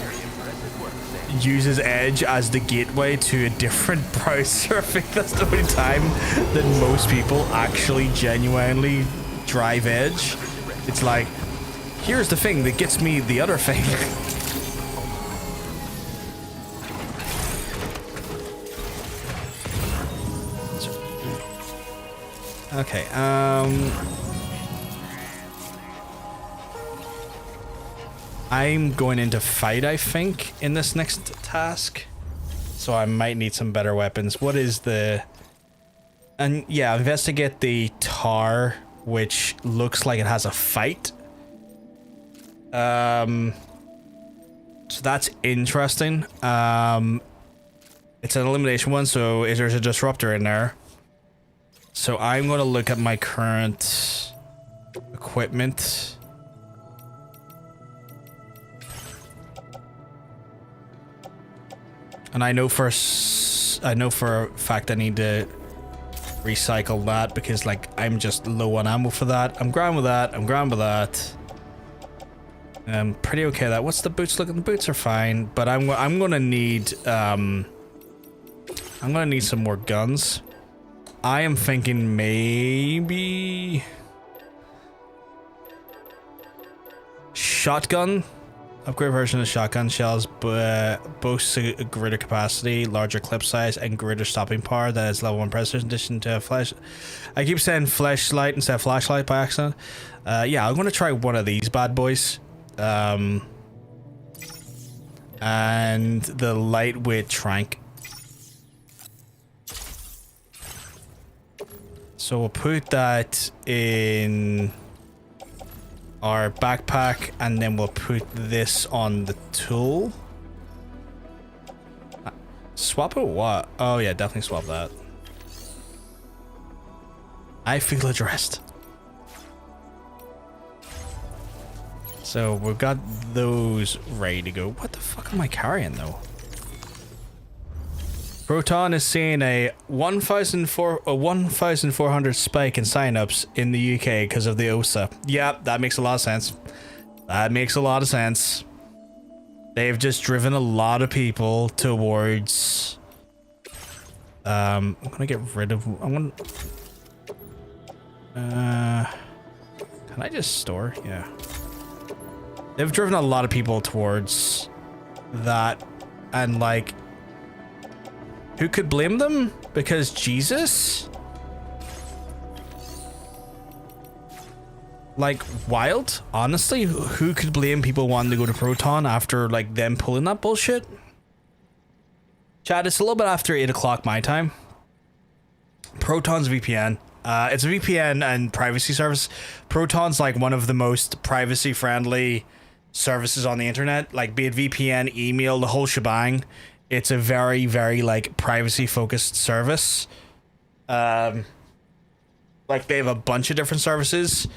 uses Edge as the gateway to a different browser. I think that's the only time that most people actually genuinely drive Edge. It's like, here's the thing that gets me the other thing. Okay, I'm going into fight, I think, in this next task. So I might need some better weapons. What is the... And yeah, investigate the tar, which looks like it has a fight. So that's interesting. It's an elimination one, so there's a disruptor in there. So I'm going to look at my current equipment. And I know for a fact I need to recycle that because like I'm just low on ammo for that. I'm grand with that. I'm grand with that. I'm pretty okay with that. What's the boots looking? The boots are fine, but I'm gonna need some more guns. I am thinking maybe shotgun. Upgrade version of shotgun shells boasts a greater capacity, larger clip size, and greater stopping power that is level 1 precision in addition to a flash. I keep saying flashlight instead of flashlight by accident. Yeah, I'm gonna try one of these bad boys. And the lightweight trank. So we'll put that in our backpack, and then we'll put this on the tool. Swap it what? Oh yeah, definitely swap that. I feel addressed. So we've got those ready to go. What the fuck am I carrying though? Proton is seeing a 1,400 spike in signups in the UK because of the OSA. Yeah, that makes a lot of sense. That makes a lot of sense. They've just driven a lot of people towards... I'm gonna get rid of... I'm gonna... Can I just store? Yeah. They've driven a lot of people towards that, and like... Who could blame them? Because Jesus? Like, wild? Honestly, who could blame people wanting to go to Proton after, like, them pulling that bullshit? Chat, it's a little bit after 8 o'clock my time. Proton's VPN. It's a VPN and privacy service. Proton's, like, one of the most privacy-friendly services on the internet. Like, be it VPN, email, the whole shebang. It's a very, very, like, privacy-focused service. Like, they have a bunch of different services,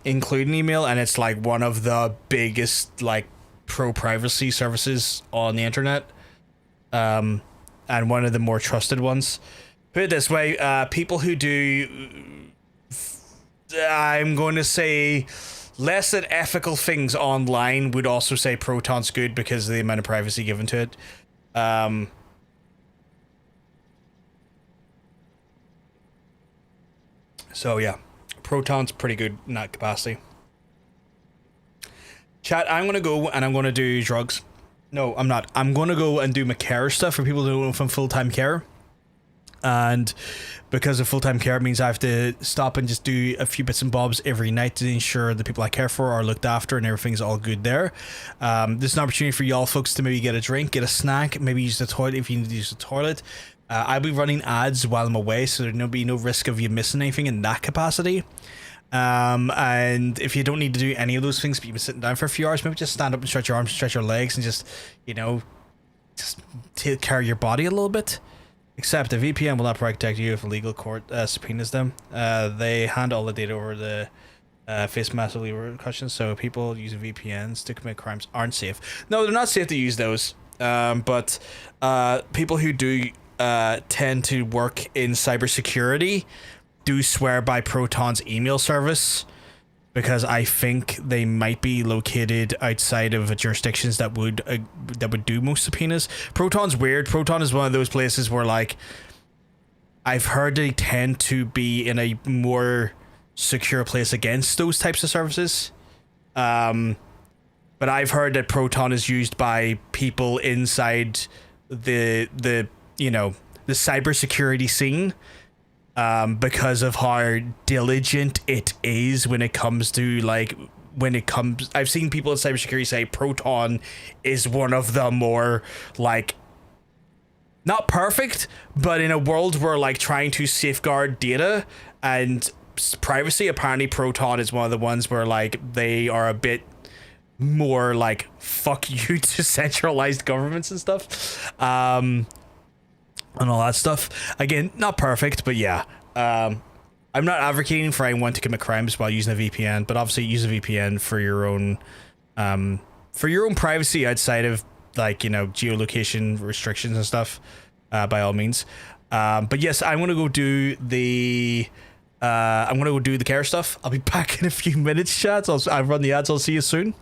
including email, and it's, like, one of the biggest, like, pro-privacy services on the internet. And one of the more trusted ones. Put it this way, people who do... I'm going to say... less than ethical things online would also say Proton's good because of the amount of privacy given to it. So yeah, Proton's pretty good in that capacity. Chat, I'm gonna go and I'm gonna do drugs. No, I'm not. I'm gonna go and do my care stuff for people who don't know from full-time care. And because of full-time care, it means I have to stop and just do a few bits and bobs every night to ensure the people I care for are looked after and everything's all good there. This is an opportunity for y'all folks to maybe get a drink, get a snack, maybe use the toilet if you need to use the toilet. I'll be running ads while I'm away, so there'll be no risk of you missing anything in that capacity. And if you don't need to do any of those things, but you've been sitting down for a few hours, maybe just stand up and stretch your arms, stretch your legs, and just, you know, just take care of your body a little bit. Except the VPN will not protect you if a legal court subpoenas them. They hand all the data over the face massive repercussions, so people using VPNs to commit crimes aren't safe. No, they're not safe to use those. But people who do tend to work in cybersecurity do swear by Proton's email service. because I think they might be located outside of jurisdictions that would do most subpoenas. Proton's weird. Proton is one of those places where, like, I've heard they tend to be in a more secure place against those types of services. But I've heard that Proton is used by people inside the you know, the cybersecurity scene, because of how diligent it is when it comes to, like, I've seen people in cybersecurity say Proton is one of the more, like, not perfect, but in a world where, like, trying to safeguard data and privacy, apparently Proton is one of the ones where, like, they are a bit more like fuck you to centralized governments and stuff, and all that stuff. Again, not perfect, but yeah. I'm not advocating for anyone to commit crimes while using a VPN, but obviously use a VPN for your own privacy outside of, like, you know, geolocation restrictions and stuff, by all means. But yes, I'm gonna go do the care stuff. I'll be back in a few minutes, chat. I'll run the ads. I'll see you soon.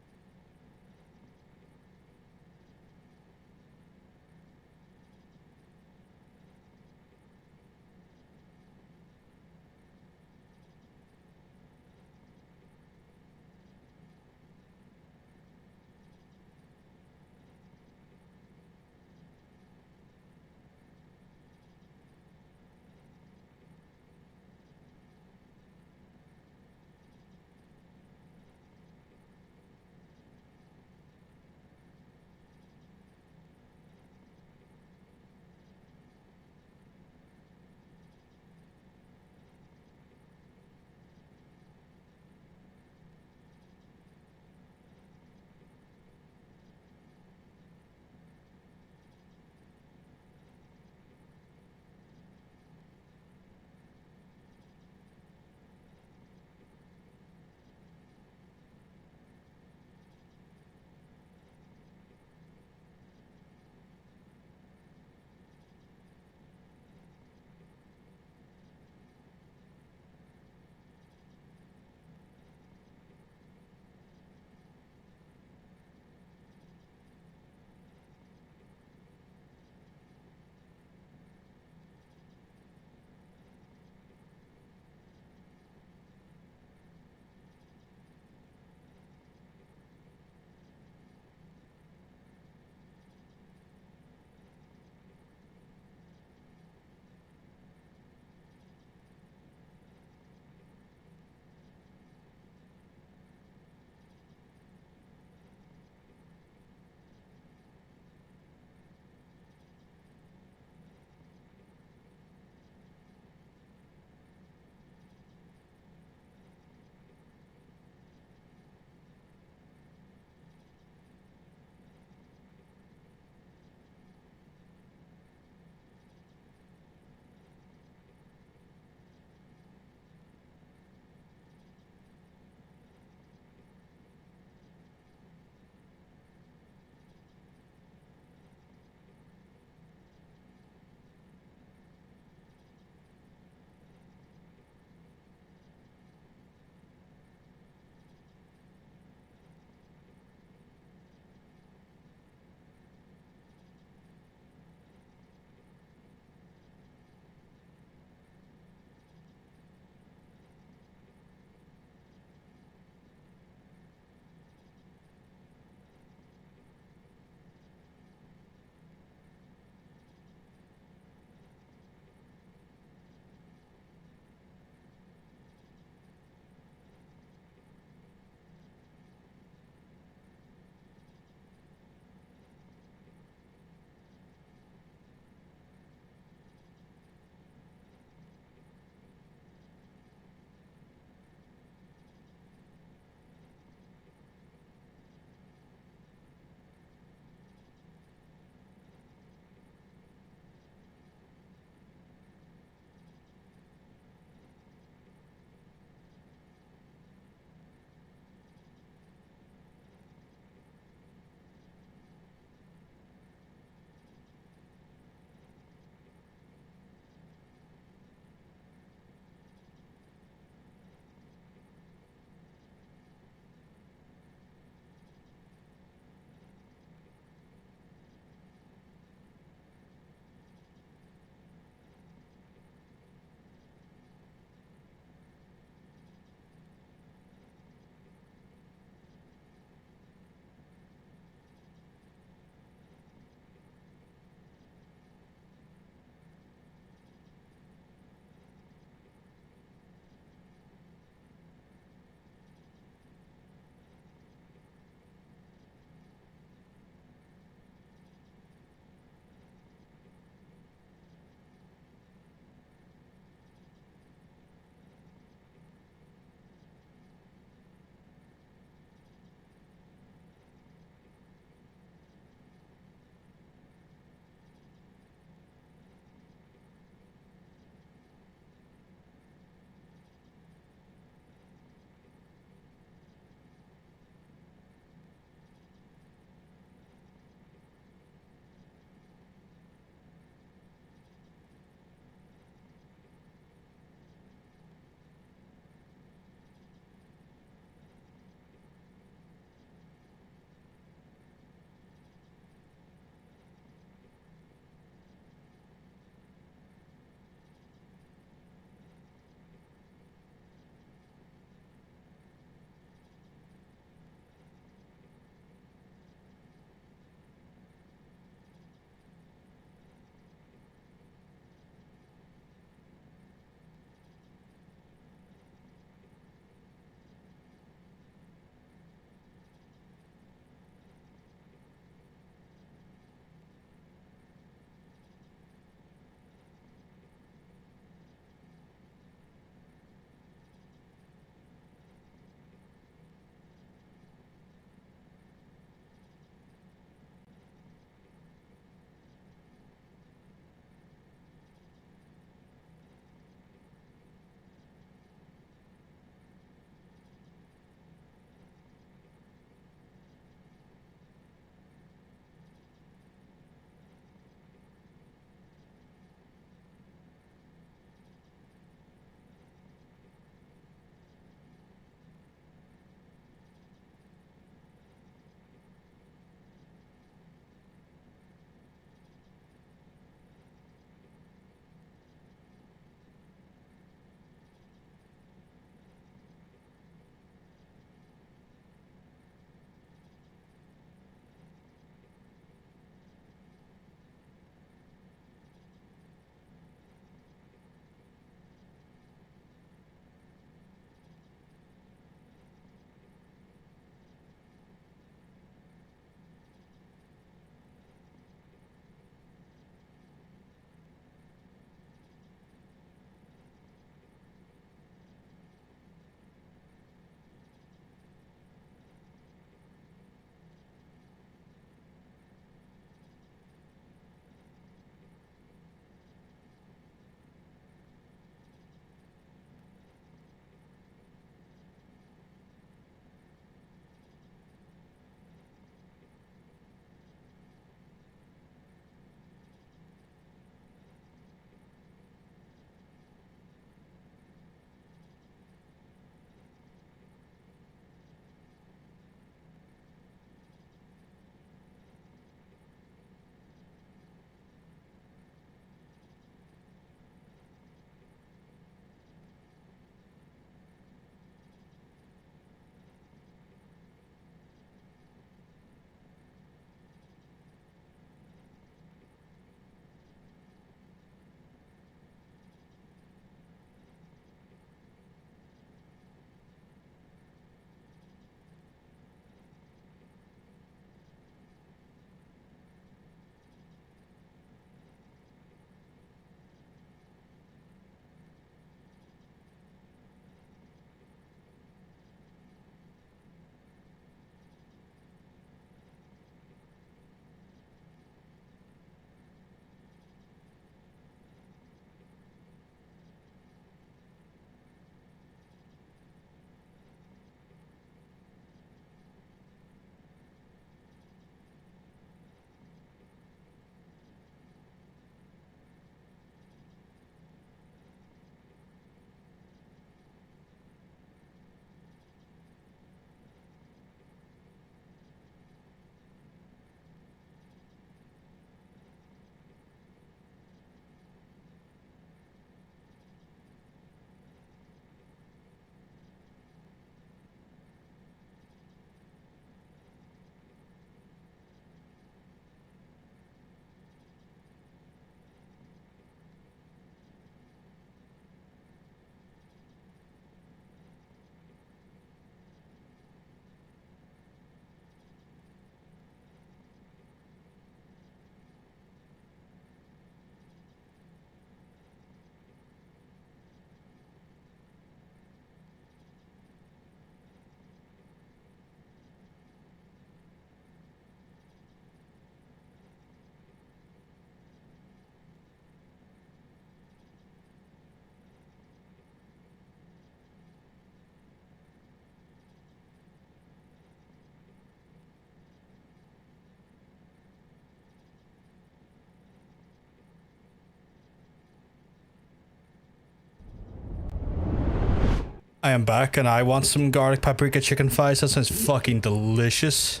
I am back and I want some garlic paprika chicken thighs. That sounds fucking delicious.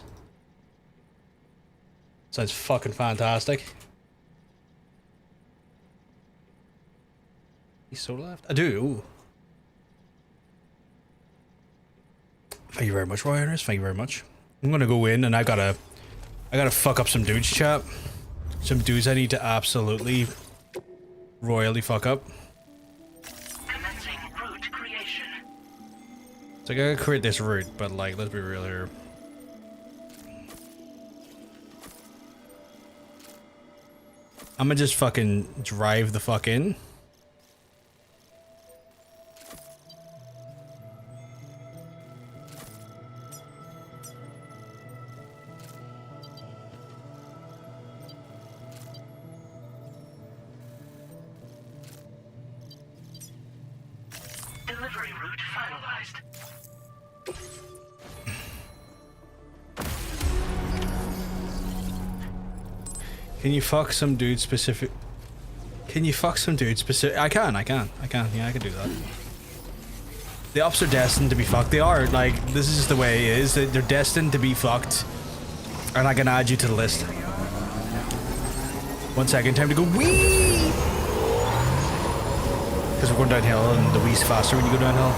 Sounds fucking fantastic. You so left? I do. Thank you very much, Ryaners. Thank you very much. I'm gonna go in and I gotta fuck up some dudes, chat. Some dudes I need to absolutely royally fuck up. Commencing route creation. So I gotta create this route, but like, let's be real here. I'm gonna just fucking drive the fuck in. Delivery route finalized. Can you fuck some dude specific? Can you fuck some dude specific? I can. Yeah, I can do that. The ops are destined to be fucked. They are, like, this is just the way it is. They're destined to be fucked. And I can add you to the list. 1 second, time to go wee! Because we're going downhill and the wee's faster when you go downhill.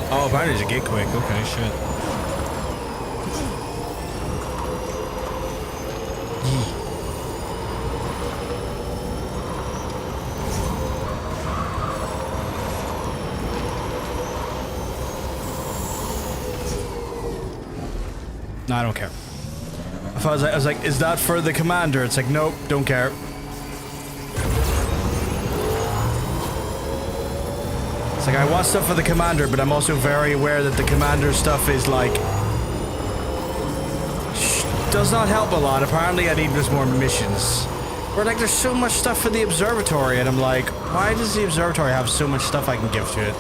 Oh, apparently there's a gate quick. Okay, shit. No, I don't care. If I was like, is that for the commander? It's like, nope, don't care. It's like, I want stuff for the commander, but I'm also very aware that the commander stuff is like, does not help a lot. Apparently I need just more missions. Or like, there's so much stuff for the observatory, and I'm like, why does the observatory have so much stuff I can give to it?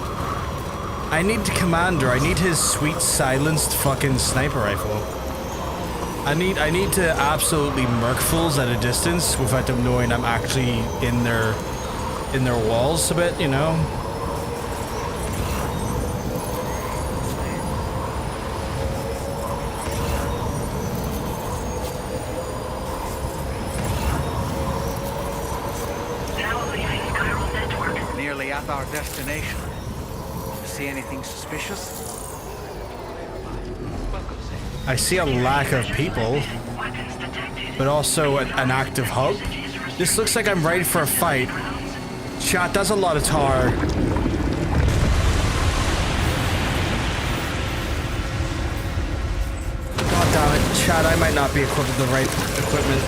I need the commander. I need his sweet silenced fucking sniper rifle. I need to absolutely murk fools at a distance without them knowing I'm actually in their walls a bit, you know? Now leaving chiral network. Nearly at our destination. See anything suspicious? I see a lack of people, but also an active hub. This looks like I'm ready for a fight. Chat, that's a lot of tar. God damn it, chat, I might not be equipped with the right equipment.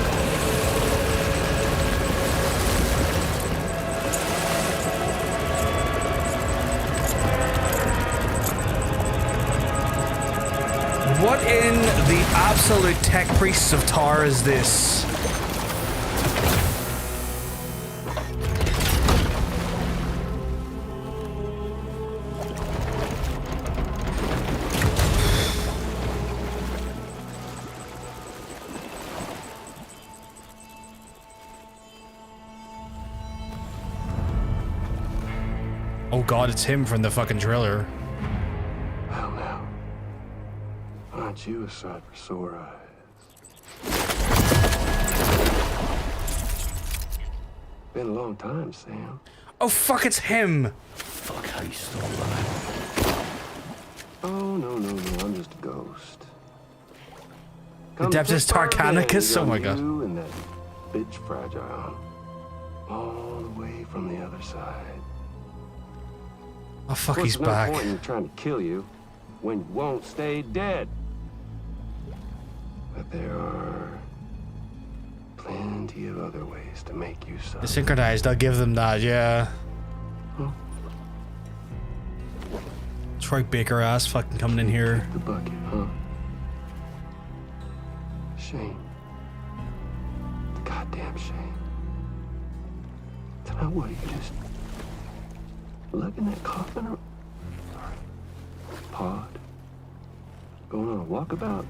What in the absolute tech priests of tar is this? Oh god, it's him from the fucking trailer. Well now, aren't you a sight for sore eyes? Been a long time, Sam. Oh fuck, it's him! Fuck, how you still alive? Oh, no, I'm just a ghost. Adeptus Tarcanicus? Oh my god. You and that bitch Fragile. All the way from the other side. Oh fuck, What's he's no back. point in trying to kill you when you won't stay dead. But there are plenty of other ways to make you suffer. It's synchronized, I'll give them that, yeah. Huh? Troy Baker ass fucking coming in here. The bucket, huh? Shame. Goddamn shame. Tonight, what, you just lugging that coffin or pod? Going on a walkabout?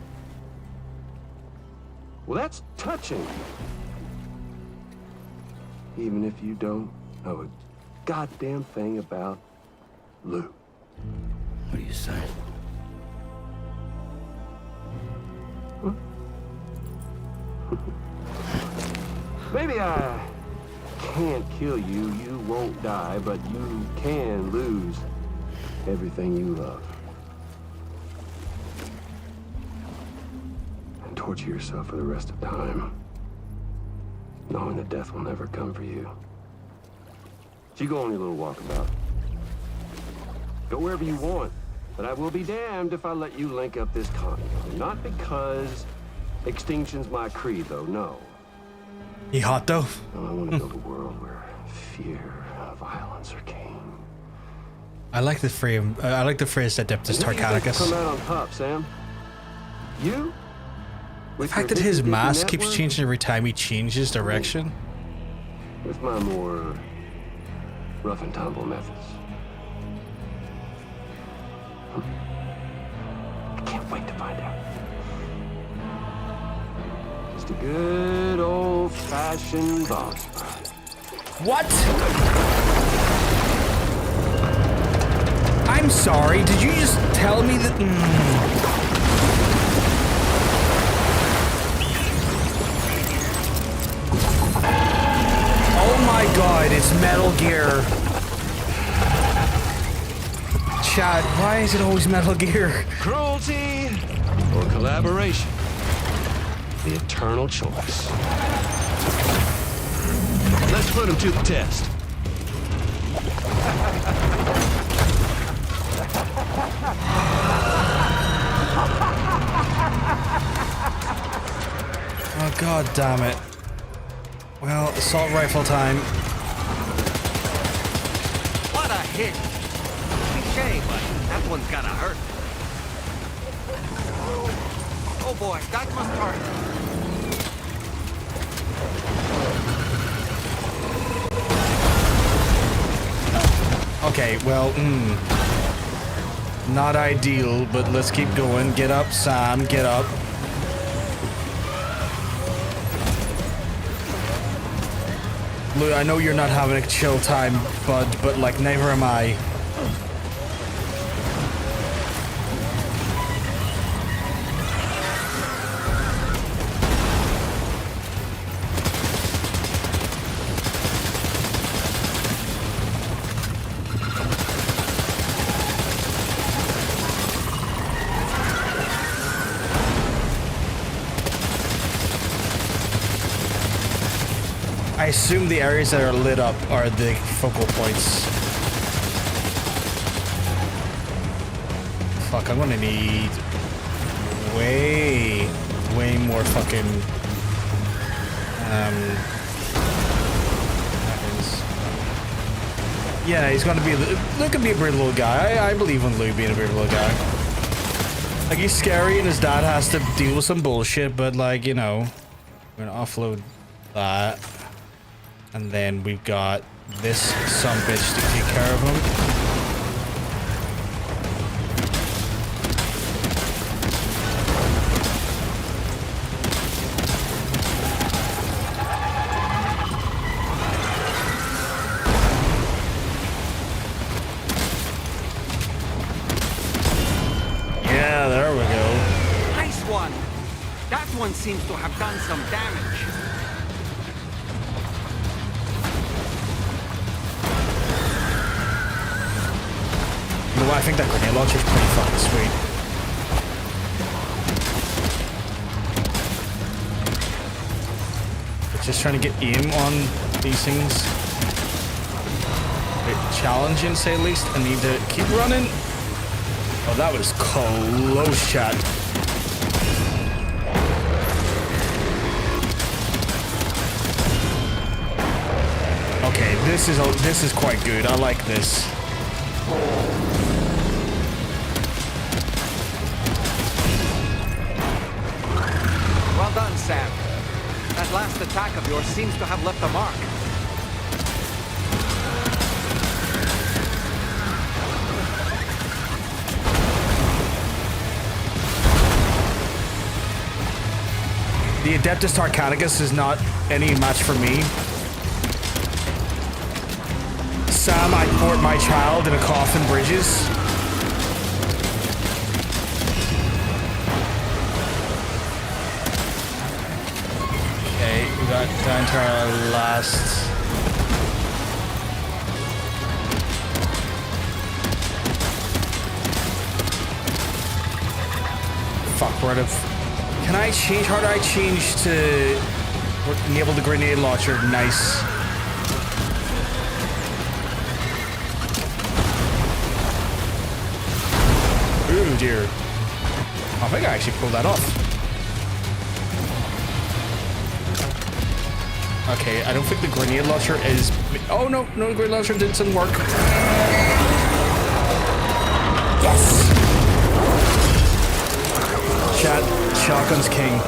Well, that's touching. Even if you don't know a goddamn thing about loot. What are you saying? Maybe I can't kill you, you won't die, but you can lose everything you love. And torture yourself for the rest of time, knowing that death will never come for you. So you go on your little walkabout. Go wherever you want, but I will be damned if I let you link up this condo. Not because extinction's my creed, though, no. He hot though. No, I want to build a world where fear, violence are king. I like the frame. I like the phrase Adeptus Tarcanicus. Come out on top, Sam. You? The fact that his mask keeps changing every time he changes direction. With my more rough and tumble methods. I can't wait to find out. Just a good old-fashioned boss fight. What? I'm sorry. Did you just tell me that? Oh my God! It's Metal Gear. Chad, why is it always Metal Gear? Cruelty or collaboration? The eternal choice. Let's put him to the test. Oh God damn it. Well, assault rifle time. What a hit! Cliche, but that one's gotta hurt. Oh boy, that must hurt. Okay, well, not ideal, but let's keep going. Get up, Sam, get up. Look, I know you're not having a chill time, bud, but like, never am I. I assume the areas that are lit up are the focal points. Fuck, I'm gonna need way more fucking weapons. Yeah, he's gonna be. Luke can be a brave little guy. I believe in Luke being a brave little guy. Like, he's scary and his dad has to deal with some bullshit, but like, you know, we're gonna offload that. And then we've got this sumbitch to take care of him. Yeah, there we go. Nice one! That one seems to have done some damage. You know what, I think that grenade launcher is pretty fucking sweet. But just trying to get aim on these things. A bit challenging, say at least. I need to keep running. Oh, that was close, chat. Okay, this is quite good. I like this. Well done, Sam. That last attack of yours seems to have left a mark. The Adeptus Tarcanicus is not any match for me. Sam, I port my child in a coffin bridges. Okay, we got down to our last. Fuck, we're out of. Can I change? How do I change to enable the grenade launcher? Nice. Ooh, dear. I think I actually pulled that off. Okay, I don't think the grenade launcher is... Oh, no, the grenade launcher didn't work. Yes! Chat, shotgun's king.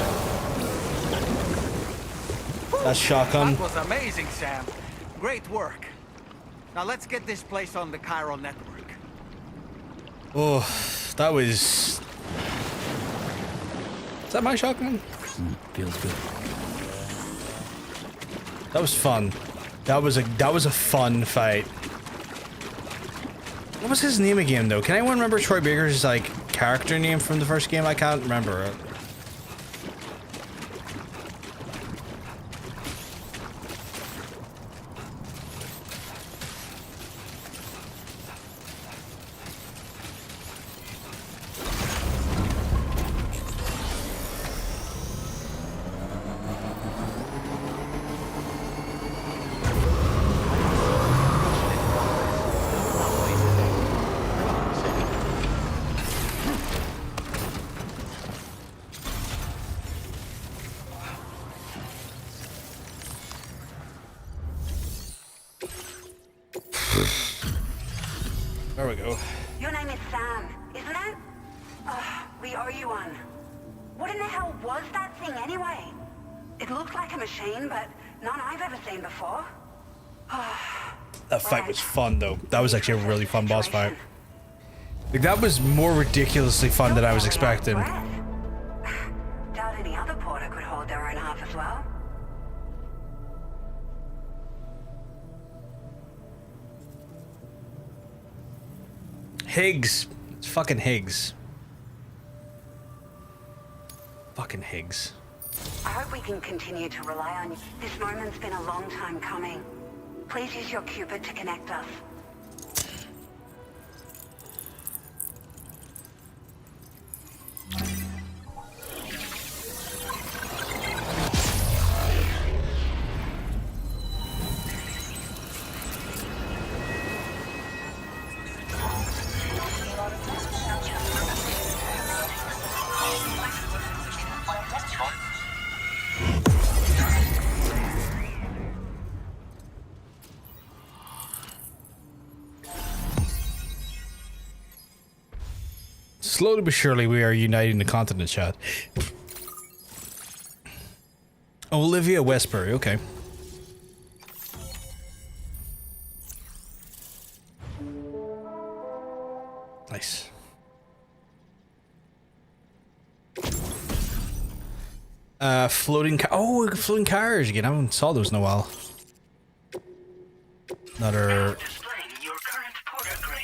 That's shotgun. That was amazing, Sam. Great work. Now let's get this place on the chiral network. Oh, that was... Is that my shotgun? Feels good. That was fun. That was a fun fight. What was his name again, though? Can anyone remember Troy Baker's like character name from the first game? I can't remember it. There we go. Your name is Sam, isn't it? We owe you one. What in the hell was that thing anyway? It looked like a machine, but none I've ever seen before. That fight was fun, though. That was actually a really fun boss fight. Like, that was more ridiculously fun than I was expecting. Doubt any other porter could hold their own half as well. Higgs. It's fucking Higgs. Fucking Higgs. I hope we can continue to rely on you. This moment's been a long time coming. Please use your Cupid to connect us. Slowly but surely, we are uniting the continent, chat. Olivia Westbury, okay. Nice. Floating floating cars again. I haven't saw those in a while. Another. Displaying your current porter grade.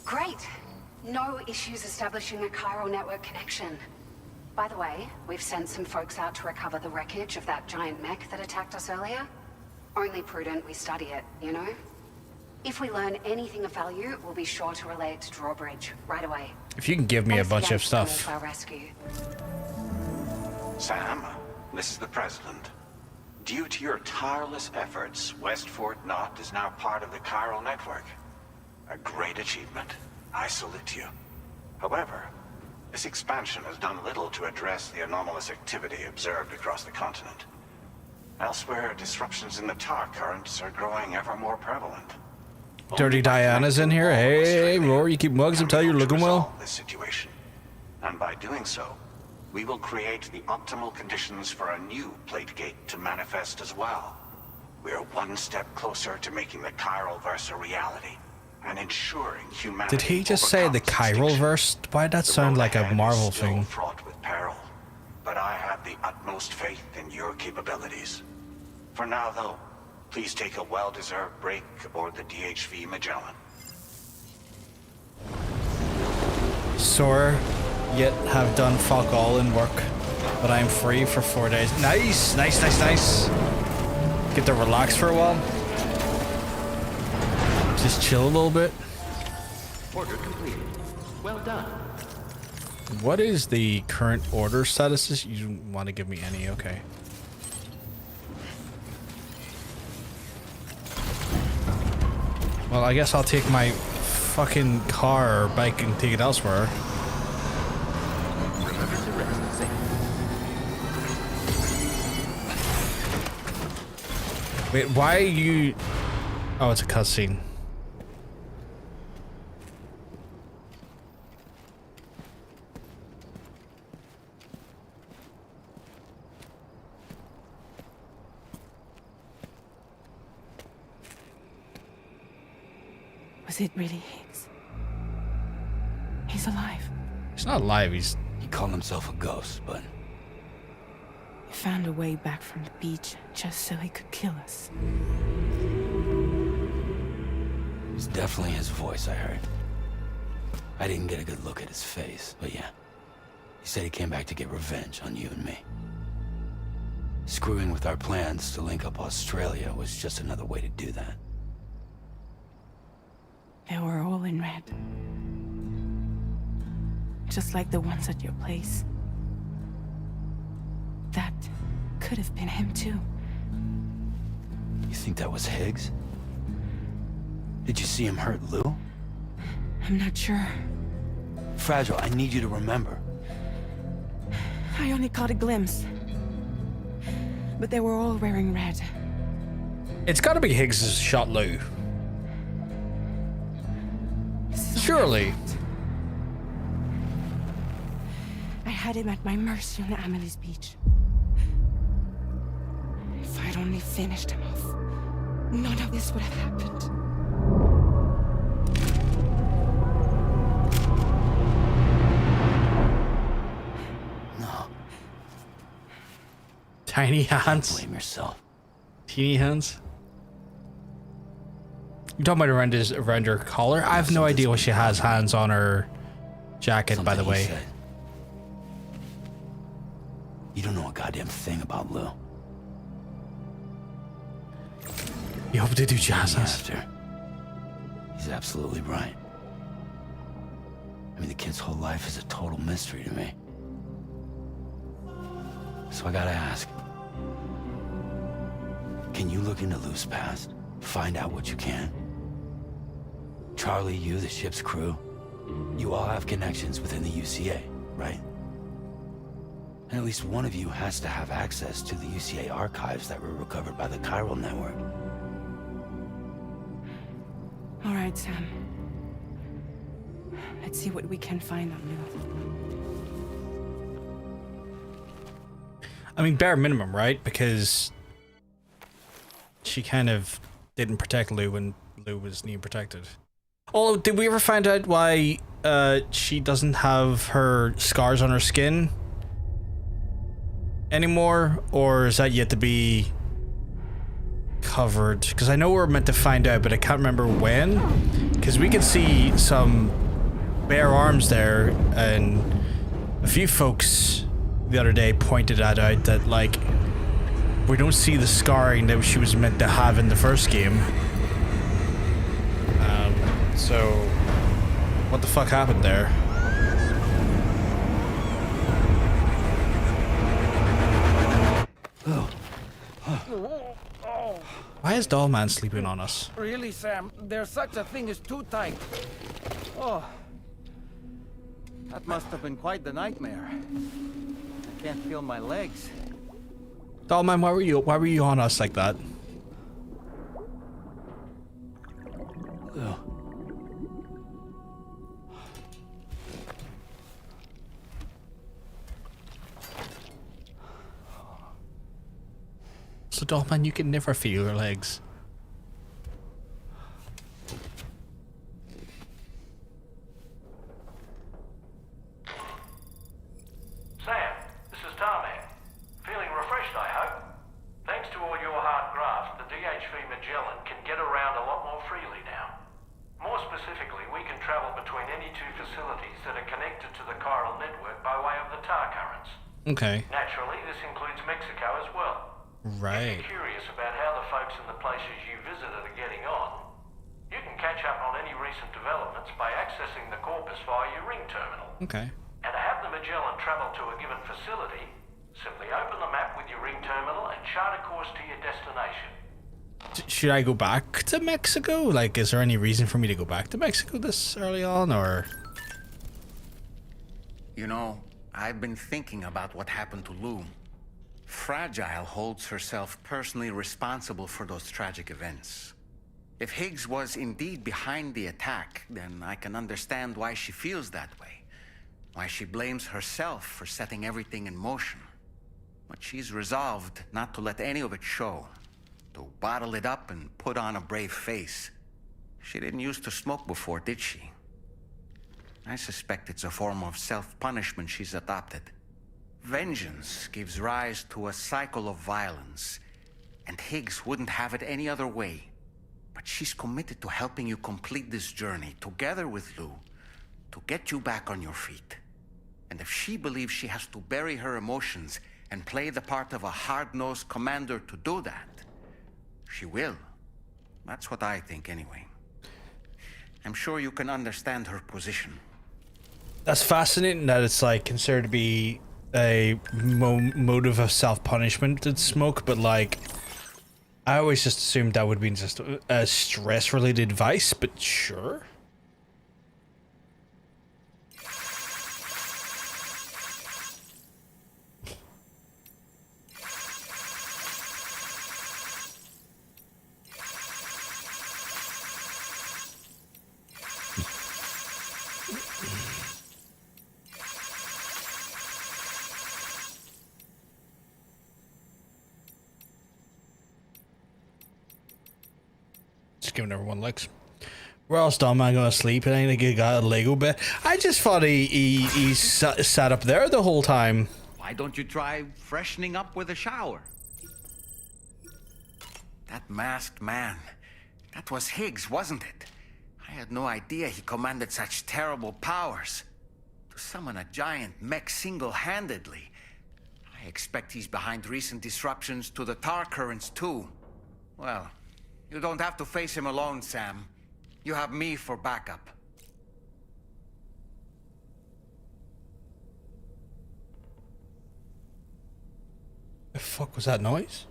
Great. No issues establishing a chiral network connection. By the way, we've sent some folks out to recover the wreckage of that giant mech that attacked us earlier. Only prudent we study it, you know? If we learn anything of value, we'll be sure to relay it to Drawbridge right away. If you can give me a bunch of stuff. For our rescue. Sam, this is the President. Due to your tireless efforts, West Fort Knot is now part of the chiral network. A great achievement. I salute you. However, this expansion has done little to address the anomalous activity observed across the continent. Elsewhere, disruptions in the tar currents are growing ever more prevalent. Dirty Diana's in here. Hey, Rory, you keep mugs until you're looking well. This situation. And by doing so, we will create the optimal conditions for a new plate gate to manifest as well. We are one step closer to making the chiral verse a reality and ensuring humanity. Did he just say the chiral verse? Why did that sound like a Marvel thing? Fraught with peril, but I have have the utmost faith in your capabilities. For now, though, please take a well-deserved break aboard the DHV Magellan. Sore, yet have done fuck all in work, but I am free for 4 days. Nice, nice, nice, nice. Get to relax for a while. Just chill a little bit. Order completed. Well done. What is the current order status? You want to give me any? Okay. Well, I guess I'll take my fucking car or bike and take it elsewhere. Remember to rest safe. Wait, why are you... Oh, it's a cutscene. Was it really Higgs? He's alive. He's not alive, he's... He called himself a ghost, but... He found a way back from the beach just so he could kill us. It was definitely his voice I heard. I didn't get a good look at his face, but yeah. He said he came back to get revenge on you and me. Screwing with our plans to link up Australia was just another way to do that. They were all in red. Just like the ones at your place. That could have been him too. You think that was Higgs? Did you see him hurt Lou? I'm not sure. Fragile, I need you to remember. I only caught a glimpse. But they were all wearing red. It's gotta be Higgs who shot Lou. Surely. I had him at my mercy on Amelie's beach. If I'd only finished him off, none of this would have happened. No. Tiny hands. Blame yourself. Teeny hands. You're talking about around her collar? I have no idea what she has hands on her jacket, by the way. Said. You don't know a goddamn thing about Lou. You hope to do jazz hands. After. He's absolutely right. I mean, the kid's whole life is a total mystery to me. So I gotta ask. Can you look into Lou's past? Find out what you can? Charlie, you, the ship's crew, you all have connections within the UCA, right? And at least one of you has to have access to the UCA archives that were recovered by the Chiral Network. All right, Sam. Let's see what we can find on Lou. I mean, bare minimum, right? Because she kind of didn't protect Lou when Lou was being protected. Oh, did we ever find out why she doesn't have her scars on her skin anymore? Or is that yet to be covered? Because I know we're meant to find out, but I can't remember when. Because we can see some bare arms there, and a few folks the other day pointed that out, that like we don't see the scarring that she was meant to have in the first game. So what the fuck happened there? Why is Dollman sleeping on us? Really, Sam? There's such a thing as too tight. Oh. That must have been quite the nightmare. I can't feel my legs. Dollman, why were you on us like that? Lou. So Dollman, you can never feel your legs. Sam, this is Tommy. Okay. Naturally, this includes Mexico as well. Right. If you're curious about how the folks in the places you visited are getting on, you can catch up on any recent developments by accessing the corpus via your ring terminal. Okay. And to have the Magellan travel to a given facility, simply open the map with your ring terminal and chart a course to your destination. Should I go back to Mexico? Like, is there any reason for me to go back to Mexico this early on, or? You know, I've been thinking about what happened to Lou. Fragile holds herself personally responsible for those tragic events. If Higgs was indeed behind the attack, then I can understand why she feels that way. Why she blames herself for setting everything in motion. But she's resolved not to let any of it show. To bottle it up and put on a brave face. She didn't used to smoke before, did she? I suspect it's a form of self-punishment she's adopted. Vengeance gives rise to a cycle of violence, and Higgs wouldn't have it any other way. But she's committed to helping you complete this journey, together with Lou, to get you back on your feet. And if she believes she has to bury her emotions and play the part of a hard-nosed commander to do that, she will. That's what I think, anyway. I'm sure you can understand her position. That's fascinating that it's like considered to be a motive of self-punishment to smoke, but like I always just assumed that would be just a stress-related vice, but sure. Giving everyone licks. Where else am I gonna sleep? And I think he got a Lego bed. I just thought he sat up there the whole time. Why don't you try freshening up with a shower? That masked man, that was Higgs, wasn't it? I had no idea he commanded such terrible powers. To summon a giant mech single-handedly. I expect he's behind recent disruptions to the tar currents too. Well, you don't have to face him alone, Sam. You have me for backup. The fuck was that noise?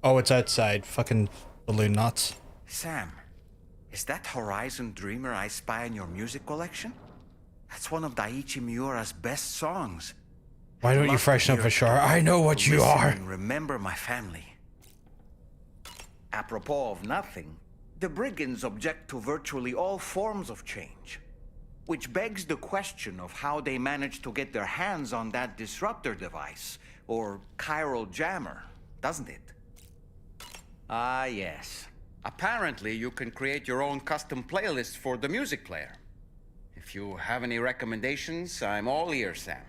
Oh, it's outside. Fucking balloon knots. Sam, is that Horizon Dreamer I spy in your music collection? That's one of Daiichi Miura's best songs. Why don't you freshen up a shower? I know what you are. And remember my family. Apropos of nothing, the brigands object to virtually all forms of change. Which begs the question of how they managed to get their hands on that disruptor device, or chiral jammer, doesn't it? Ah, yes. Apparently you can create your own custom playlist for the music player. If you have any recommendations, I'm all ears, Sam.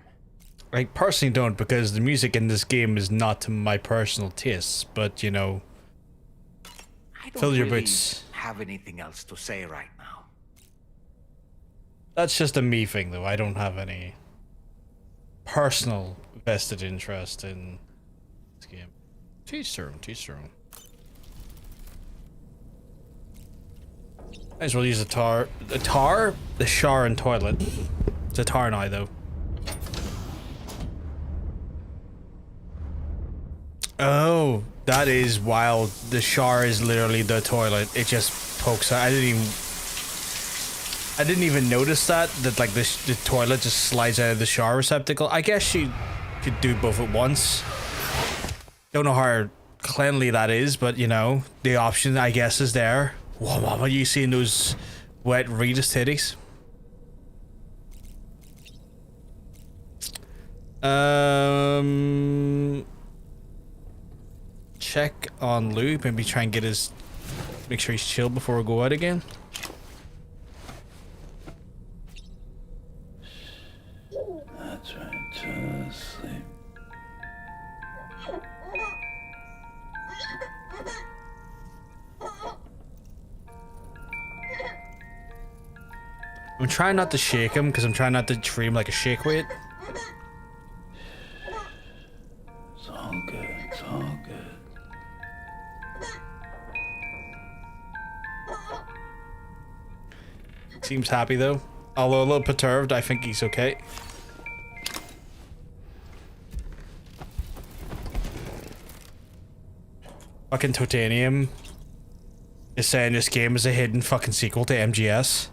I personally don't, because the music in this game is not to my personal tastes, but you know... I don't Fill your really boots. have anything else to say right now. That's just a me thing, though. I don't have any personal vested interest in this game. Teach their own, teach their own. Might as well use the shower and toilet. It's a tar now, though. Oh, that is wild. The shower is literally the toilet. It just pokes out. I didn't even notice that like the toilet just slides out of the shower receptacle. I guess she could do both at once. Don't know how cleanly that is, but you know, the option I guess is there. Whoa, what are you seeing those wet Rita's titties? Check on Lou, maybe try and make sure he's chill before we go out again. That's right, just sleep. I'm trying not to shake him because I'm trying not to treat him like a shake weight. Seems happy though. Although a little perturbed, I think he's okay. Fucking Titanium is saying this game is a hidden fucking sequel to MGS.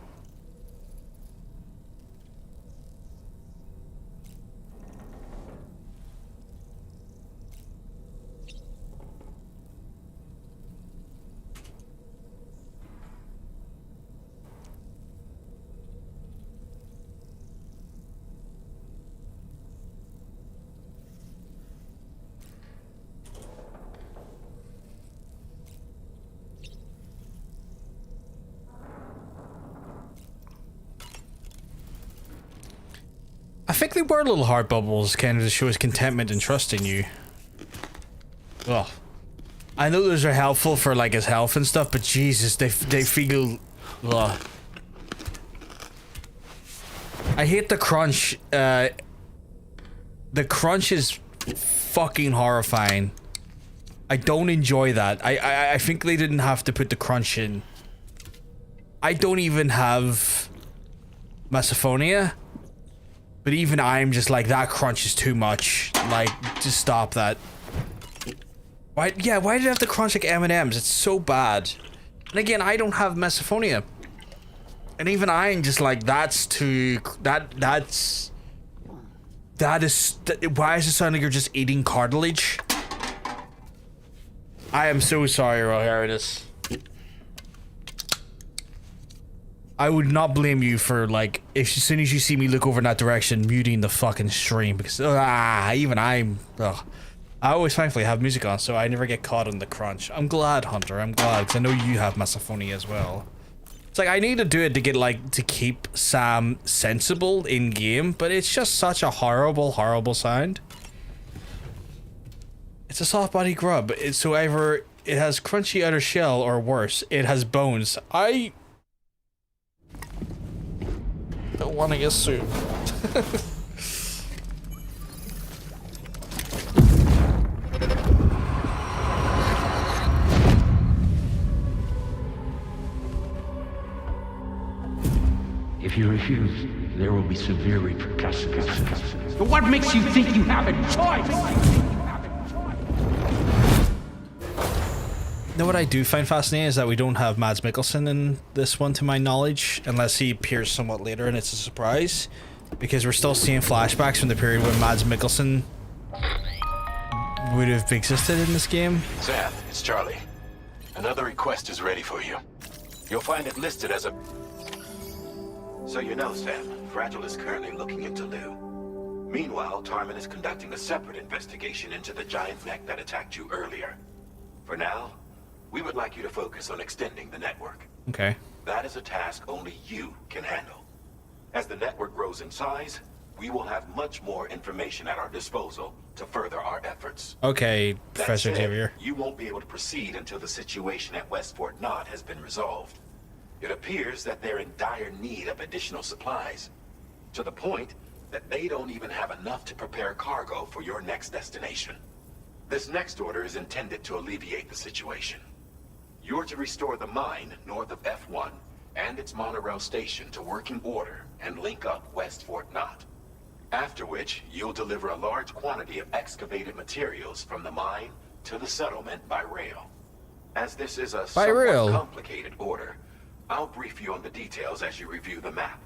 I think they were little heart bubbles, kind of to show his contentment and trust in you. Well, I know those are helpful for like his health and stuff, but Jesus, they feel. Ugh. I hate the crunch. The crunch is fucking horrifying. I don't enjoy that. I think they didn't have to put the crunch in. I don't even have misophonia. But even I'm just like, that crunch is too much. Like, just stop that. Why? Yeah, why did it have to crunch like M&Ms? It's so bad. And again, I don't have misophonia. And even I'm just like, that's too... That is... Why does it sound like you're just eating cartilage? I am so sorry, Roheritis. I would not blame you for, like, if as soon as you see me look over in that direction, muting the fucking stream, because even I'm. Ugh. I always thankfully have music on, so I never get caught in the crunch. I'm glad, Hunter. I'm glad, because I know you have misophonia as well. It's like I need to do it to get like to keep Sam sensible in game, but it's just such a horrible sound. It's a soft body grub. It's so either it has crunchy outer shell or worse, it has bones. I don't want to assume. If you refuse, there will be severe repercussions. But what makes you think you have a choice? You know what I do find fascinating is that we don't have Mads Mikkelsen in this one, to my knowledge, unless he appears somewhat later and it's a surprise, because we're still seeing flashbacks from the period when Mads Mikkelsen would have existed in this game. Sam, it's Charlie. Another request is ready for you. You'll find it listed as a... So you know, Sam, Fragile is currently looking into Lou. Meanwhile, Tarman is conducting a separate investigation into the giant mech that attacked you earlier. For now, we would like you to focus on extending the network. Okay. That is a task only you can handle. As the network grows in size, we will have much more information at our disposal to further our efforts. Okay, Professor That said, Xavier. You won't be able to proceed until the situation at West Fort Knott has been resolved. It appears that they're in dire need of additional supplies, to the point that they don't even have enough to prepare cargo for your next destination. This next order is intended to alleviate the situation. You're to restore the mine north of F1 and its monorail station to working order and link up West Fort Knott. After which, you'll deliver a large quantity of excavated materials from the mine to the settlement by rail. As this is a somewhat complicated order, I'll brief you on the details as you review the map.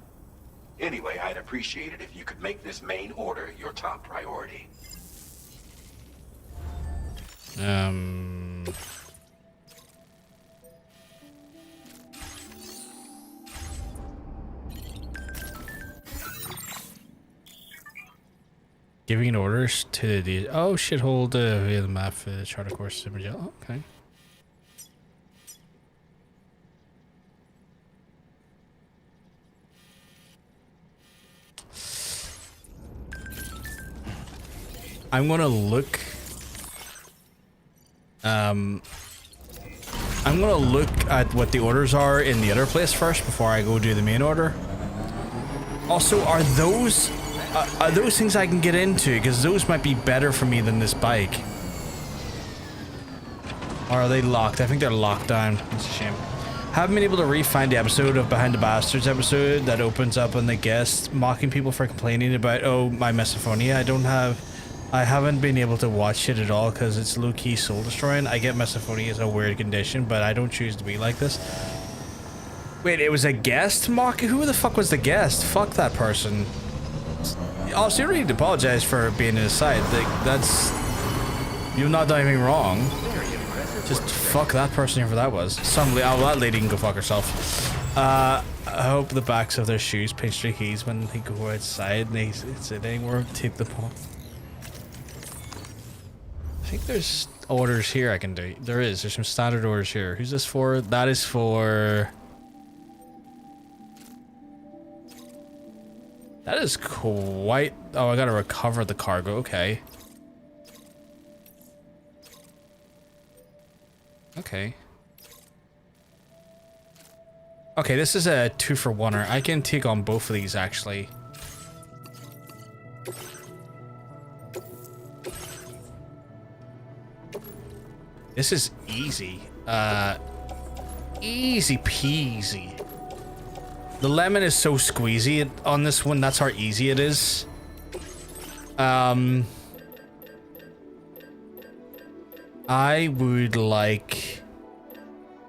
Anyway, I'd appreciate it if you could make this main order your top priority. Giving orders to the shithole via the map for the charter course. Oh, okay. I'm gonna look. I'm gonna look at what the orders are in the other place first before I go do the main order. Also, are those things I can get into? Because those might be better for me than this bike. Or are they locked? I think they're locked down. That's a shame. Haven't been able to re-find the episode of Behind the Bastards episode that opens up on the guest mocking people for complaining about, oh, my misophonia. I haven't been able to watch it at all because it's low-key soul-destroying. I get misophonia as a weird condition, but I don't choose to be like this. Wait, it was a guest mocking? Who the fuck was the guest? Fuck that person. Also, you don't need to apologize for being in his side. Like, that's... You've not done anything wrong. Just fuck that person, whoever that was. That lady can go fuck herself. I hope the backs of their shoes pinch their keys when they go outside and they sit anywhere, take them off. I think there's orders here I can do. There's some standard orders here. Who's this for? That is for... That is quite... Oh, I gotta recover the cargo. Okay. Okay. Okay, this is a 2-for-1er. I can take on both of these, actually. This is easy. Easy peasy. The lemon is so squeezy on this one. That's how easy it is. I would like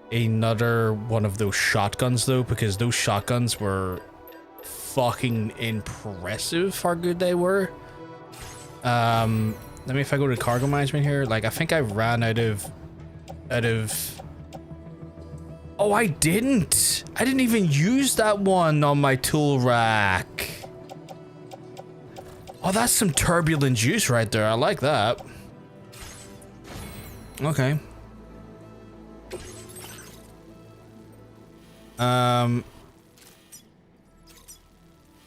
another one of those shotguns though, because those shotguns were fucking impressive how good they were. Let me, if I go to cargo management here, like I think I ran out of oh, I didn't even use that one on my tool rack. Oh, that's some turbulent juice right there. I like that. Okay. And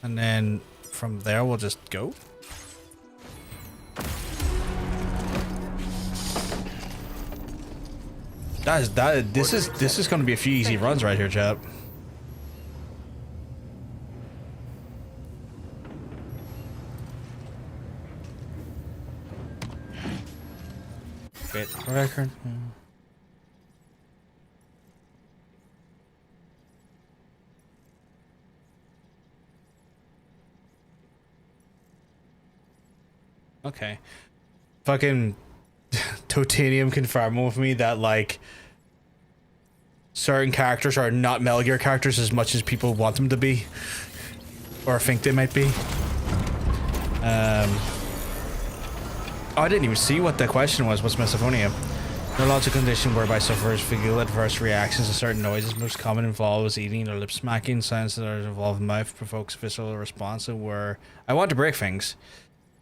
then from there we'll just go. This is going to be a few easy runs right here, chap. Bit record. Okay. Fucking Titanium confirming with me that like certain characters are not Metal Gear characters as much as people want them to be or think they might be. Oh, I didn't even see what the question was. What's misophonia? Neurological condition whereby sufferers feel adverse reactions to certain noises. Most common involves eating or lip smacking. Sounds that are involved in mouth provokes visceral response where I want to break things.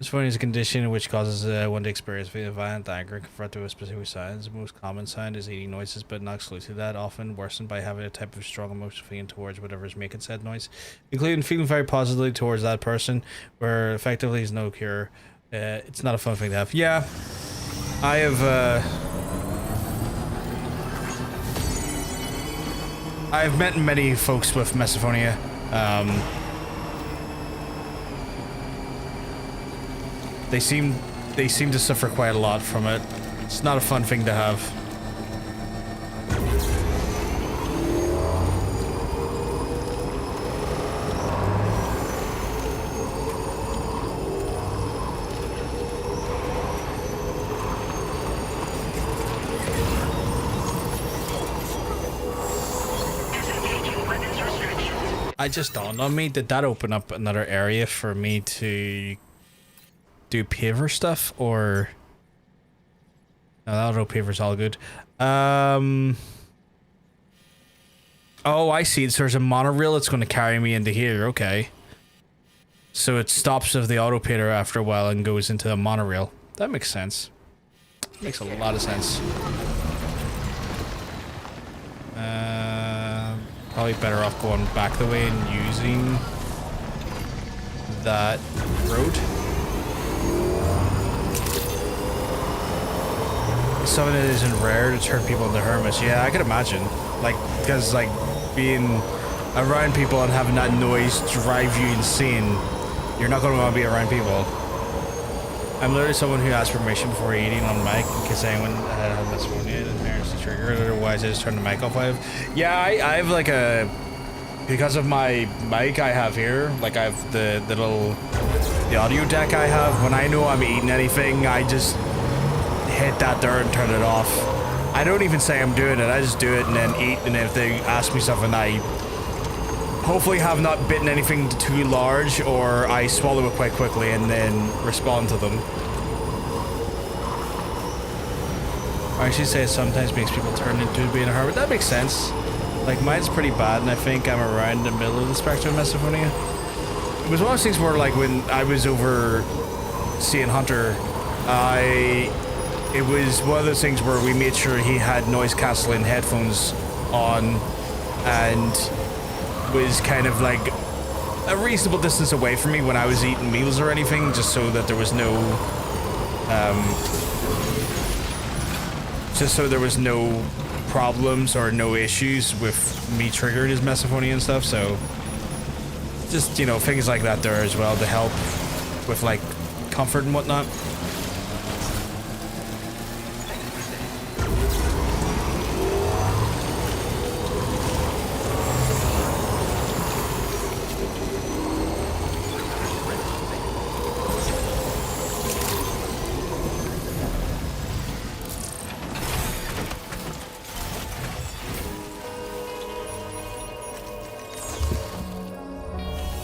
Misophonia is a condition which causes one to experience violent anger confronted to a specific sounds. The most common sound is eating noises, but not exclusively that. Often worsened by having a type of strong emotional feeling towards whatever is making said noise, including feeling very positively towards that person, where effectively is no cure. It's not a fun thing to have. Yeah, I have. I've met many folks with misophonia. They seem to suffer quite a lot from it. It's not a fun thing to have. I just dawned on me, did that open up another area for me to do paver stuff, or no, that auto paver's all good. Oh, I see. So there's a monorail that's going to carry me into here. Okay, so it stops of the auto paver after a while and goes into the monorail. That makes sense. Makes a lot of sense. Probably better off going back the way and using that road. Something that isn't rare to turn people into hermits. Yeah, I could imagine. Like, because like being around people and having that noise drive you insane, you're not going to want to be around people. I'm literally someone who asks permission before eating on mic in case anyone has misophonia and parents triggered, otherwise I just turn the mic off. Yeah, I have like a, because of my mic I have here, like I have the audio deck I have, when I know I'm eating anything, I just hit that there and turn it off. I don't even say I'm doing it, I just do it and then eat, and if they ask me something, I hopefully have not bitten anything too large, or I swallow it quite quickly and then respond to them. I actually say it sometimes makes people turn into being a hermit. That makes sense. Like, mine's pretty bad, and I think I'm around the middle of the spectrum of misophonia. It was one of those things where, like, when I was over seeing Hunter, it was one of those things where we made sure he had noise-canceling headphones on, and was kind of like a reasonable distance away from me when I was eating meals or anything, just so that there was no problems or no issues with me triggering his misophonia and stuff. So just, you know, things like that there as well to help with like comfort and whatnot.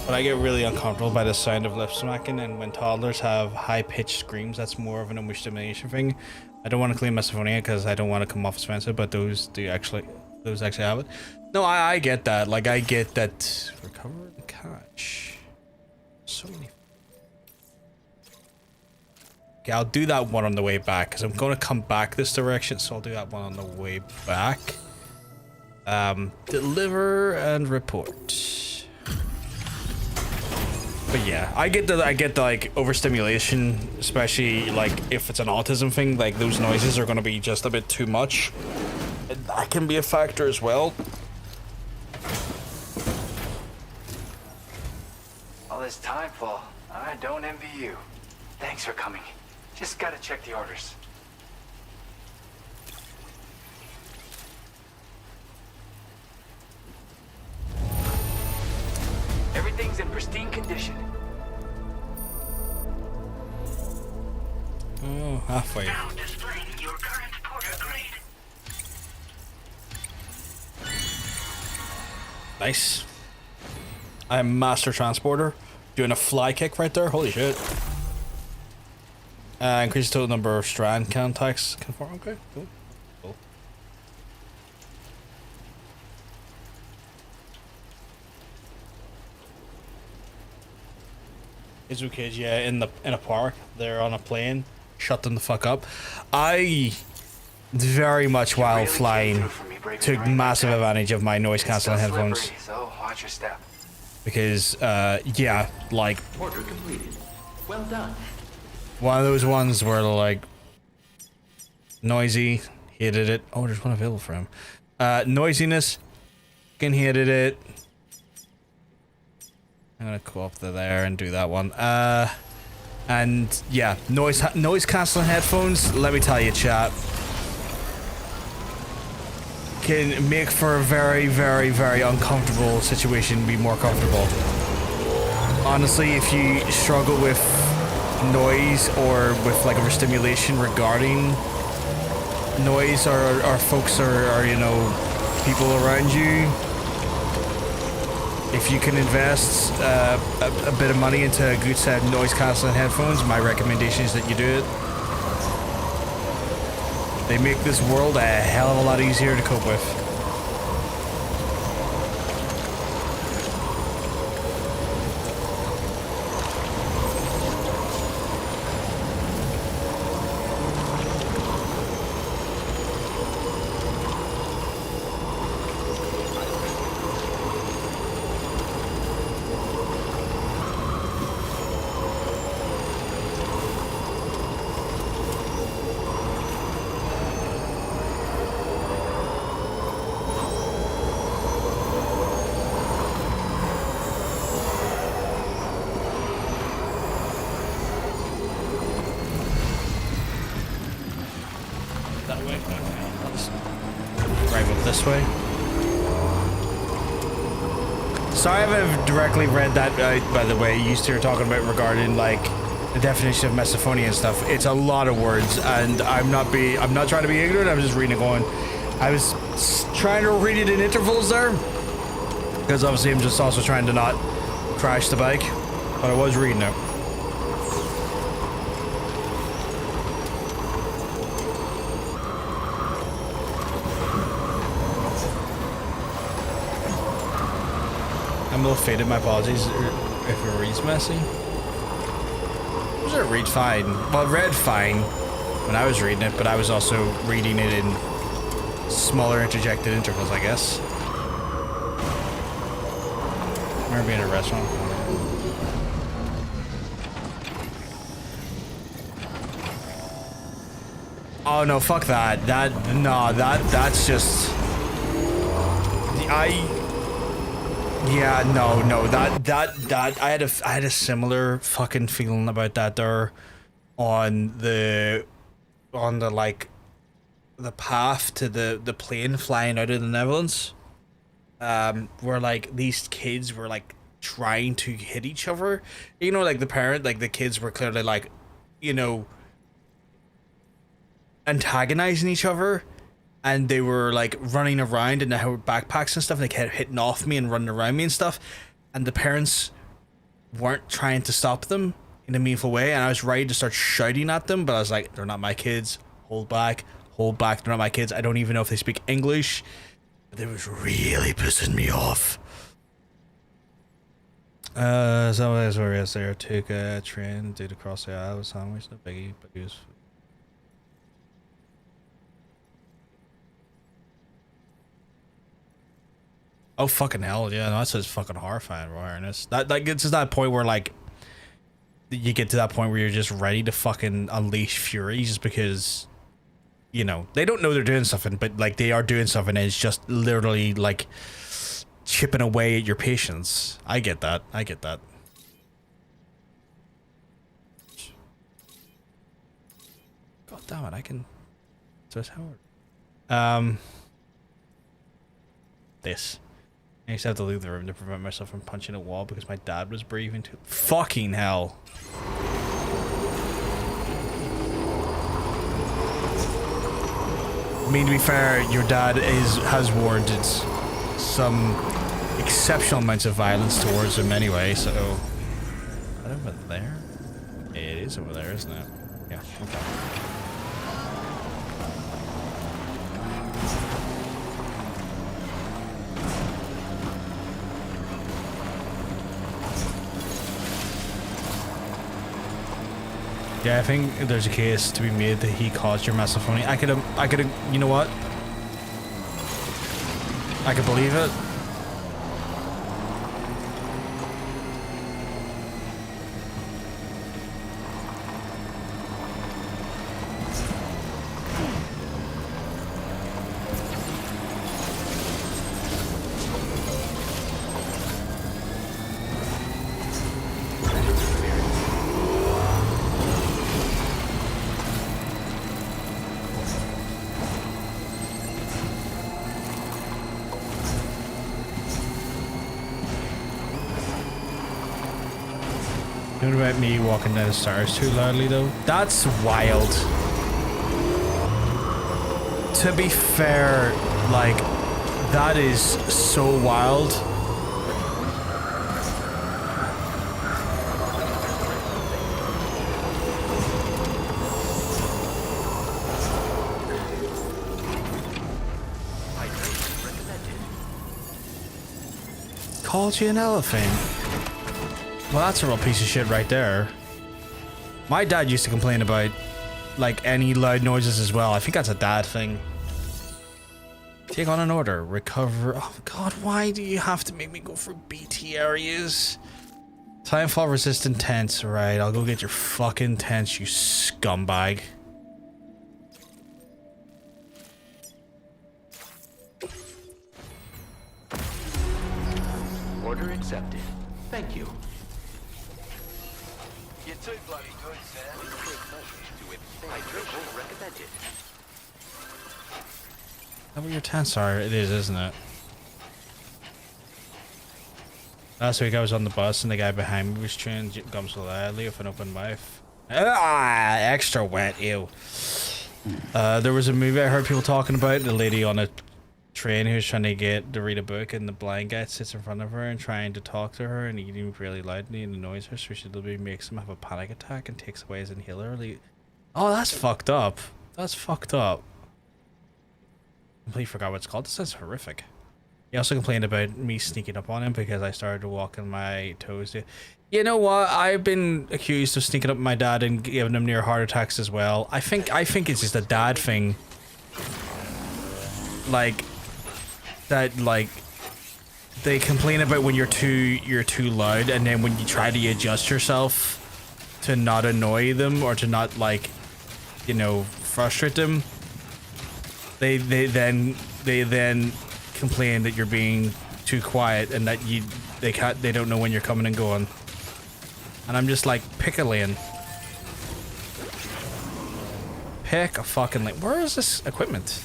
But I get really uncomfortable by the sound of lip smacking, and when toddlers have high-pitched screams, that's more of an overstimulation thing. I don't want to claim misophonia because I don't want to come off offensive, but those actually have it. No, I get that. Like, I get that. Recover and catch. So many. Okay, I'll do that one on the way back because I'm going to come back this direction, so I'll do that one on the way back. Deliver and report. But yeah, I get the like overstimulation, especially like if it's an autism thing, like those noises are gonna be just a bit too much. And that can be a factor as well. All this time, Paul. I don't envy you. Thanks for coming. Just gotta check the orders. Everything's in pristine condition. Oh, halfway. Now displaying your current porter grade. Nice. I'm Master Transporter. Doing a fly kick right there. Holy shit. Increase total number of strand contacts. Conform. Okay, cool. Cool. Izu kids, yeah, in a park. They're on a plane. Shut them the fuck up. I very much while flying took massive advantage of my noise cancelling headphones. So watch your step. Because yeah, like Order completed. Well done. one of those ones where like noisy, hated it. Oh, there's one available for him. Noisiness, fucking hated it. I'm gonna go up to there and do that one. And yeah, noise cancelling headphones. Let me tell you, chat, can make for a very, very, very uncomfortable situation be more comfortable. Honestly, if you struggle with noise or with like overstimulation regarding noise or folks or you know, people around you, if you can invest a bit of money into a good set of noise cancelling headphones, my recommendation is that you do it. They make this world a hell of a lot easier to cope with. Right, well, this way. Sorry, I haven't directly read that, by the way. You used to hear talking about regarding, like, the definition of misophonia and stuff. It's a lot of words, and I'm not trying to be ignorant. I'm just reading it going. I was trying to read it in intervals there, because obviously I'm just also trying to not crash the bike, but I was reading it. I'm a little faded, my apologies if it reads messy. It read fine. Well, it read fine when I was reading it, but I was also reading it in smaller interjected intervals, I guess. I remember being in a restaurant. Oh no, fuck that. That's just... Yeah, no, that I had a similar fucking feeling about that there on the like the path to the plane flying out of the Netherlands, where like these kids were like trying to hit each other, you know, like the kids were clearly like, you know, antagonizing each other. And they were like running around and they had backpacks and stuff, and they kept hitting off me and running around me and stuff. And the parents weren't trying to stop them in a meaningful way. And I was ready to start shouting at them, but I was like, they're not my kids. Hold back, they're not my kids. I don't even know if they speak English. But it was really pissing me off. So that's where I was there. Took a train, did across the aisle, sandwich, no biggie, but it was. Oh fucking hell, yeah, no, that's just fucking horrifying awareness. That gets to that point where like you get to that point where you're just ready to fucking unleash fury just because, you know, they don't know they're doing something, but like they are doing something and it's just literally like chipping away at your patience. I get that. God damn it, I can so it's Howard. This. I used to have to leave the room to prevent myself from punching a wall because my dad was breathing too. Fucking hell. I mean, to be fair, your dad has warranted some exceptional amounts of violence towards him anyway, so... Is that over there? Yeah, it is over there, isn't it? Yeah, okay. Yeah, I think there's a case to be made that he caused your misophonia. I could, you know what? I could believe it. What about me walking down the stairs too loudly though? That's wild. To be fair, like, that is so wild. Called you an elephant. Well, that's a real piece of shit right there. My dad used to complain about, like, any loud noises as well. I think that's a dad thing. Take on an order. Recover. Oh, God, why do you have to make me go for BT areas? Timefall resistant tents. Right, I'll go get your fucking tents, you scumbag. Order accepted. Thank you. You're too bloody good, Sam. Hydration recommended. that what your tents are? It is, isn't it? Last week I was on the bus and the guy behind me was chewing gum so loudly with an open mouth. Ah, extra wet, ew. There was a movie I heard people talking about, the lady on a train who's trying to get to read a book and the blind guy sits in front of her and trying to talk to her and eating really loudly and annoys her, so she literally makes him have a panic attack and takes away his inhaler. Oh, that's fucked up. That's fucked up. Completely forgot what it's called. This sounds horrific. He also complained about me sneaking up on him because I started to walk on my toes. You know what? I've been accused of sneaking up on my dad and giving him near heart attacks as well. I think it's just a dad thing. Like that, like they complain about when you're too loud, and then when you try to adjust yourself to not annoy them or to not, like, you know, frustrate them, they then complain that you're being too quiet and that they don't know when you're coming and going. And I'm just like, pick a lane. Pick a fucking lane. Where is this equipment?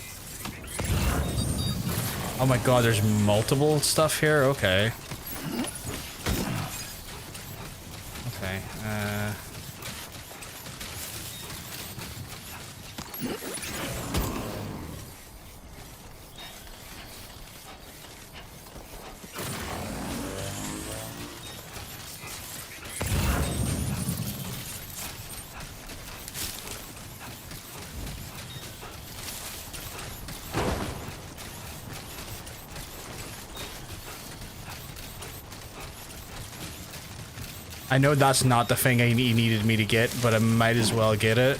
Oh my god, there's multiple stuff here? Okay. Okay, I know that's not the thing he needed me to get, but I might as well get it.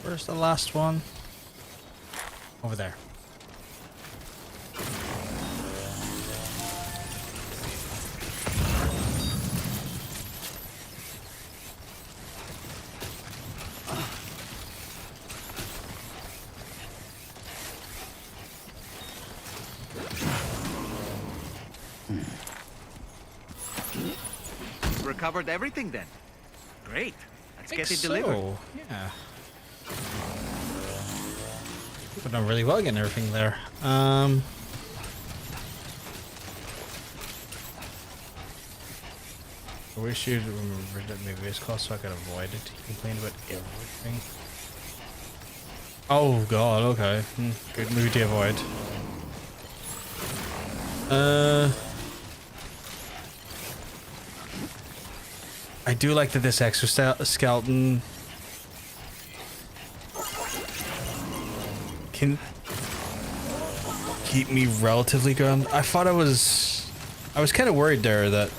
Where's the last one? Over there. Recovered everything then. Great. Let's get it delivered. Yeah. We've done really well getting everything there. I wish you'd remember that maybe it's called so I could avoid it. He complained about everything. Oh god, okay. Good movie to avoid. I do like that this exoskeleton can keep me relatively grounded. I thought I was kind of worried there that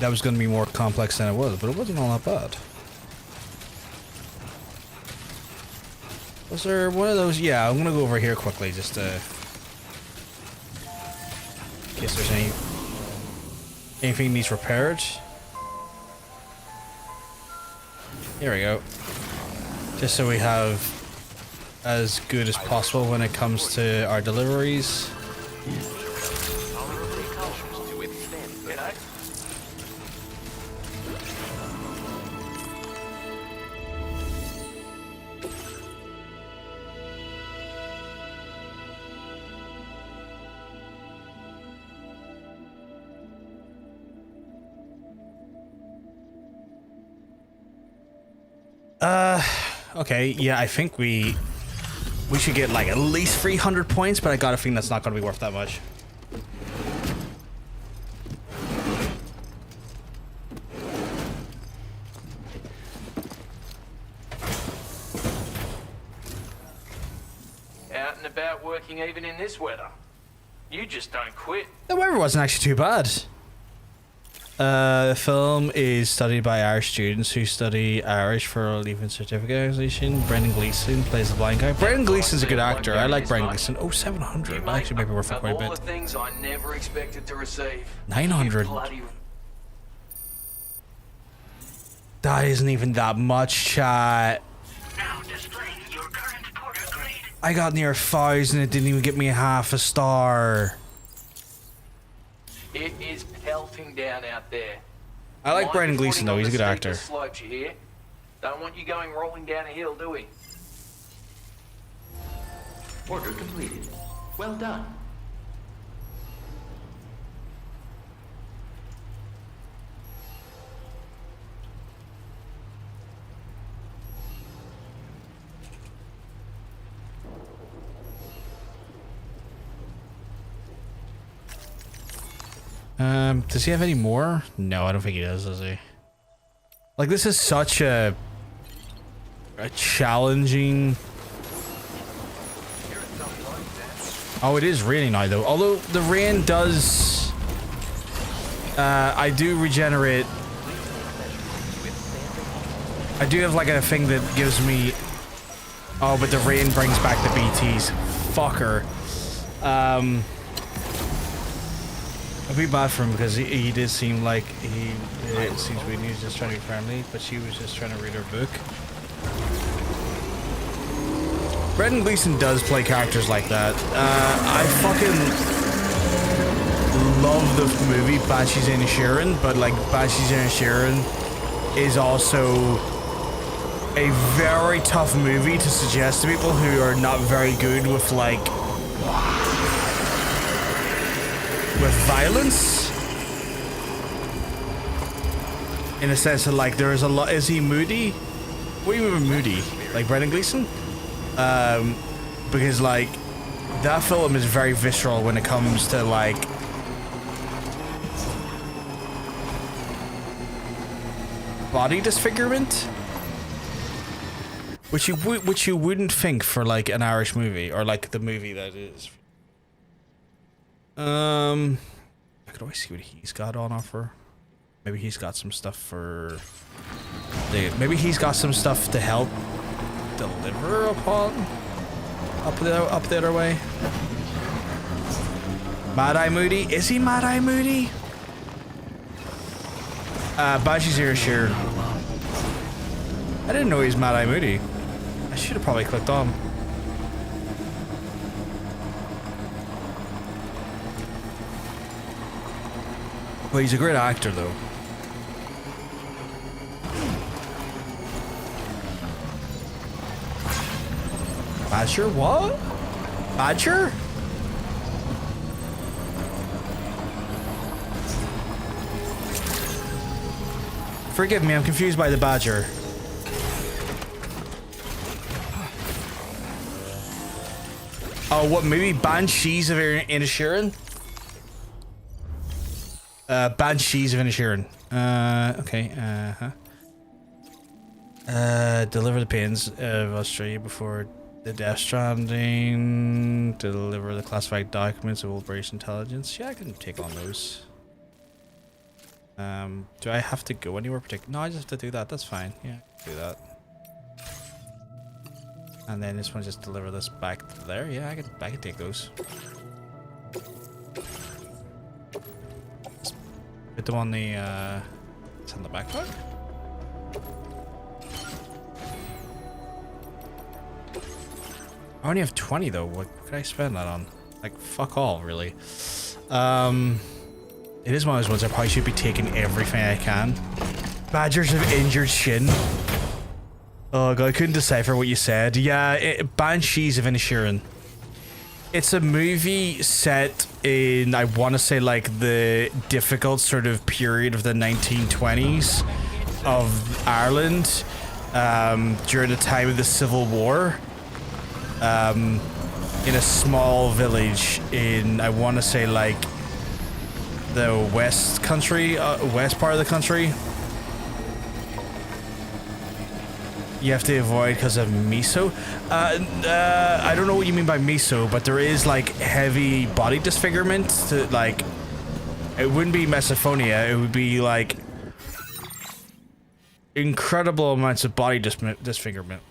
was going to be more complex than it was, but it wasn't all that bad. Was there one of those? Yeah, I'm going to go over here quickly just to, in case there's anything needs repaired. Here we go. Just so we have as good as possible when it comes to our deliveries. Okay, yeah, I think we We should get like at least 300 points, but I got a feeling that's not going to be worth that much. Out and about working even in this weather. You just don't quit. The weather wasn't actually too bad. The film is studied by Irish students who study Irish for a leaving certificate examination. Brendan Gleeson plays the blind guy. Brendan Gleeson's a good actor. I like Brendan Gleeson. Oh, 700. That actually might be worth it quite a bit. All the things I never expected to receive. 900. That isn't even that much, chat. Now displaying your current porter grade. I got near 1,000. It didn't even get me half a star. It is pelting down out there. I like Brendan Gleeson though. He's a good actor. Slopes, you hear? Don't want you going rolling down a hill, do we? Order completed. Well done. Does he have any more? No, I don't think he does he? Like, this is such a challenging... Oh, it is raining now, though. Although, the rain does... I do regenerate... I do have, like, a thing that gives me... Oh, but the rain brings back the BTs. Fucker. I'd be bad for him because he did seem like it seems weird. He was just trying to be friendly, but she was just trying to read her book. Brendan Gleeson does play characters like that. I fucking love the movie Banshees of Inisherin, but like Banshees of Inisherin is also a very tough movie to suggest to people who are not very good with like violence, in a sense that like there is a lot. Is he moody? What do you mean moody? Like Brendan Gleeson? Because like that film is very visceral when it comes to like body disfigurement, which you wouldn't think for like an Irish movie or like the movie that is. I could always see what he's got on offer. Maybe he's got some stuff for... Maybe he's got some stuff to help deliver upon... Up the other way. Mad Eye Moody? Is he Mad Eye Moody? Banshees here, sure. I didn't know he was Mad Eye Moody. I should have probably clicked on. Well, he's a great actor, though. Badger? What? Badger? Forgive me, I'm confused by the Badger. Oh, what? Maybe Banshees of Inisherin? Banshees of Inisherin. Okay, deliver the pains of Australia before the Death Stranding. Deliver the classified documents of Operation Intelligence. Yeah, I can take on those. Do I have to go anywhere particular? No, I just have to do that. That's fine. Yeah, do that. And then this one just deliver this back there. Yeah, I can take those. Put them on the, it's on the backpack? I only have 20 though. What could I spend that on? Like, fuck all, really. It is one of those ones I probably should be taking everything I can. Badgers of injured shin. Oh god, I couldn't decipher what you said. Yeah, Banshees of Inisherin. It's a movie set in, I want to say, like, the difficult sort of period of the 1920s of Ireland, during the time of the Civil War. in a small village in, I want to say, like, the west country, west part of the country. You have to avoid because of miso. I don't know what you mean by miso, but there is like heavy body disfigurement. To, like, it wouldn't be misophonia. It would be like incredible amounts of body disfigurement.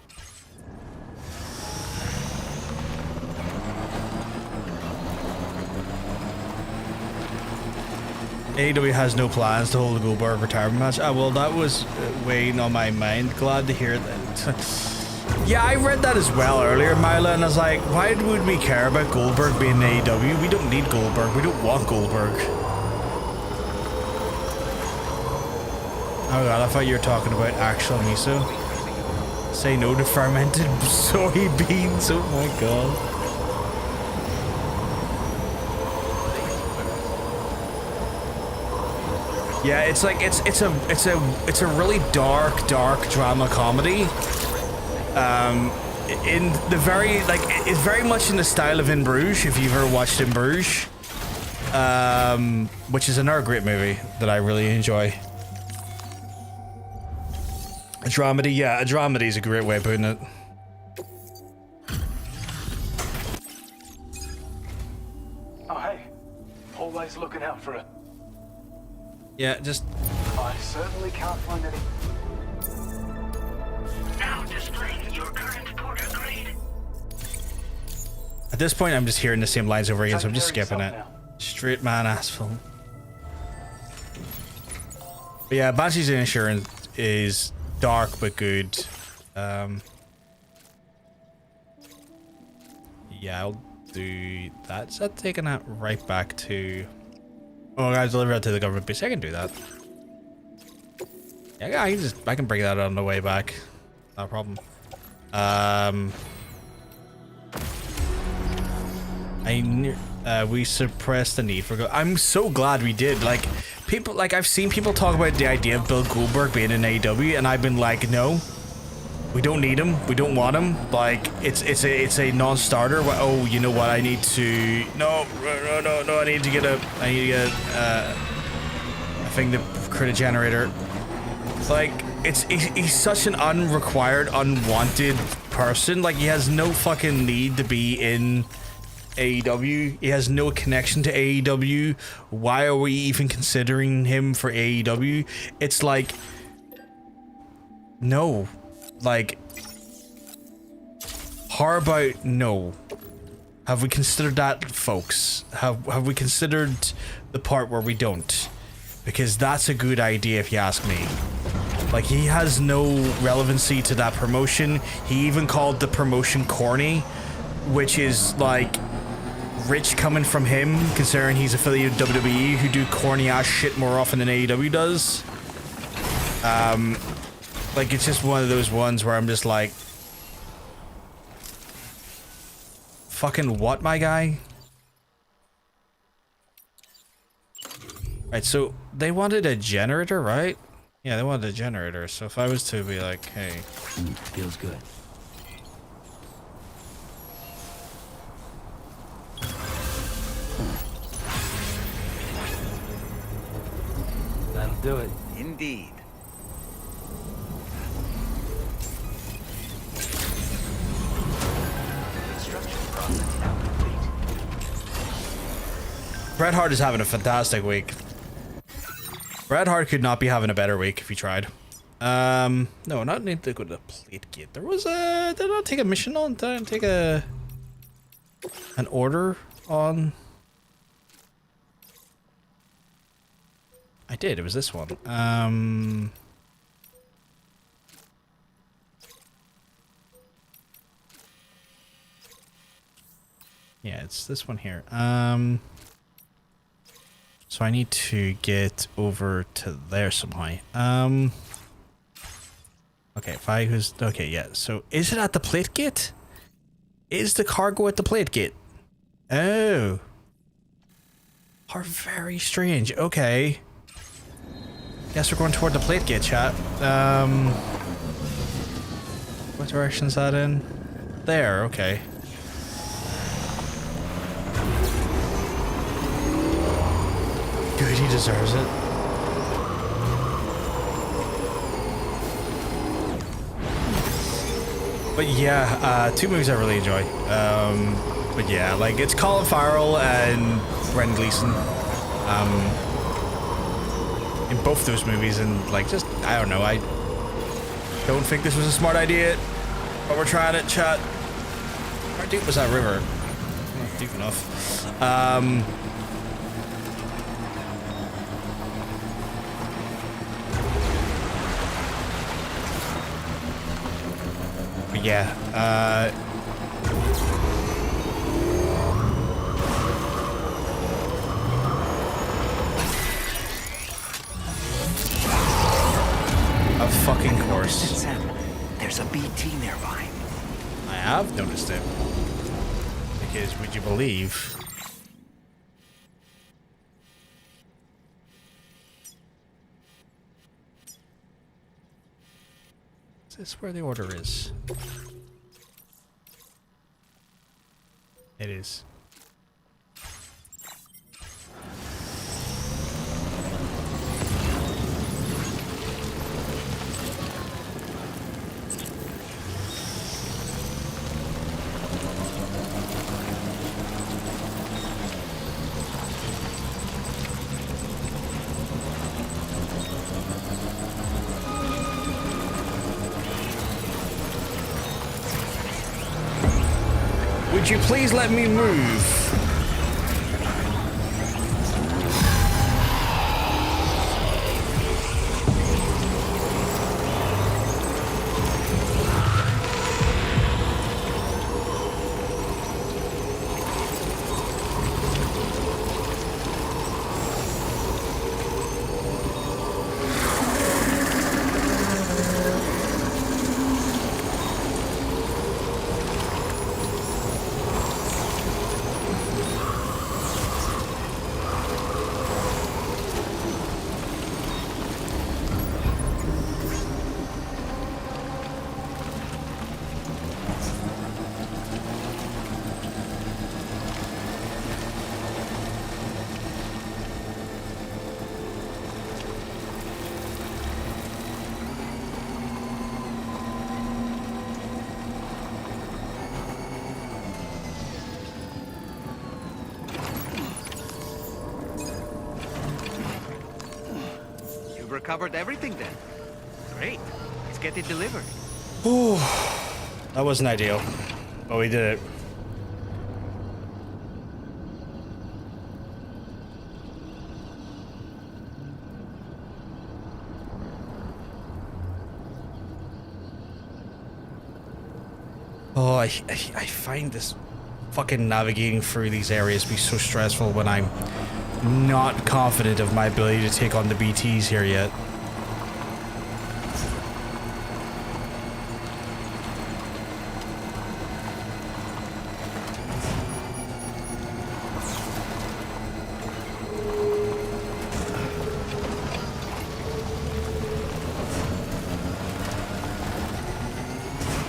AEW has no plans to hold a Goldberg retirement match. Well, that was weighing on my mind. Glad to hear that. Yeah, I read that as well earlier, Myla, and I was like, why would we care about Goldberg being in AEW? We don't need Goldberg. We don't want Goldberg. Oh god, I thought you were talking about actual miso. Say no to fermented soybeans. Oh my god. Yeah, it's like it's a really dark drama comedy. In the very it's very much in the style of In Bruges, if you've ever watched In Bruges. Which is another great movie that I really enjoy. A dramedy, yeah, a dramedy is a great way of putting it. Oh hey, always looking out for it. Yeah, just... I certainly can't find any... Now displaying your current porter grade. At this point, I'm just hearing the same lines over again, so I'm just skipping it. Straight man asphalt. But yeah, Banshee's Insurance is dark but good. Yeah, I'll do that. Is that taking that right back to... Oh, guys, deliver that to the government base. I can do that. Yeah, I can bring that on the way back. No problem. We suppressed the need for I'm so glad we did. Like, people, like, I've seen people talk about the idea of Bill Goldberg being in AEW, and I've been like, no, we don't need him. We don't want him. Like, it's a non-starter. Oh, you know what? I need to no. I need to get a thing to create a generator. Like, he's such an unrequired, unwanted person. Like, he has no fucking need to be in AEW. He has no connection to AEW. Why are we even considering him for AEW? It's like, no. Like, how about no? Have we considered that, folks? Have we considered the part where we don't? Because that's a good idea if you ask me. Like, he has no relevancy to that promotion. He even called the promotion corny, which is like rich coming from him, considering he's affiliated with WWE, who do corny ass shit more often than AEW does. Like, it's just one of those ones where I'm just like, fucking what, my guy? Right, so they wanted a generator, right? Yeah, they wanted a generator. So if I was to be like, hey, feels good. That'll do it. Indeed. Bret Hart is having a fantastic week. Bret Hart could not be having a better week if he tried. No, not need to go to the plate gate. There was a... Did I take a mission on? Did I take an order on? I did. It was this one. Yeah, it's this one here. So I need to get over to there somehow. Okay, if I was... Okay, yeah. So is it at the plate gate? Is the cargo at the plate gate? Oh. Are very strange. Okay. Guess we're going toward the plate gate, chat. What direction is that in? There, okay. He deserves it. But yeah, two movies I really enjoy. But yeah, like it's Colin Farrell and Brendan Gleeson. In both those movies, and like just I don't know, I don't think this was a smart idea, but we're trying it, chat. How deep was that river? Not deep enough. But yeah, of fucking course. There's a BT nearby. I have noticed it. Because would you believe? Is this where the order is? It is. Would you please let me move? Recovered everything then. Great. Let's get it delivered. Ooh, that wasn't ideal, but we did it. Oh, I find this fucking navigating through these areas be so stressful when I'm not confident of my ability to take on the BTs here yet.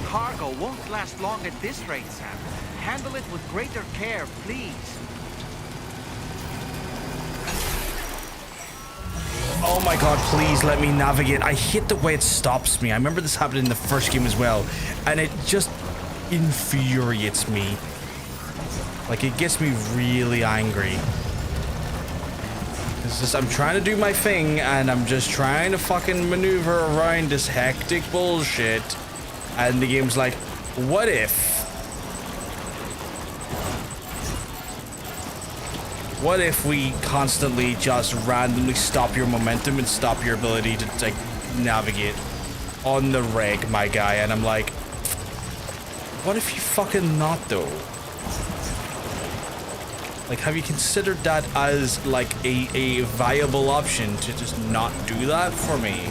Cargo won't last long at this rate, Sam. Handle it with greater care, please. Oh my god, please let me navigate. I hate the way it stops me. I remember this happened in the first game as well, and it just infuriates me. Like, it gets me really angry. It's just, I'm trying to do my thing, and I'm just trying to fucking maneuver around this hectic bullshit. And the game's like, what if? What if we constantly just randomly stop your momentum and stop your ability to, like, navigate on the reg, my guy? And I'm like, what if you fucking not, though? Like, have you considered that as, like, a viable option to just not do that for me?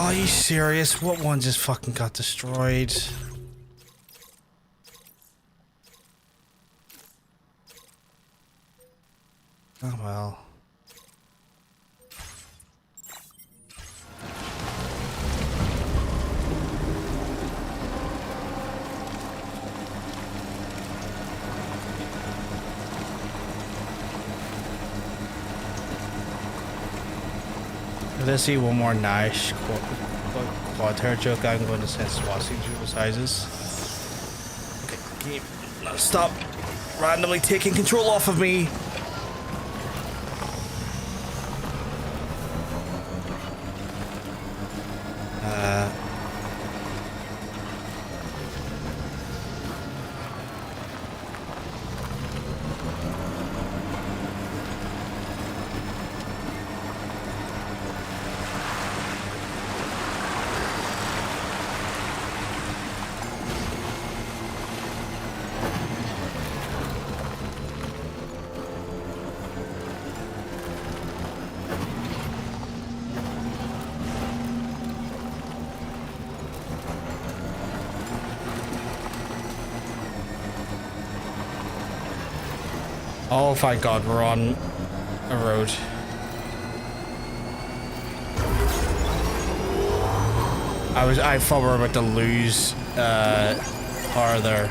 Are you serious? What one just fucking got destroyed? Oh well. If I see one more nice quad hair joke, I'm going to send swatting through the sizes. Okay, game. Now stop randomly taking control off of me. Oh, thank God, we're on a road. I thought we were about to lose power there.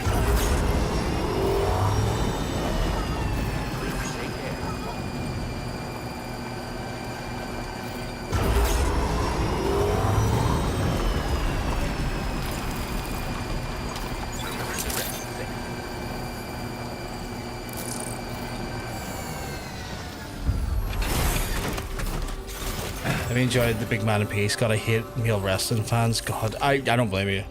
I've enjoyed the big man in peace. God, I hate male wrestling fans. God, I don't blame you.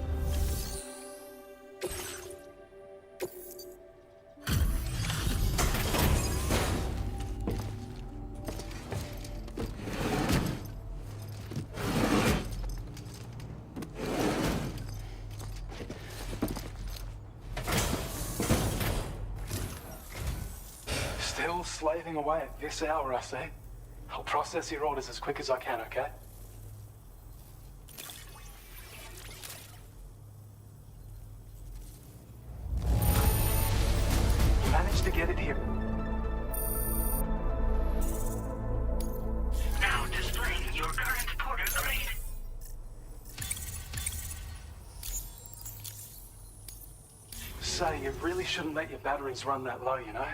Still slaving away at this hour, I see. I'll process your orders as quick as I can, okay? Managed to get it here. Now displaying your current porter grade. Say, you really shouldn't let your batteries run that low, you know?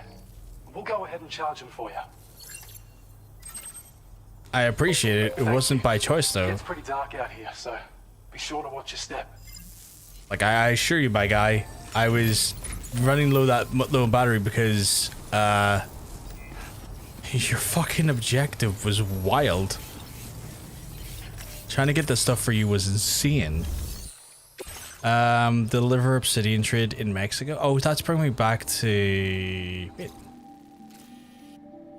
We'll go ahead and charge them for you. I appreciate it. It wasn't by choice, though. It's pretty dark out here, so be sure to watch your step. Like, I assure you, my guy, I was running low battery because your fucking objective was wild. Trying to get this stuff for you was insane. Deliver obsidian trade in Mexico. Oh, that's bringing me back to... Wait.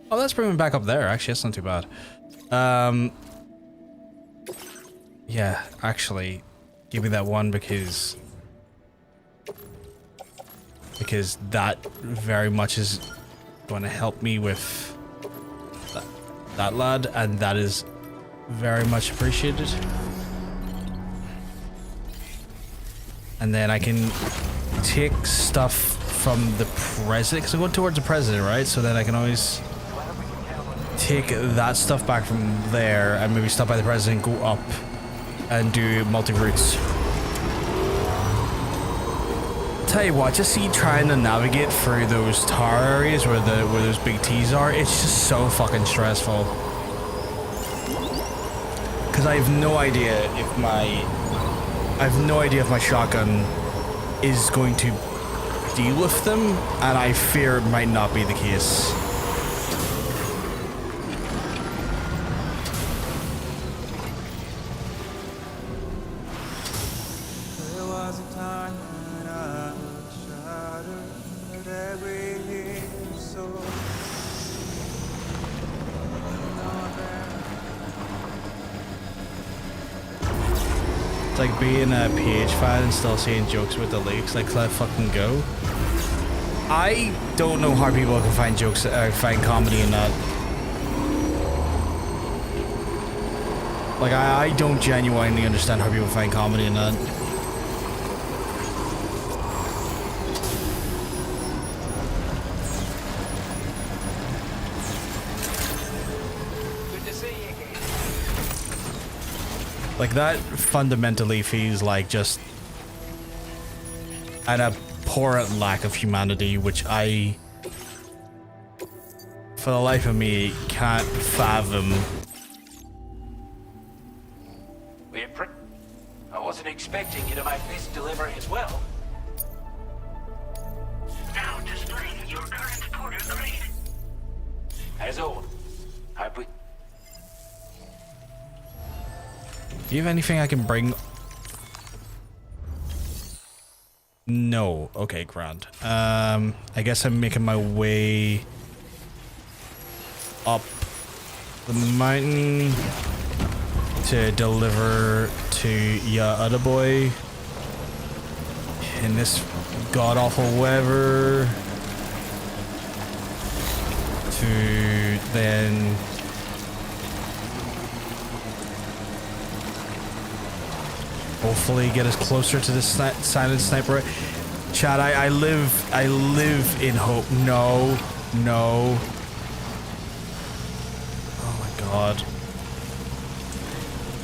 Oh, that's bringing me back up there. Actually, that's not too bad. Yeah, actually, give me that one because that very much is going to help me with that lad, and that is very much appreciated. And then I can take stuff from the president, because I'm going towards the president, right? So then I can always take that stuff back from there and maybe stop by the president, go up and do multi-routes. Tell you what, just see trying to navigate through those tower areas where those big T's are, it's just so fucking stressful. Because I have no idea if my shotgun is going to deal with them, and I fear it might not be the case. It's like being a PH fan and still seeing jokes with the leaks, like let fucking go. I don't know how people can find jokes, find comedy in that. Like, I don't genuinely understand how people find comedy in that. Good to see you again. Like, that fundamentally feels like just an abhorrent lack of humanity, which I, for the life of me, can't fathom. I wasn't expecting you to make this delivery as well. Now displaying your current porter grade. As always. Hope we... Do you have anything I can bring? No. Okay, grand. I guess I'm making my way up the mountain to deliver to ya other boy in this god-awful weather to then hopefully get us closer to the silent sniper. Chad, I live in hope. No. Oh my god.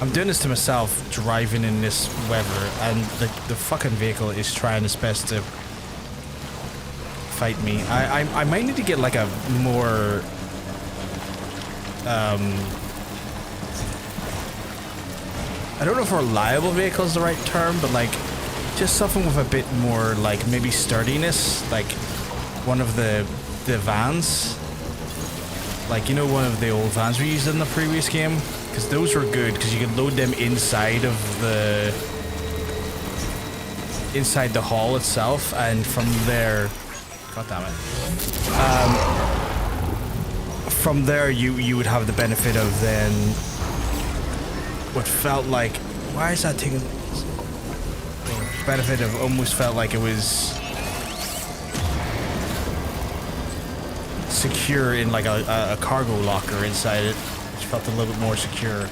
I'm doing this to myself, driving in this weather, and the fucking vehicle is trying its best to fight me. I might need to get like a more I don't know if reliable vehicle is the right term, but like just something with a bit more like maybe sturdiness, like one of the vans, like, you know, one of the old vans we used in the previous game, because those were good because you could load them inside of the hall itself, and from there, god damn it, from there you would have the benefit of then what felt like, why is that taking benefit of, almost felt like it was secure in like a cargo locker inside it, which felt a little bit more secure.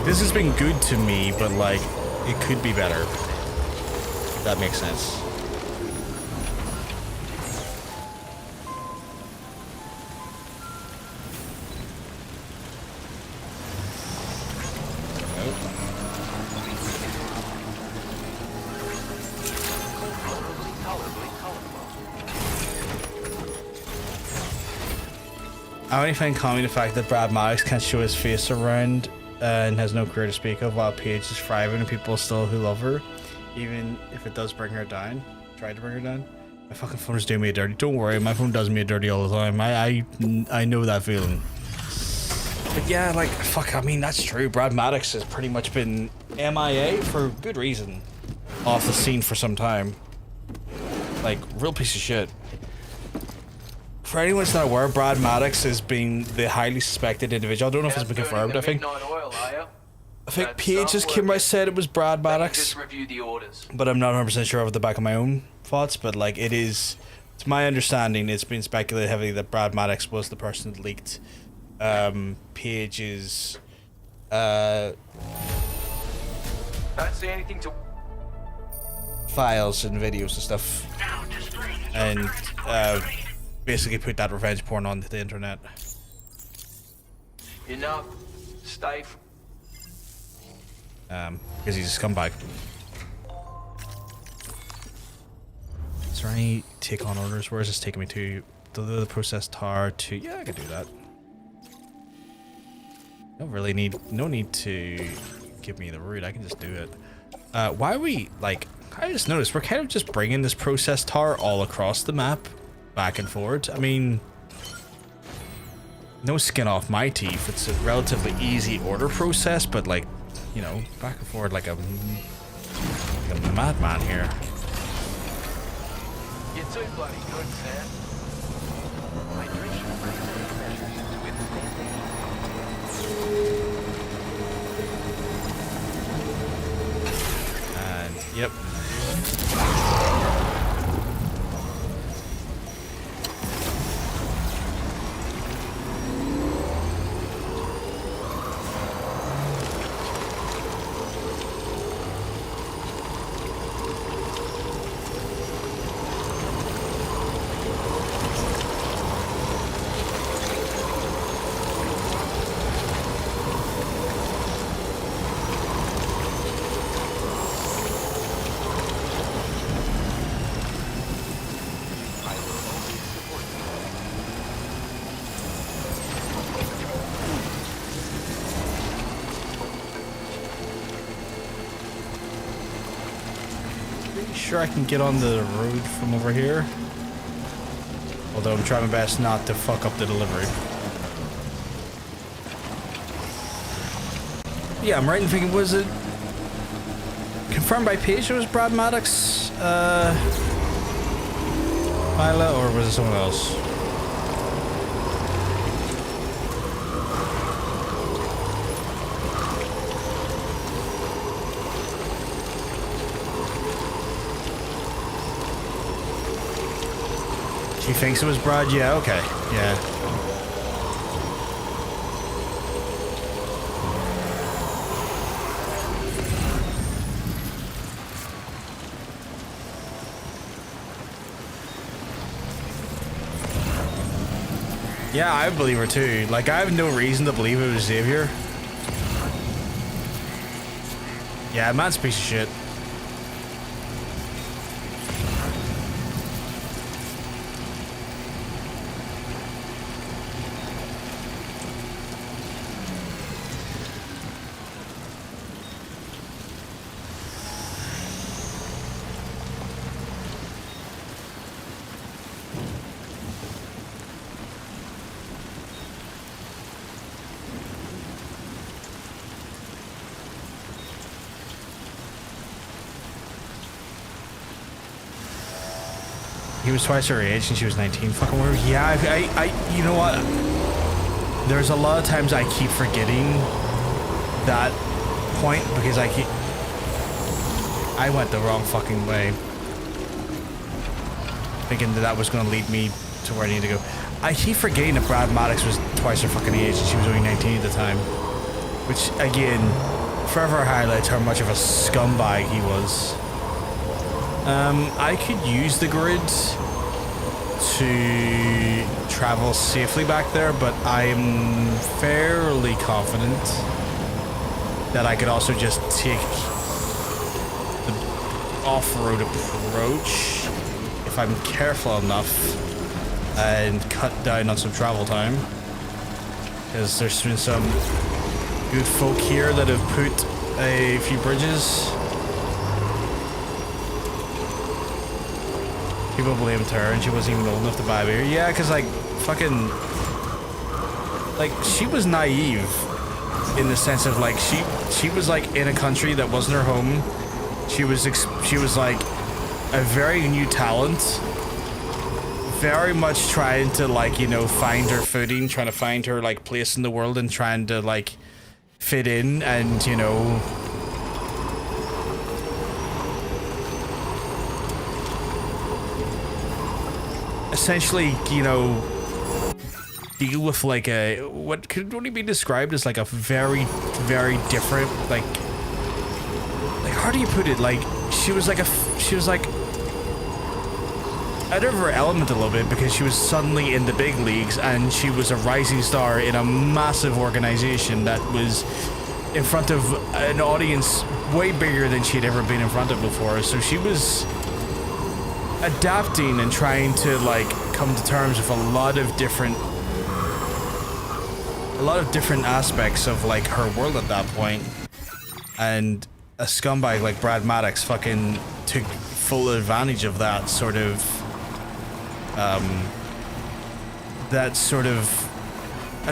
This has been good to me, but like it could be better, if that makes sense. I only find comedy the fact that Brad Maddox can't show his face around and has no career to speak of, while Paige is thriving and people still who love her, even if it does bring her down. Try to bring her down. My fucking phone is doing me a dirty. Don't worry, my phone does me a dirty all the time. I know that feeling. But yeah, like, fuck, I mean, that's true. Brad Maddox has pretty much been MIA for good reason. Off the scene for some time. Like, real piece of shit. For anyone that's not aware, Brad Maddox has been the highly suspected individual. I don't know if it's been confirmed. I think Paige just came out, said it was Brad Maddox. Just review the orders. But I'm not 100% sure off the back of my own thoughts. But like, it is, it's my understanding, it's been speculated heavily that Brad Maddox was the person that leaked Paige's Don't see anything to files and videos and stuff, and basically put that revenge porn onto the internet. You know, stay. Because he's a scumbag. Is there any take on orders? Where is this taking me to? Deliver the processed tar to. Yeah, I can do that. Don't really need. No need to give me the route. I can just do it. Why are we like? I just noticed we're kind of just bringing this processed tar all across the map, back and forward. I mean, no skin off my teeth. It's a relatively easy order process, but like, you know, back and forward like a madman here. You're too bloody good, Sam. Hydration preventive measures to withstand and yep. sure I can get on the road from over here. Although I'm trying my best not to fuck up the delivery. Yeah, I'm right in thinking, was it confirmed by Paige it was Brad Maddox, Mila, or was it someone else? She thinks it was Brad? Yeah, okay. Yeah. Yeah, I believe her too. Like, I have no reason to believe it was Xavier. Yeah, man's a piece of shit. He was twice her age and she was 19. Fucking weird. Yeah, you know what? There's a lot of times I keep forgetting that point because I went the wrong fucking way. Thinking that was going to lead me to where I need to go. I keep forgetting that Brad Maddox was twice her fucking age and she was only 19 at the time. Which, again, forever highlights how much of a scumbag he was. I could use the grid to travel safely back there, but I'm fairly confident that I could also just take the off-road approach if I'm careful enough and cut down on some travel time. Because there's been some good folk here that have put a few bridges. People blamed her and she wasn't even old enough to buy beer. Yeah, because like fucking like she was naive in the sense of like she was like in a country that wasn't her home. She was like a very new talent, very much trying to like, you know, find her footing, trying to find her like place in the world and trying to like fit in and, you know, essentially, you know, deal with like a what could only be described as like a very, very different like how do you put it? Like she was like out of her element a little bit because she was suddenly in the big leagues and she was a rising star in a massive organization that was in front of an audience way bigger than she'd ever been in front of before. So she was adapting and trying to like come to terms with a lot of different aspects of like her world at that point. And a scumbag like Brad Maddox fucking took full advantage of that sort of I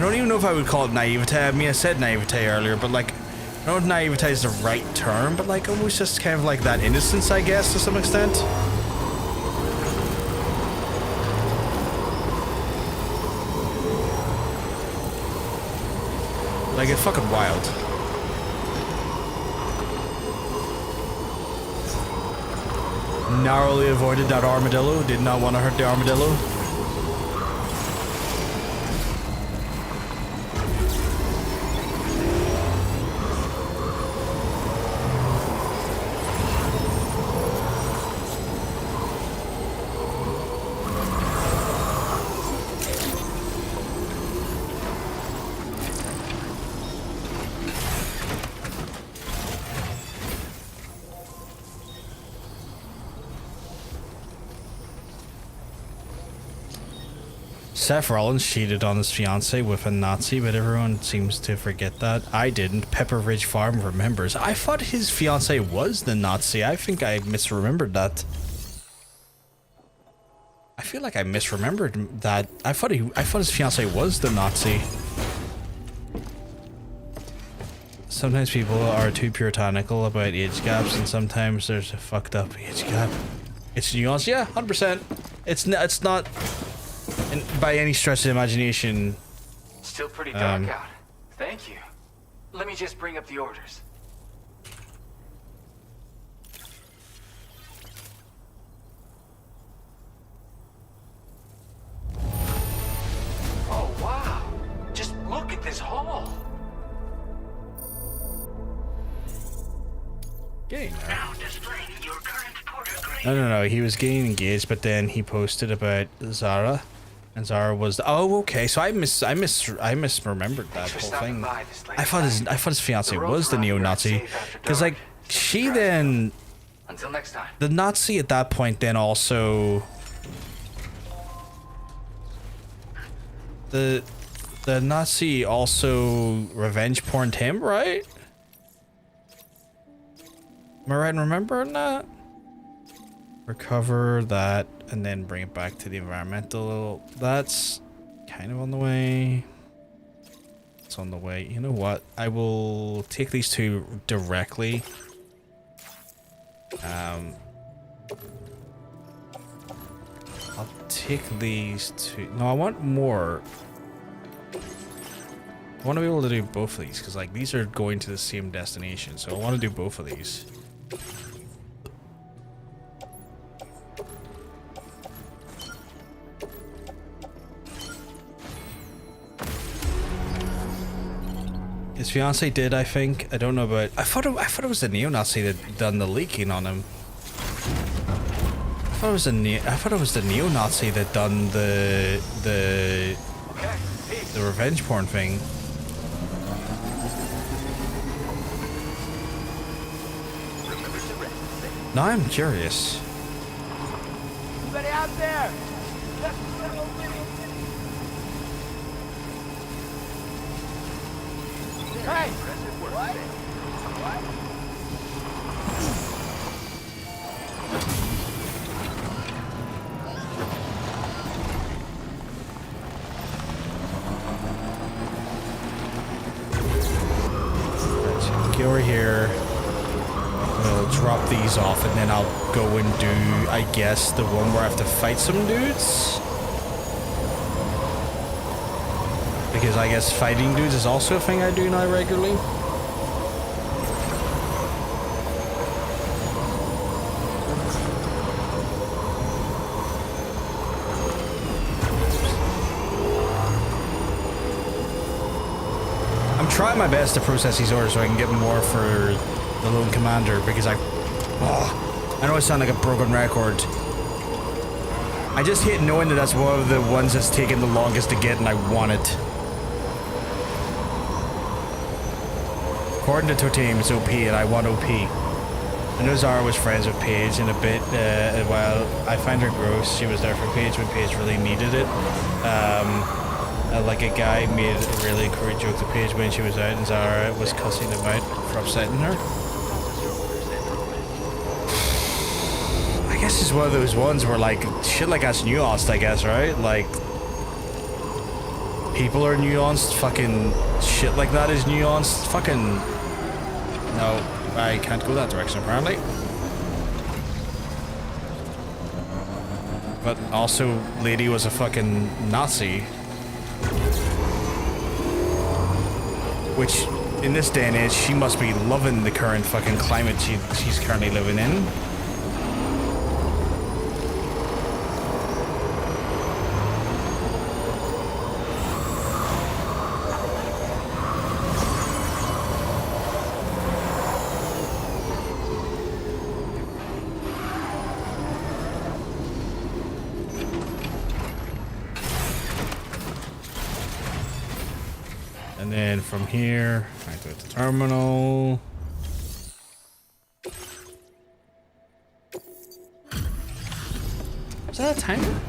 don't even know if I would call it naivete. I mean, I said naivete earlier, but like I don't know if naivete is the right term, but like almost just kind of like that innocence, I guess, to some extent. Like, it's fucking wild. Narrowly avoided that armadillo. Did not want to hurt the armadillo. Seth Rollins cheated on his fiancée with a Nazi, but everyone seems to forget that. I didn't. Pepper Ridge Farm remembers. I thought his fiancée was the Nazi. I think I misremembered that. I feel like I misremembered that. I thought his fiancée was the Nazi. Sometimes people are too puritanical about age gaps, and sometimes there's a fucked up age gap. It's nuanced, yeah, 100%. It's not by any stretch of the imagination. Still pretty dark out. Thank you. Let me just bring up the orders. Oh, wow. Just look at this hall. Getting there. No. He was getting engaged, but then he posted about Zara, and Zara was. Oh, okay. So I misremembered that whole thing. I thought his fiance was the neo-Nazi, because like she then. Until next time. The Nazi at that point then also. The Nazi also revenge porned him, right? Am I right in remembering that? Recover that and then bring it back to the environmental. That's kind of on the way. It's on the way. You know what? I will take these two directly. I'll take these two. No, I want more. I want to be able to do both of these because like these are going to the same destination. So I want to do both of these. His fiance did, I think. I don't know about. I thought it was the neo-Nazi that done the leaking on him. I thought it was the neo-Nazi that done the revenge porn thing. Now I'm curious. Anybody out there? Hey! What? Go over here. We'll drop these off and then I'll go and do, I guess, the one where I have to fight some dudes. Because I guess fighting dudes is also a thing I do now regularly. I'm trying my best to process these orders so I can get more for the Lone Commander because I know I sound like a broken record. I just hate knowing that that's one of the ones that's taken the longest to get and I want it. According to Totem, it's OP, and I want OP. I know Zara was friends with Paige in a bit. While I find her gross, she was there for Paige when Paige really needed it. Like a guy made a really crude joke to Paige when she was out, and Zara was cussing him out for upsetting her. I guess it's one of those ones where, like, shit like that's nuanced, I guess, right? Like, people are nuanced, fucking shit like that is nuanced, fucking... No, I can't go that direction apparently. But also, lady was a fucking Nazi. Which, in this day and age, she must be loving the current fucking climate she's currently living in. And then from here, I go to the terminal. Is that a timer?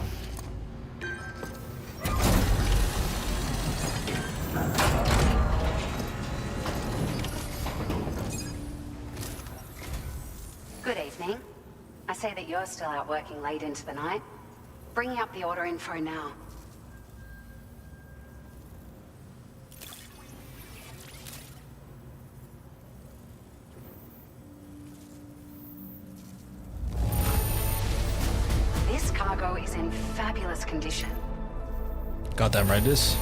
that you're still out working late into the night. Bringing up the order info now. This cargo is in fabulous condition. Goddamn right it is.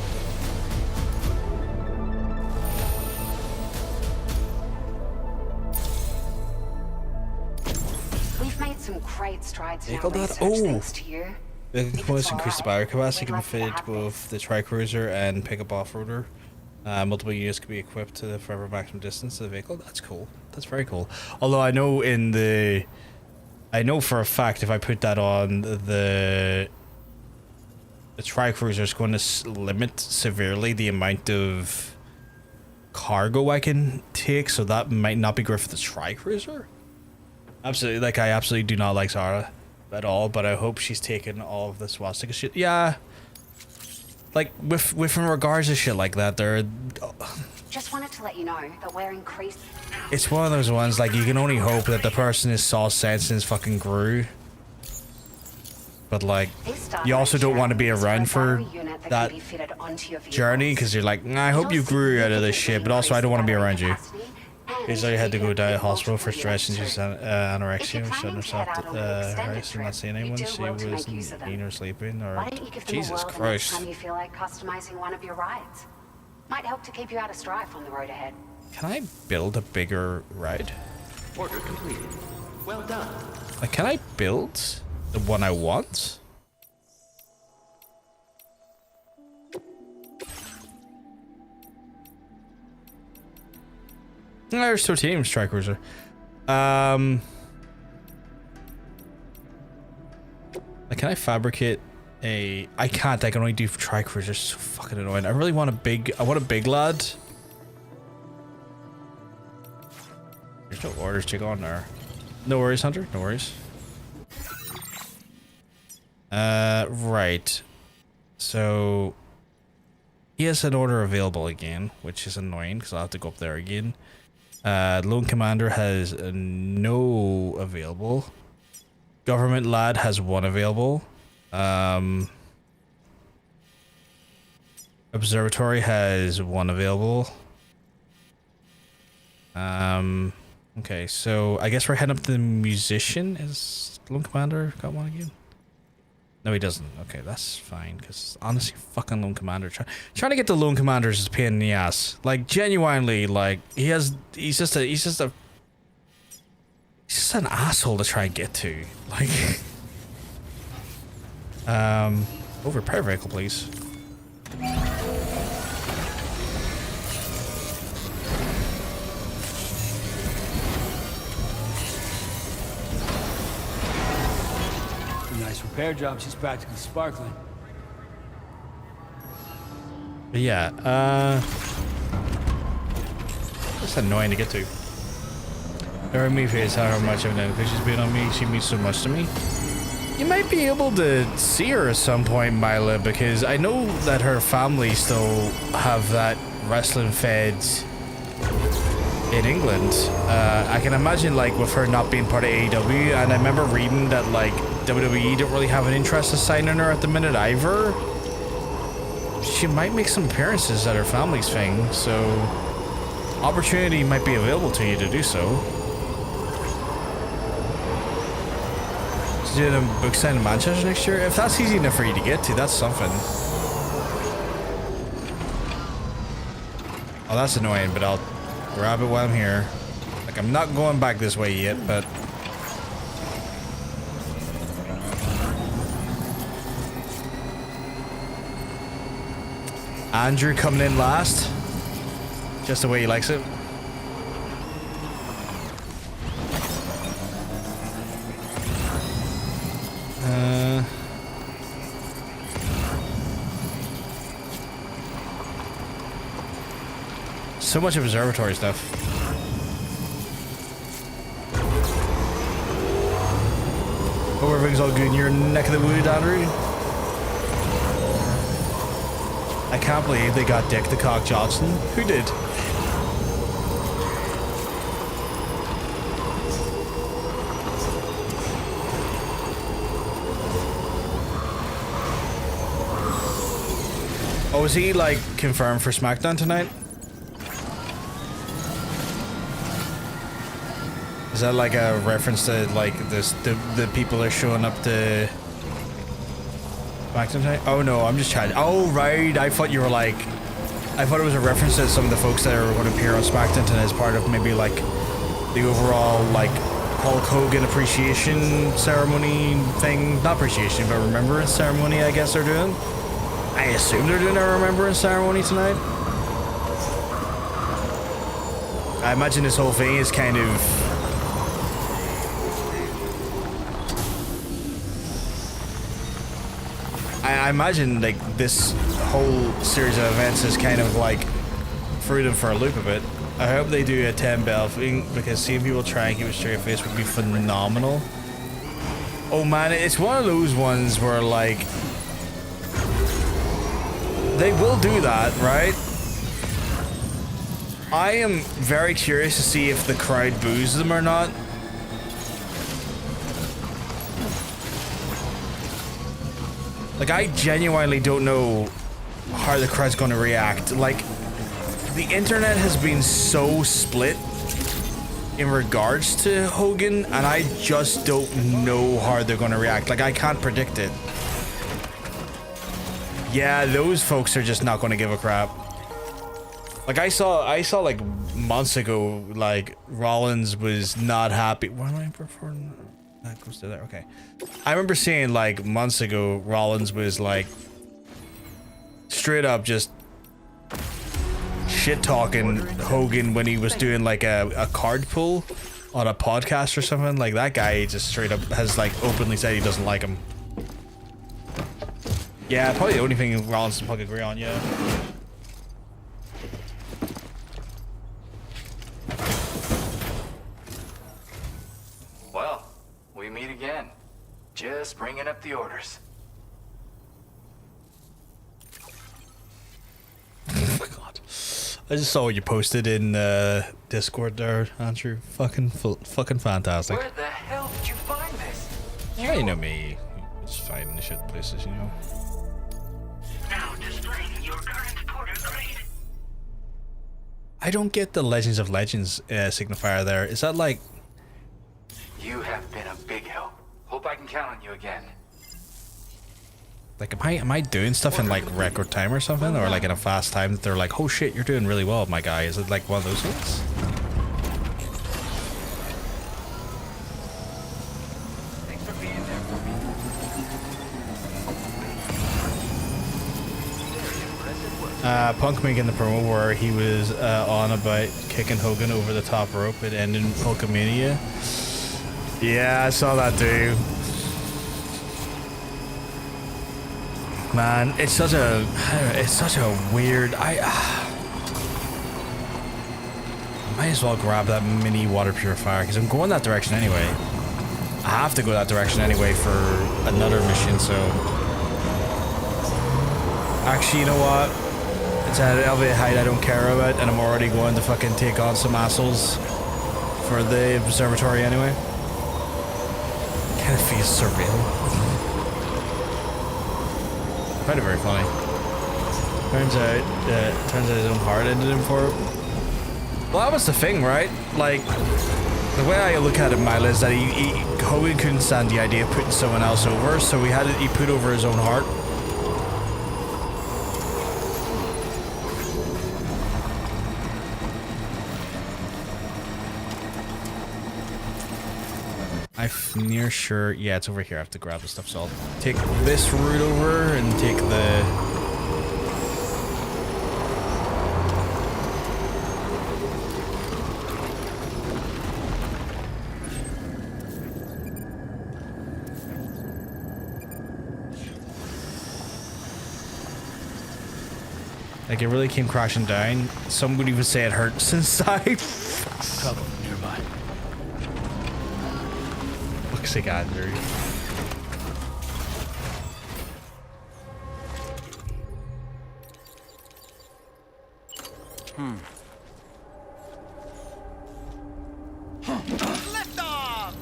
We've made some great strides in our Vehicle data? research Oh. thanks to you. The components increase the battery capacity, can be we'd love to fitted have both the tri-cruiser and pickup off-roader. Multiple units can be equipped to the forever maximum distance of the vehicle. That's cool. That's very cool. Although I know for a fact if I put that on the tri-cruiser, is going to limit severely the amount of cargo I can take, so that might not be great for the tri-cruiser. Absolutely, like I absolutely do not like Zara at all, but I hope she's taken all of the swastika shit. Yeah, like with in regards to shit like that, they're. Just wanted to let you know that we're increased. It's one of those ones like you can only hope that the person is saw sense and is fucking grew. But like, you also don't want to be around for that journey because you're like, nah, I hope you grew out of this shit, but also I don't want to be around you. Because I had to go down to the hospital for stress and just anorexia, which shouldn't have stopped house and not seeing anyone. She wasn't eating or sleeping, or Jesus Christ. Time you feel like customizing one of your rides. Might help to keep you out of strife on the road ahead. Can I build a bigger ride? Order completed. Well done. Like, can I build the one I want? There's 2 teams, tri-cruiser. Like, can I fabricate a... I can't, I can only do tri-cruisers. So fucking annoying. I really want a big... I want a big lad. There's no orders to go on there. No worries, Hunter. No worries. Right. So... he has an order available again, which is annoying because I'll have to go up there again. Lone Commander has no available. Government Lad has 1 available. Observatory has 1 available. Okay, so I guess we're heading up to the Musician. Is Lone Commander got 1 again? No, he doesn't. Okay, that's fine. Because honestly, fucking Lone Commander trying to get the Lone Commanders is a pain in the ass. Like genuinely, like he's just an asshole to try and get to. Like, repair vehicle, please. Nice repair job. She's practically sparkling. But yeah, that's annoying to get to. Her me face how much of an influence she's been on me. She means so much to me. You might be able to see her at some point, Mila, because I know that her family still have that wrestling feds in England. I can imagine, like, with her not being part of AEW, and I remember reading that, like, WWE don't really have an interest in signing her at the minute either. She might make some appearances at her family's thing, so opportunity might be available to you to do so. She's doing a book sign in Manchester next year. If that's easy enough for you to get to, that's something. Oh, that's annoying, but I'll grab it while I'm here. Like, I'm not going back this way yet, but... Andrew coming in last. Just the way he likes it. So much observatory stuff. Hope everything's all good in your neck of the wood, Andrew. I can't believe they got Dick the Cock Johnson. Who did? Oh, is he like confirmed for SmackDown tonight? Is that like a reference to like the people that are showing up to SmackDown tonight? Oh no, I'm just chatting. Oh right, I thought you were like, I thought it was a reference to some of the folks that are going to appear on SmackDown tonight as part of maybe like the overall like Hulk Hogan appreciation ceremony thing. Not appreciation, but remembrance ceremony I guess they're doing. I assume they're doing a remembrance ceremony tonight. I imagine this whole thing is kind of I imagine like this whole series of events is kind of like threw them for a loop a bit. I hope they do a 10 bell thing because seeing people try and keep a straight face would be phenomenal. Oh man, it's one of those ones where like they will do that, right? I am very curious to see if the crowd boos them or not. Like, I genuinely don't know how the crowd's going to react. Like, the internet has been so split in regards to Hogan, and I just don't know how they're going to react. Like, I can't predict it. Yeah, those folks are just not going to give a crap. Like, I saw like months ago, like, Rollins was not happy. Why am I preferring that goes to there? Okay. I remember seeing like months ago, Rollins was like straight up just shit talking Hogan when he was doing like a card pull on a podcast or something. Like that guy just straight up has like openly said he doesn't like him. Yeah, probably the only thing Rollins and Puck agree on, yeah. Well, we meet again. Just bringing up the orders. Oh my god. I just saw what you posted in Discord there, Andrew. Fucking fantastic. Where the hell did you find this? Yeah, you know me. It's fine in the shit places, you know. Now displaying your current porter grade. I don't get the Legends of Legends signifier there. Is that like... You have been a big help. Hope I can count on you again. Like, am I doing stuff in like record time or something? Or like in a fast time that they're like, oh shit, you're doing really well, my guy. Is it like one of those things? Thanks for being there for me. Punk making the promo where he was on about kicking Hogan over the top rope and ending Hulkamania. Yeah, I saw that too. Man, it's such a weird. I might as well grab that mini water purifier because I'm going that direction anyway. I have to go that direction anyway for another mission. So actually, you know what? It's at an elevated height I don't care about, and I'm already going to fucking take on some assholes for the observatory anyway. Kind of feels surreal. I find it very funny. Turns out his own heart ended him for it. Well, that was the thing, right? Like, the way I look at it, Mila, is that Hogan couldn't stand the idea of putting someone else over, so he put over his own heart. I'm near sure. Yeah, it's over here. I have to grab the stuff, so I'll take this route over and take the... Like, it really came crashing down. Some would even say it hurts inside. Cover nearby. Fuck's sake, Andrew. Lift off!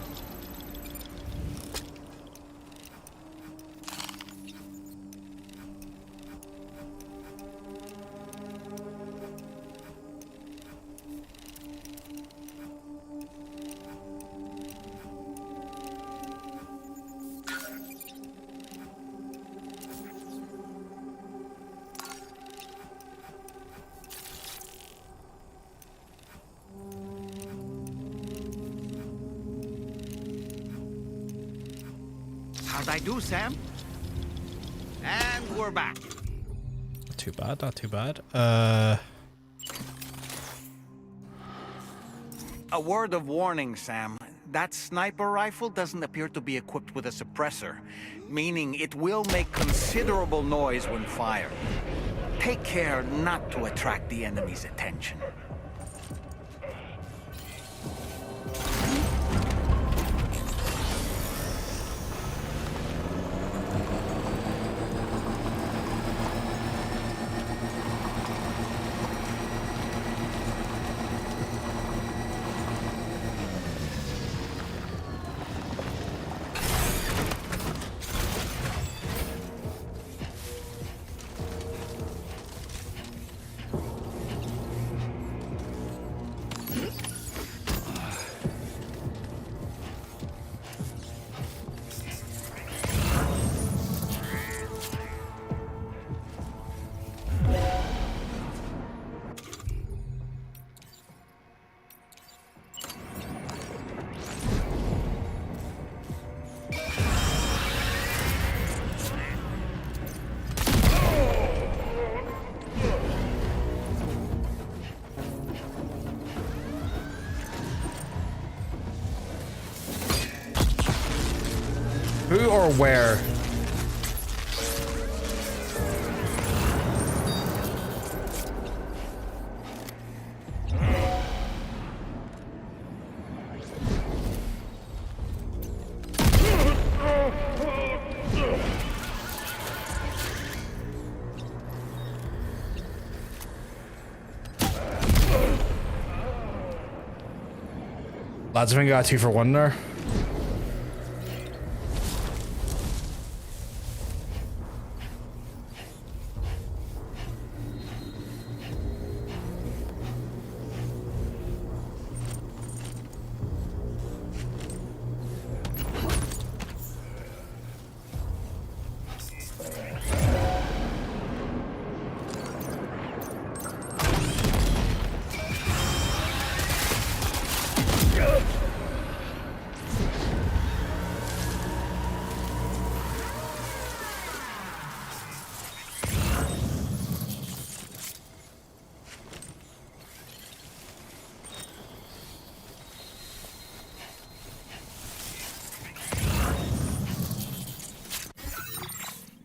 I do, Sam. And we're back. Not too bad, not too bad. A word of warning, Sam. That sniper rifle doesn't appear to be equipped with a suppressor, meaning it will make considerable noise when fired. Take care not to attract the enemy's attention. Who or where? Lads, I think I got 2 for 1 there.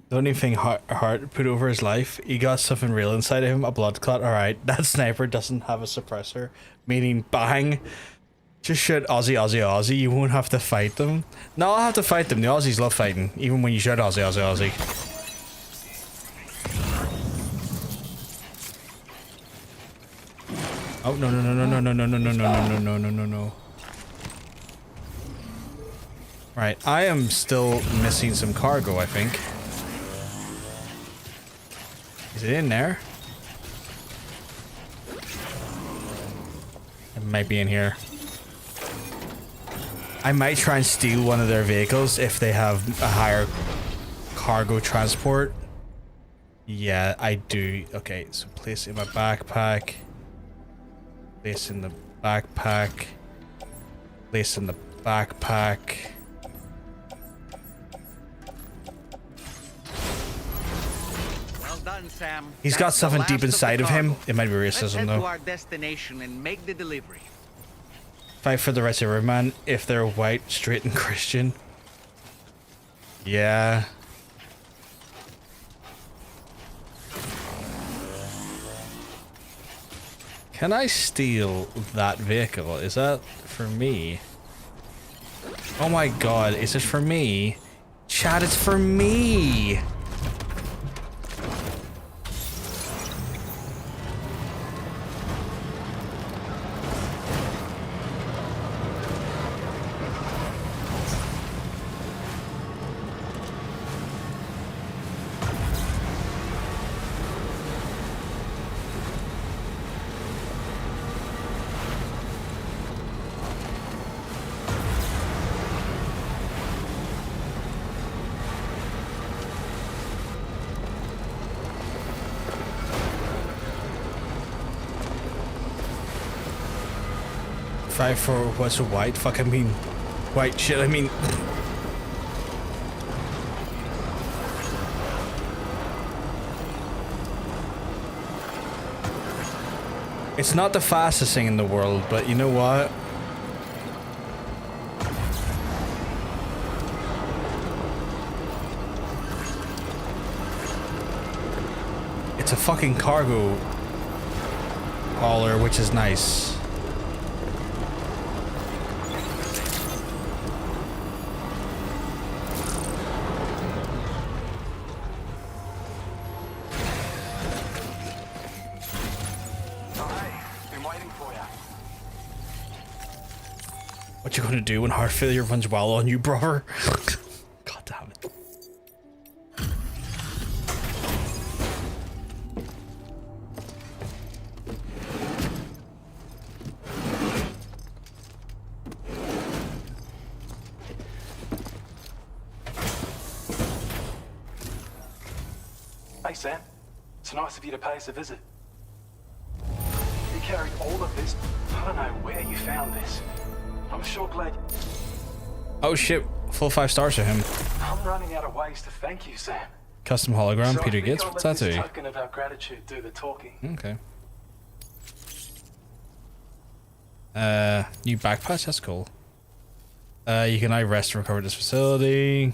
Don't even think Hart put over his life. He got something real inside of him, a blood clot. Alright, that sniper doesn't have a suppressor, meaning bang. Just shoot Aussie, Aussie, Aussie. You won't have to fight them. No, I'll have to fight them. The Aussies love fighting, even when you shout Aussie, Aussie, Aussie. Oh, no, no, no, no, no, no, no, no, no, no, no, no, no, no, no. Right, I am still missing some cargo, I think. Is it in there? It might be in here. I might try and steal one of their vehicles if they have a higher cargo transport. Yeah, I do. Okay, so place it in my backpack. Place in the backpack. Place in the backpack. Done, Sam. He's got something deep inside of him. It might be racism, Let's head though. to our destination and make the delivery. Fight for the rights of every man if they're white, straight, and Christian. Yeah. Can I steal that vehicle? Is that for me? Oh my god, is it for me? Chat, it's for me! Fight for what's white? Fuck, I mean, white shit, I mean. It's not the fastest thing in the world, but you know what? It's a fucking cargo hauler, which is nice. What you gonna do when heart failure runs wild on you, brother? God damn it. Hey Sam, it's nice of you to pay us a visit. You carried all of this. I don't know where you found this. I'm sure glad. Oh shit, full 5 stars for him. I'm running out of ways to thank you, Sam. Custom hologram, So Peter I think Gates, I'll what's let that this to you? token of our gratitude do the talking. Okay. New backpatch, that's cool. You can now rest and recover this facility.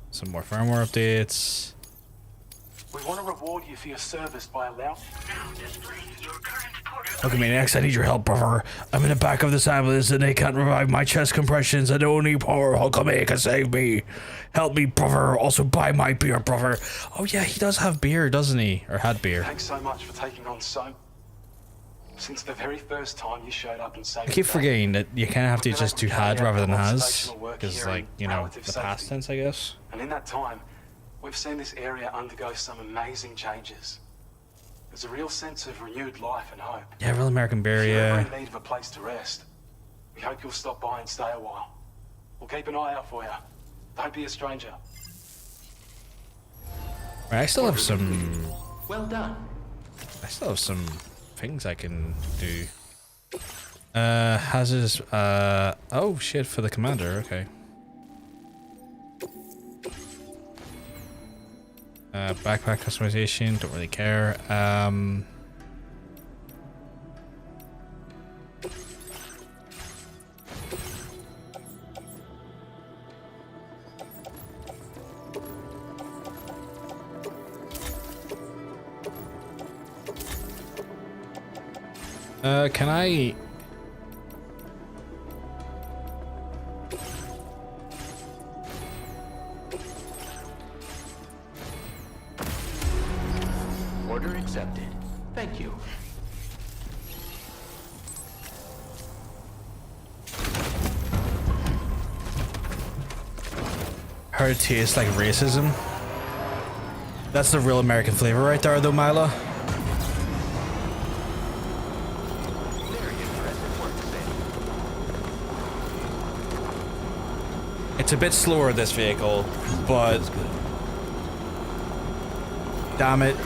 Some more firmware updates. We want to reward you for your service by allowing. Okay, Maniacs, I need your help, brother. I'm in the back of this ambulance and they can't revive my chest compressions. I don't need power. Hulkamania can save me. Help me, brother. Also buy my beer, brother. Oh yeah, he does have beer, doesn't he? Or had beer. Thanks so much for taking on so. Since the very first time you showed up and saved I keep the day, forgetting that you kind of have to just do had rather than has. observational work Because, here like, in you know, relative the safety. past tense, I guess. And in that time, we've seen this area undergo some amazing changes. There's a real sense of renewed life and hope. Yeah, real American beer, If you're yeah. ever in need of a place to rest, we hope you'll stop by and stay a while. We'll keep an eye out for you. Don't be a stranger. Right, I still have some... Well done. I still have some things I can do. Hazardous... Oh, shit, for the commander, okay. Backpack customization, don't really care. Can I... Order accepted. Thank you. Her taste like racism? That's the real American flavor right there, though, Mila. It's a bit slower, this vehicle, but damn it,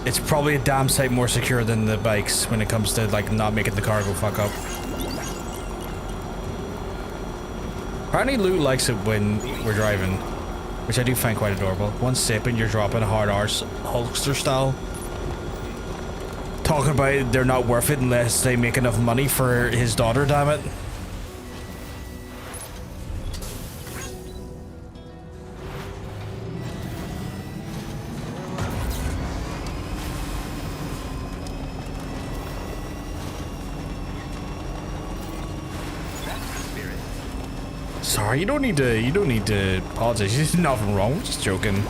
it's probably a damn sight more secure than the bikes when it comes to like not making the car go fuck up. Apparently Lou likes it when we're driving, which I do find quite adorable. One sip and you're dropping a hard arse Hulkster style. Talking about they're not worth it unless they make enough money for his daughter, damn it. Sorry, you don't need to apologize. There's nothing wrong. I'm just joking.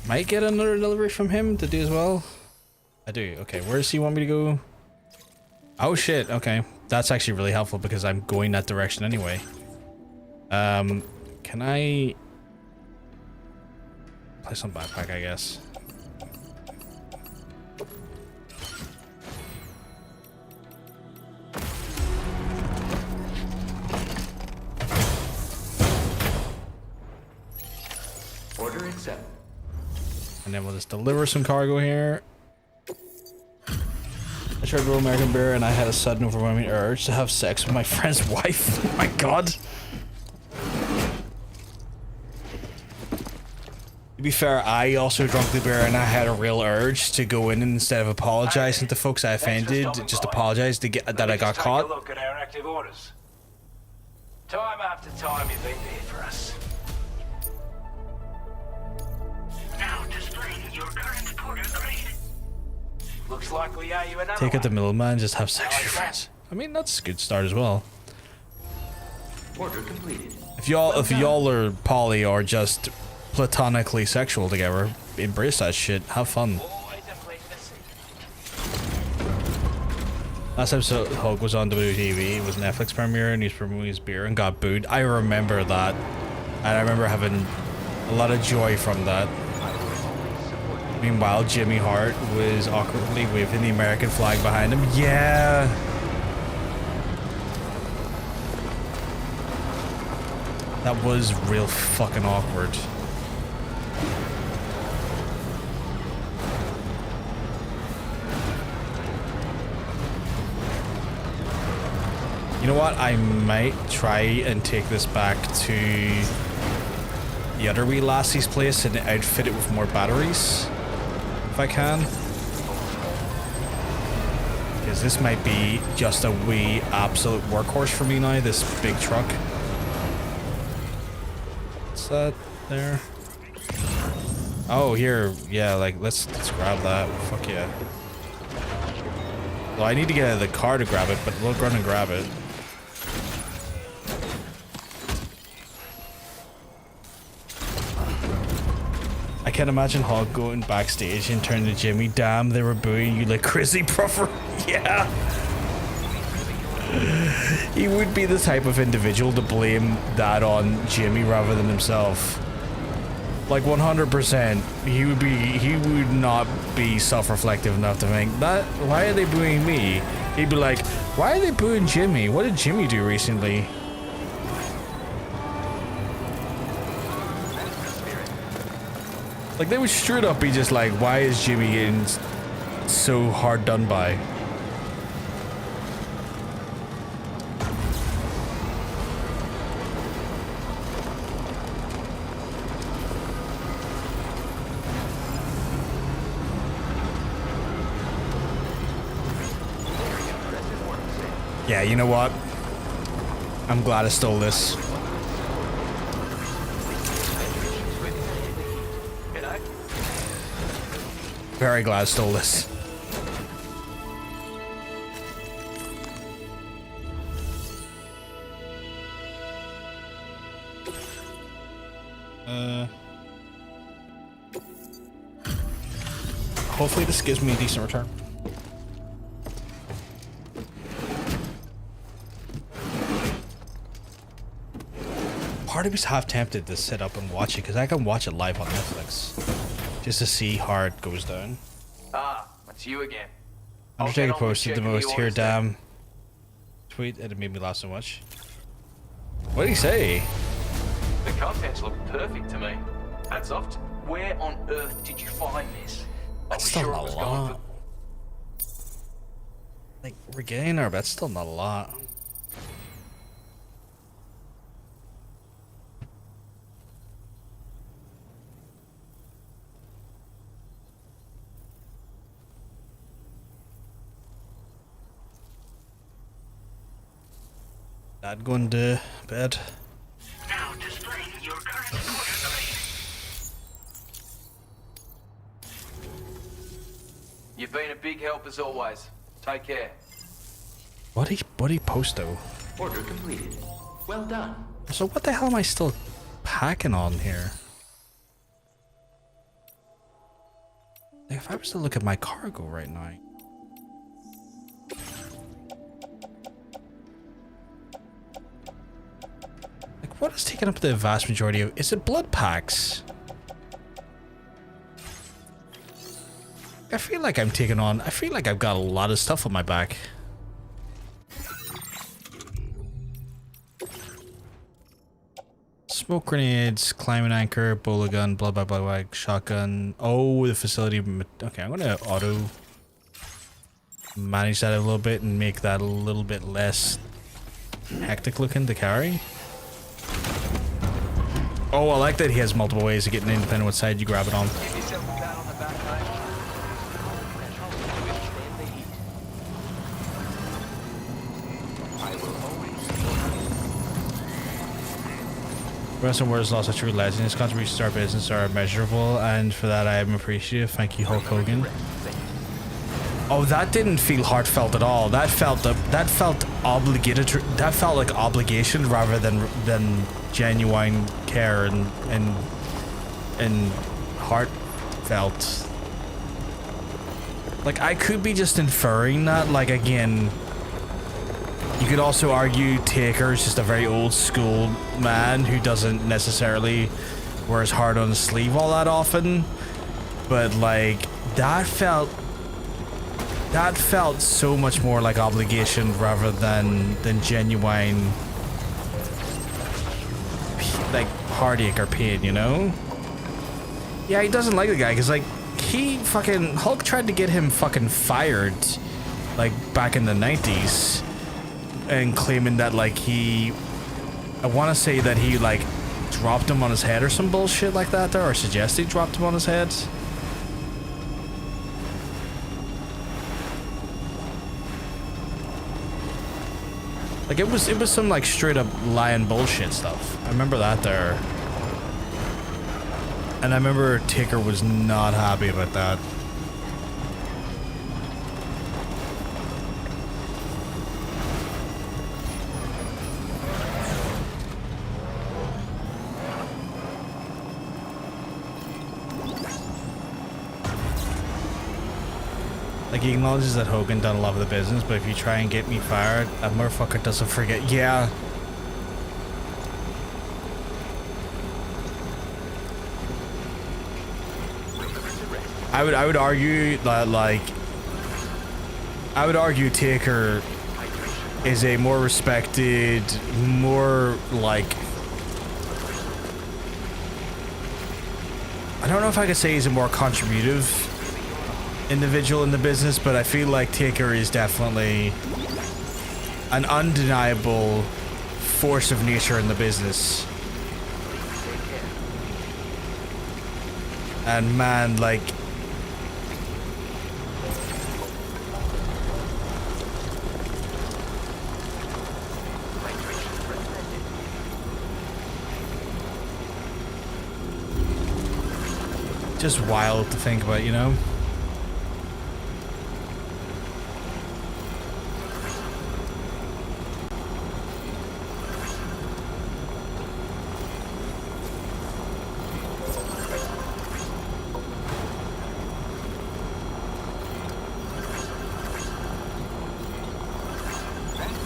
Might get another delivery from him to do as well. I do. Okay, where does he want me to go? Oh shit, okay. That's actually really helpful because I'm going that direction anyway. Can I place on backpack, I guess? Order accepted. And then we'll just deliver some cargo here. I tried Real American Beer and I had a sudden overwhelming urge to have sex with my friend's wife. Oh my god. To be fair, I also drank the beer and I had a real urge to go in and instead of apologizing to folks I offended, just apologize to get that I got caught. Take a look at our active orders. Time after time you've been there for us. Now displaying your current order grade. Looks like we owe you another Take out the one. middleman, just have sex with your friends. I mean, that's a good start as well. Order completed. If y'all are poly or just platonically sexual together, embrace that shit. Have fun. Last episode Hulk was on WTV. It was Netflix premiere and he was promoting his beer and got booed. I remember that. And I remember having a lot of joy from that. Meanwhile, Jimmy Hart was awkwardly waving the American flag behind him. Yeah. That was real fucking awkward. You know what? I might try and take this back to the other wee lassie's place and outfit it with more batteries. If I can. Because this might be just a wee absolute workhorse for me now, this big truck. What's that there? Oh, here. Yeah, like, let's grab that. Fuck yeah. Well, I need to get out of the car to grab it, but we'll run and grab it. I can't imagine Hog going backstage and turning to Jimmy. Damn, they were booing you like crazy puffer. Yeah. He would be the type of individual to blame that on Jimmy rather than himself. Like 100%. He would not be self-reflective enough to think that, why are they booing me? He'd be like, why are they booing Jimmy? What did Jimmy do recently? Like, they would straight up be just like, why is Jimmy getting so hard done by? Yeah, you know what? I'm glad I stole this. Very glad I stole this. Hopefully this gives me a decent return. Part of me's half tempted to sit up and watch it because I can watch it live on Netflix just to see how it goes down. Ah, it's you again. Undertaker posted the most here damn tweet and it made me laugh so much. What did he say? The contents look perfect to me. Hats off. Where on earth did you find this? That's still not a lot. Like, we're getting there, but that's still not a lot. Not going to bed. Now displaying your current order grade. You've been a big help as always. Take care. What he post though? Order completed. Well done. So what the hell am I still packing on here? Like if I was to look at my cargo right now. What is taking up the vast majority of... Is it blood packs? I feel like I'm taking on... I feel like I've got a lot of stuff on my back. Smoke grenades, climbing anchor, bowler gun, blah blah blah blah, shotgun. Oh, the facility. Okay, I'm gonna auto manage that a little bit and make that a little bit less hectic looking to carry. Oh, I like that he has multiple ways of getting in depending on what side you grab it on. Russell Ward's lost a true legend. His contributions to our business are immeasurable, and for that I am appreciative. Thank you, Hulk Hogan. Oh, that didn't feel heartfelt at all. That felt obligatory. That felt like obligation rather than genuine care and heartfelt. Like, I could be just inferring that. Like, again, you could also argue Taker is just a very old school man who doesn't necessarily wear his heart on his sleeve all that often. But like, that felt so much more like obligation rather than genuine like heartache or pain, you know? Yeah, he doesn't like the guy because like Hulk tried to get him fucking fired like back in the 90s and claiming that like I want to say that he like dropped him on his head or some bullshit like that there, or suggested he dropped him on his head. Like it was some like straight up lying bullshit stuff. I remember that there. And I remember Taker was not happy about that. Like, he acknowledges that Hogan done a lot of the business, but if you try and get me fired, that motherfucker doesn't forget. Yeah. I would argue that, like, I would argue Taker is a more respected, more, like, I don't know if I could say he's a more contributive individual in the business, but I feel like Taker is definitely an undeniable force of nature in the business. And man, like, just wild to think about, you know?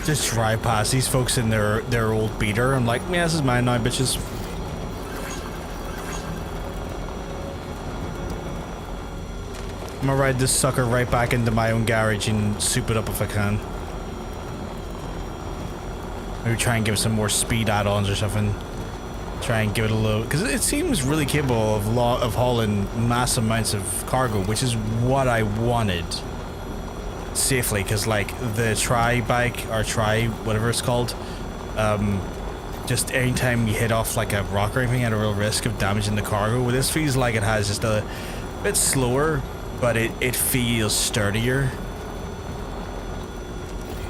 Just drive past these folks in their old beater. I'm like, yeah, this is mine now, bitches. I'm gonna ride this sucker right back into my own garage and soup it up if I can. Maybe try and give it some more speed add-ons or something. Try and give it a little, because it seems really capable of hauling mass amounts of cargo, which is what I wanted. Safely, because like the tri-bike or whatever it's called, just anytime you hit off like a rock or anything at a real risk of damaging the cargo. Well, this feels like it has just a bit slower, but it feels sturdier.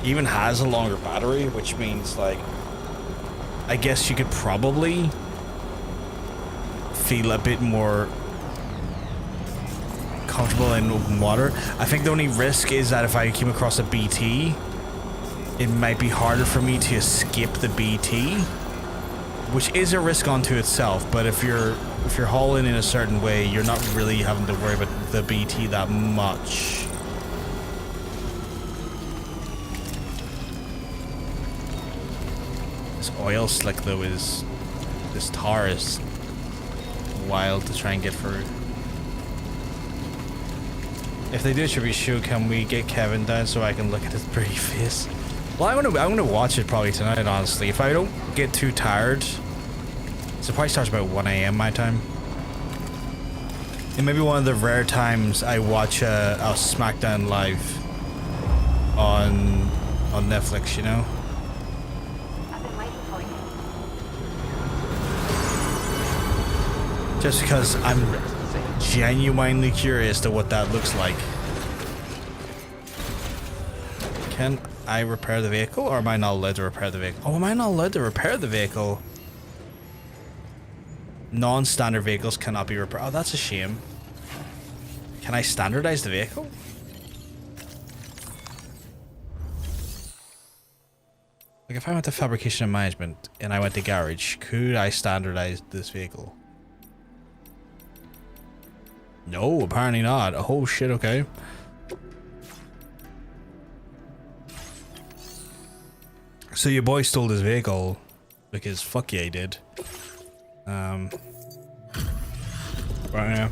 Even has a longer battery, which means like I guess you could probably feel a bit more comfortable in open water. I think the only risk is that if I came across a BT, it might be harder for me to escape the BT, which is a risk unto itself. But if you're hauling in a certain way, you're not really having to worry about the BT that much. This oil slick though is, this tar is wild to try and get through. If they do a tribute show, can we get Kevin down so I can look at his pretty face? Well, I'm gonna watch it probably tonight, honestly. If I don't get too tired So it probably starts about 1 a.m. my time. It may be one of the rare times I watch a SmackDown live on Netflix, you know? I've been waiting for you. Just because I'm genuinely curious to what that looks like. Can I repair the vehicle, or am I not allowed to repair the vehicle? Oh, am I not allowed to repair the vehicle? Non-standard vehicles cannot be repaired. Oh, that's a shame. Can I standardize the vehicle? Like if I went to fabrication and management and I went to garage, could I standardize this vehicle? No, apparently not. Oh shit, okay. So your boy stole his vehicle because fuck yeah he did. Right now.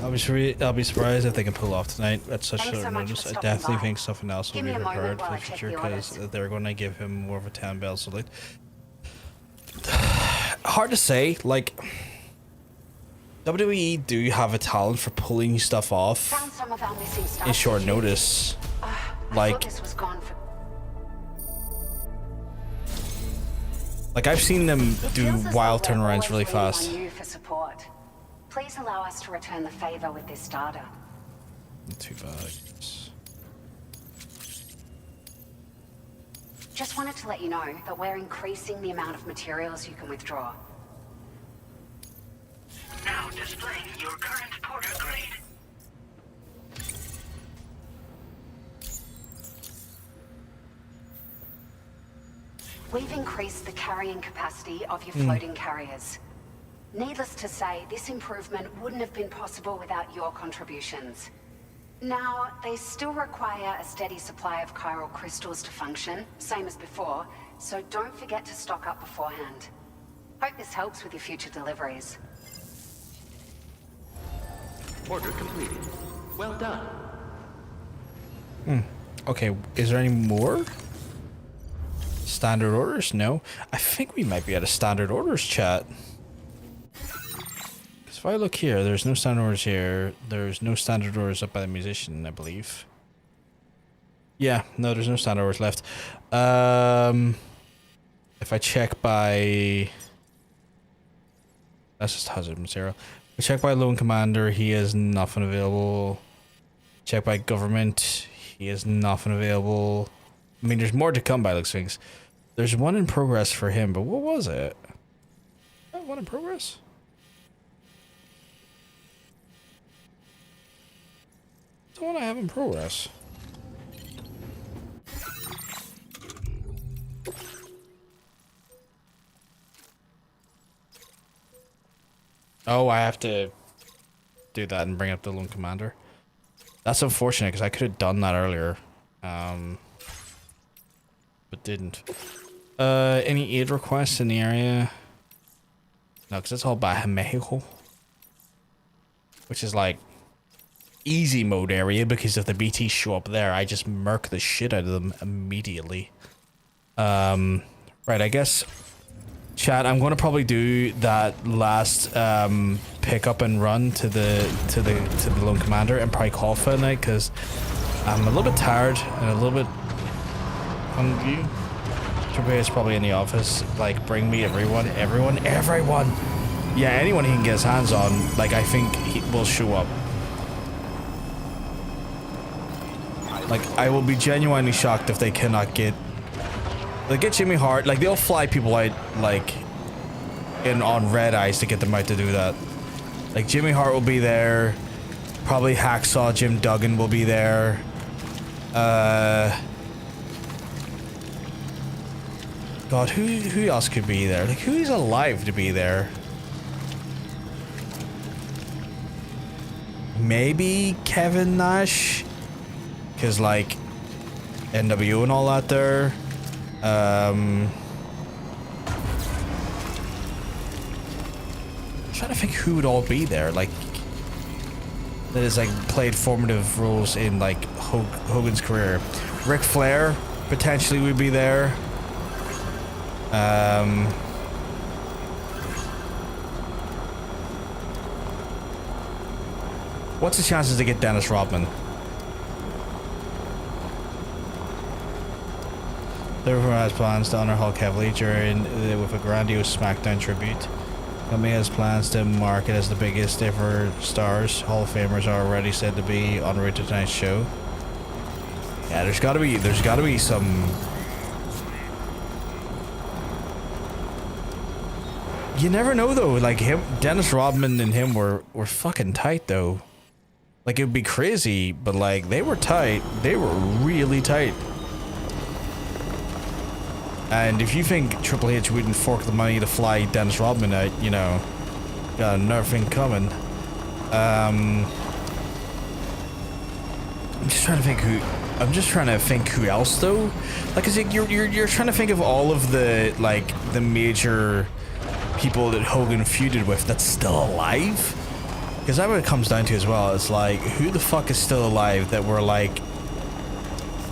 I'll be surprised if they can pull off tonight at such short notice. I definitely think something else will be prepared for the future because they're going to give him more of a 10 bell salute. Hard to say, like WWE do have a talent for pulling stuff off in short notice. Like I've seen them do wild turnarounds really fast. Please allow us to return the favor with this data. Not too bad. Just wanted to let you know that we're increasing the amount of materials you can withdraw. Now displaying your current porter grade. We've increased the carrying capacity of your floating carriers. Needless to say, this improvement wouldn't have been possible without your contributions. Now, they still require a steady supply of chiral crystals to function, same as before, so don't forget to stock up beforehand. Hope this helps with your future deliveries. Order completed. Well done. Okay, is there any more? Standard orders? No. I think we might be at a standard orders chat. If I look here, there's no standard orders here. There's no standard orders up by the musician, I believe. Yeah, no, there's no standard orders left. If I check by... That's just hazard material. If I check by lone commander, he has nothing available. Check by government, he has nothing available. I mean, there's more to come by looks things. There's one in progress for him, but what was it? One in progress? The one I have in progress. Oh, I have to do that and bring up the lone commander. That's unfortunate because I could have done that earlier, but didn't. Any aid requests in the area? No, because it's all by Mexico, which is like easy mode area because if the BTs show up there, I just murk the shit out of them immediately. Right, I guess, chat, I'm gonna probably do that last pick up and run to the lone commander and probably call for the night because I'm a little bit tired and a little bit hungry. Triple is probably in the office, like, bring me everyone. Yeah, anyone he can get his hands on, like, I think he will show up. Like, I will be genuinely shocked if they cannot get... They get Jimmy Hart, like, they'll fly people out, like, on red eyes to get them out to do that. Like, Jimmy Hart will be there. Probably Hacksaw Jim Duggan will be there. God, who else could be there? Like, who is alive to be there? Maybe Kevin Nash? Because, like, NWO and all that there. I'm trying to think who would all be there. Like, that has, like, played formative roles in, like, Hogan's career. Ric Flair potentially would be there. What's the chances to get Dennis Rodman? Liverpool has plans to honor Hulk heavily with a grandiose SmackDown tribute. Company has plans to mark it as the biggest ever stars. Hall of Famers are already said to be en route to tonight's show. Yeah, there's gotta be some. You never know though. Like Dennis Rodman and him were fucking tight though. Like it would be crazy, but like they were tight. They were really tight. And if you think Triple H wouldn't fork the money to fly Dennis Rodman out, you know, got another thing coming. I'm just trying to think who else though. Like, cause you're trying to think of all of the the major people that Hogan feuded with that's still alive. Because that's what it comes down to as well. It's like, who the fuck is still alive that were like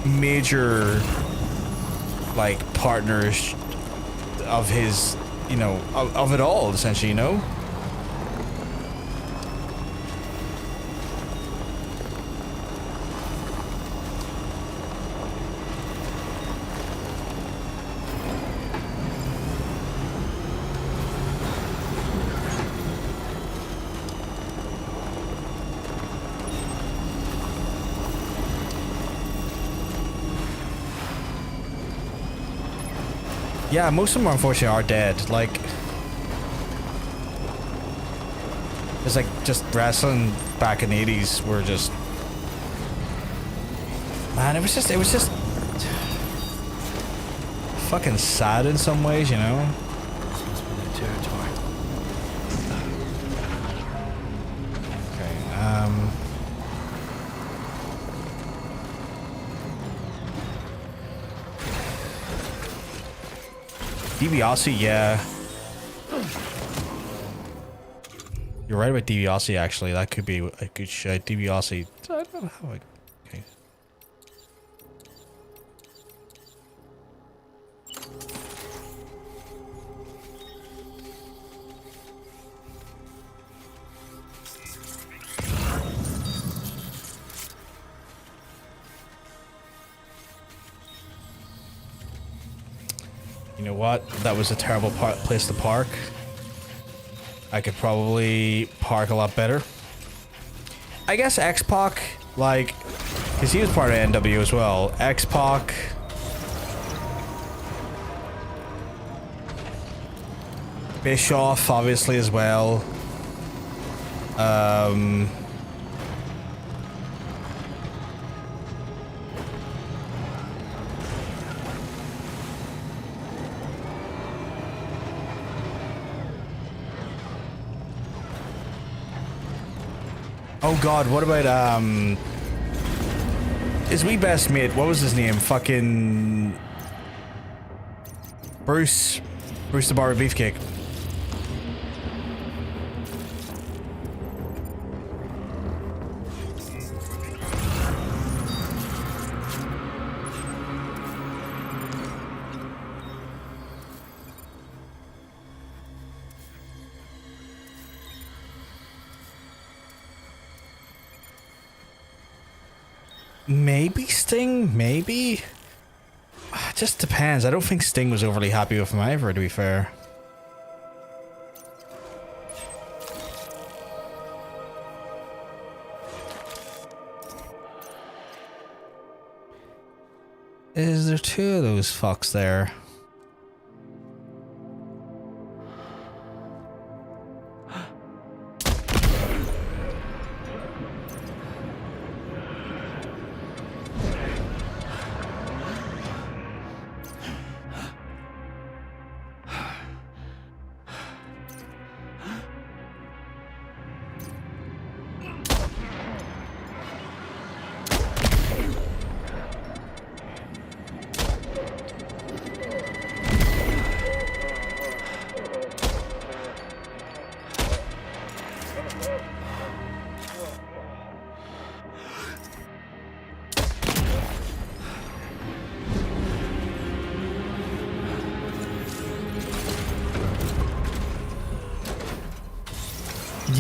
major partners of his, you know, of it all, essentially, you know? Yeah, most of them unfortunately are dead. Like, it's like just wrestling back in the 80s were just, man, it was just fucking sad in some ways, you know? This must be their territory. Okay, DiBiase, yeah. You're right about DiBiase, actually. That could be a good shot. DiBiase. I don't know how I... Okay. You know what? That was a terrible place to park. I could probably park a lot better. I guess X-Pac, like, because he was part of NW as well. X-Pac. Bischoff, obviously, as well. Oh god, what about his wee best mate, what was his name? Fucking Bruce the Barber Beefcake. Maybe Sting, maybe? It just depends. I don't think Sting was overly happy with him either, to be fair. Is there two of those fucks there?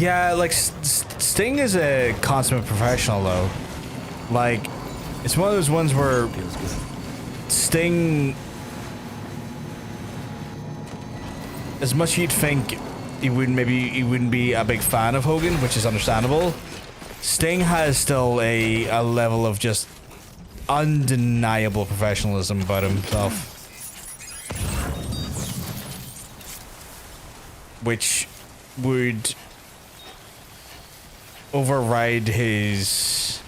Yeah, like Sting is a consummate professional though. Like, it's one of those ones where Sting, as much you'd think he wouldn't be a big fan of Hogan, which is understandable. Sting has still a level of just undeniable professionalism about himself, which would override his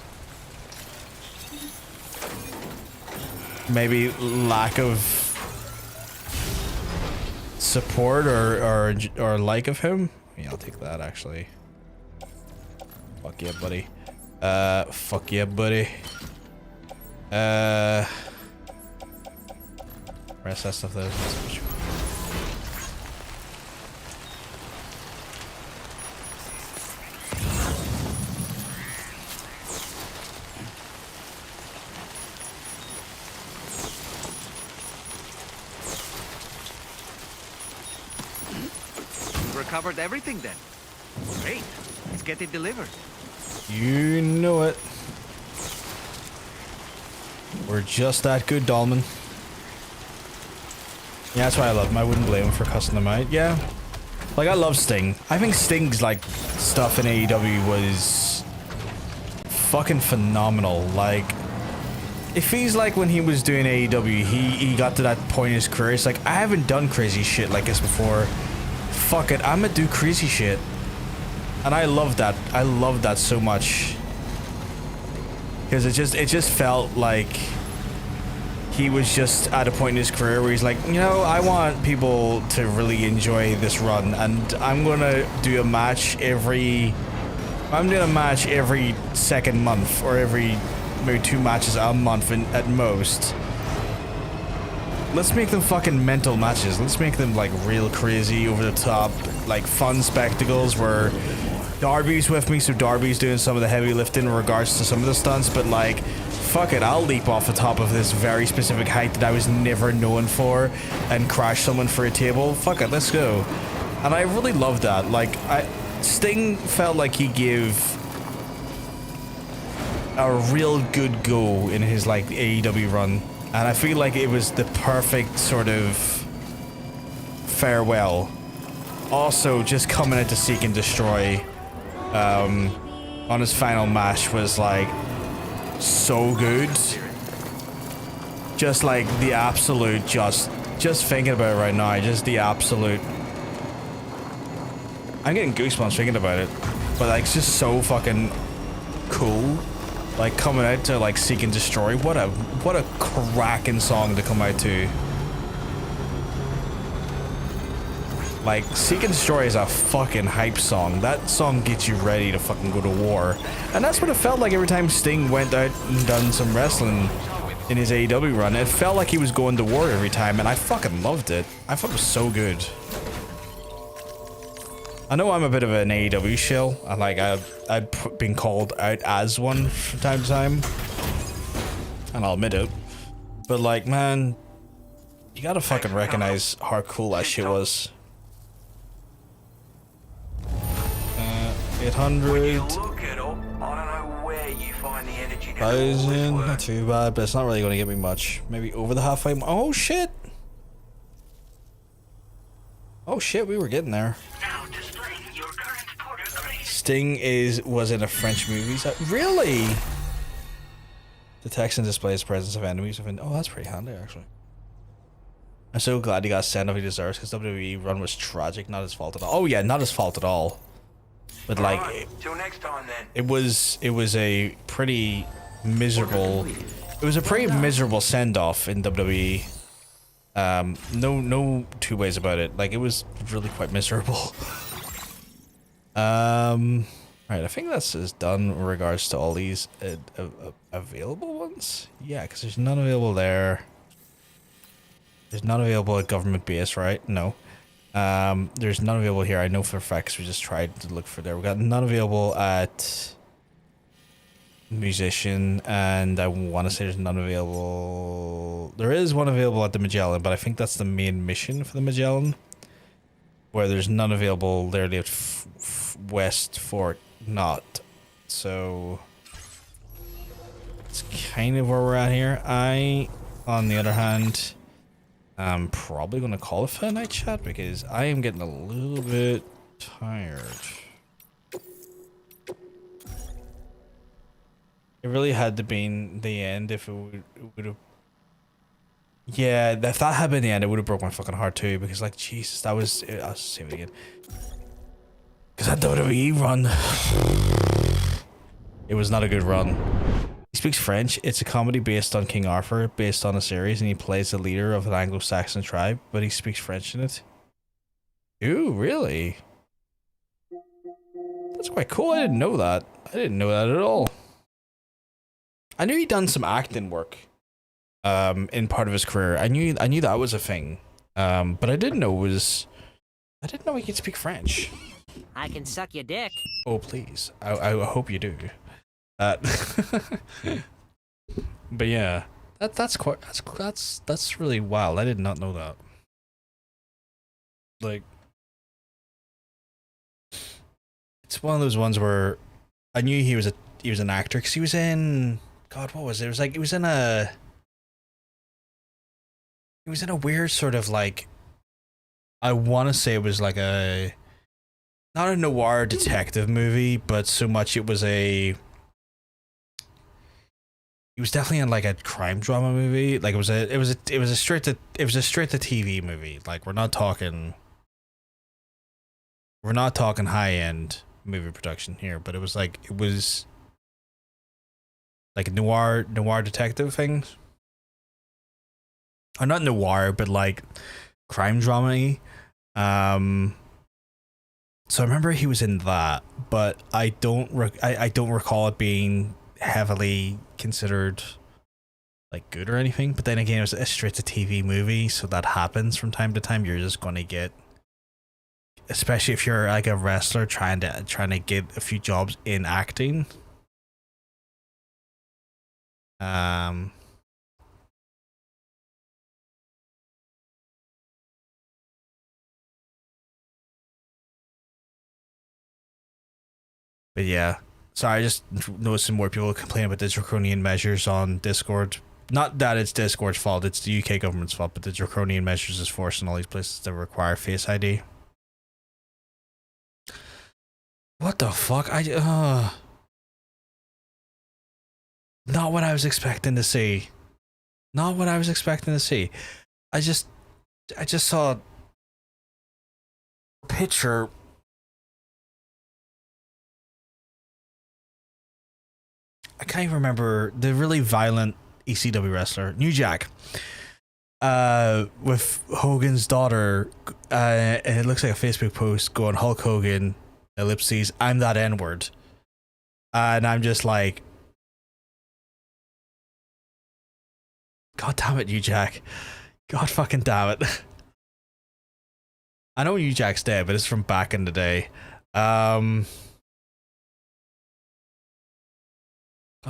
maybe lack of support or like of him. Yeah, I'll take that actually. Fuck yeah, buddy. Fuck yeah, buddy. Rest that stuff there. Recovered everything then. Great. Let's get it delivered. You know it. We're just that good, Dolman. Yeah, that's why I love him. I wouldn't blame him for cussing them out. Yeah. Like, I love Sting. I think Sting's, like, stuff in AEW was fucking phenomenal. Like, it feels like when he was doing AEW, he got to that point in his career. It's like, I haven't done crazy shit like this before. Fuck it, I'm gonna do crazy shit. And I love that. I love that so much. Because it just felt like he was just at a point in his career where he's like, you know, I want people to really enjoy this run, and I'm gonna do a match every second month, or every maybe 2 matches a month at most. Let's make them fucking mental matches. Let's make them like real crazy, over the top, like fun spectacles where Darby's with me, so Darby's doing some of the heavy lifting in regards to some of the stunts, but like, fuck it, I'll leap off the top of this very specific height that I was never known for and crash someone for a table. Fuck it, let's go. And I really love that. Like, Sting felt like he gave a real good go in his like AEW run, and I feel like it was the perfect sort of farewell. Also, just coming out to Seek and Destroy on his final match was like so good. Just like the absolute, just thinking about it right now, just the absolute, I'm getting goosebumps thinking about it, but like it's just so fucking cool. Like coming out to like Seek and Destroy, what a cracking song to come out to. Like, Seek and Destroy is a fucking hype song. That song gets you ready to fucking go to war. And that's what it felt like every time Sting went out and done some wrestling in his AEW run. It felt like he was going to war every time, and I fucking loved it. I thought it was so good. I know I'm a bit of an AEW shill. I've been called out as one from time to time. And I'll admit it. But like, man, you gotta fucking recognize how cool that shit was. 800 1,000, not too bad, but it's not really going to get me much. Maybe over the halfway. Oh shit! Oh shit, we were getting there. Sting was in a French movie. Really? Detects and displays presence of enemies. Oh, that's pretty handy actually. I'm so glad he got sent off he deserves, because WWE run was tragic, not his fault at all. Oh yeah, not his fault at all. But like, right, till next time then. It was a pretty miserable. It was a pretty miserable send off in WWE. No two ways about it. Like, it was really quite miserable. Right, I think that's is done in regards to all these available ones. Yeah, because there's none available there. There's none available at government base, right? No. There's none available here. I know for a fact, 'cause we just tried to look for there. We got none available at Musician, and I want to say there's none available. There is one available at the Magellan, but I think that's the main mission for the Magellan, where there's none available literally at West Fort Knot. So it's kind of where we're at here. I, on the other hand, I'm probably going to call it for a night chat because I am getting a little bit tired. It really had to been the end if it would have. Yeah, if that had been the end, it would have broke my fucking heart too. Because like Jesus, that was. I'll say it again. Because that WWE run, it was not a good run. He speaks French. It's a comedy based on King Arthur, based on a series, and he plays the leader of an Anglo-Saxon tribe. But he speaks French in it. Ooh, really? That's quite cool. I didn't know that. I didn't know that at all. I knew he'd done some acting work in part of his career. I knew that was a thing. But I didn't know he could speak French. I can suck your dick. Oh please. I hope you do. But yeah. That's really wild. I did not know that. Like, it's one of those ones where I knew he was an actor because he was in, God, what was it? It was like he was in a weird sort of like, I want to say it was like not a noir detective movie, but so much it was he was definitely in like a crime drama movie. Like it was a straight to TV movie. Like we're not talking high end movie production here, but it was like noir detective things. Or not noir, but like crime drama-y. So I remember he was in that, but I don't recall it being heavily considered like good or anything. But then again, it was a straight to TV movie, so that happens from time to time. You're just going to get, especially if you're like a wrestler trying to get a few jobs in acting. But yeah, sorry, I just noticed some more people complain about the draconian measures on Discord. Not that it's Discord's fault, it's the UK government's fault, but the draconian measures is forced in all these places to require Face ID. What the fuck? Not what I was expecting to see. Not what I was expecting to see. I just saw a picture. I can't even remember the really violent ECW wrestler, New Jack, with Hogan's daughter, and it looks like a Facebook post going Hulk Hogan, ellipses, I'm that N-word. And I'm just like, God damn it, New Jack. God fucking damn it. I know New Jack's dead, but it's from back in the day. God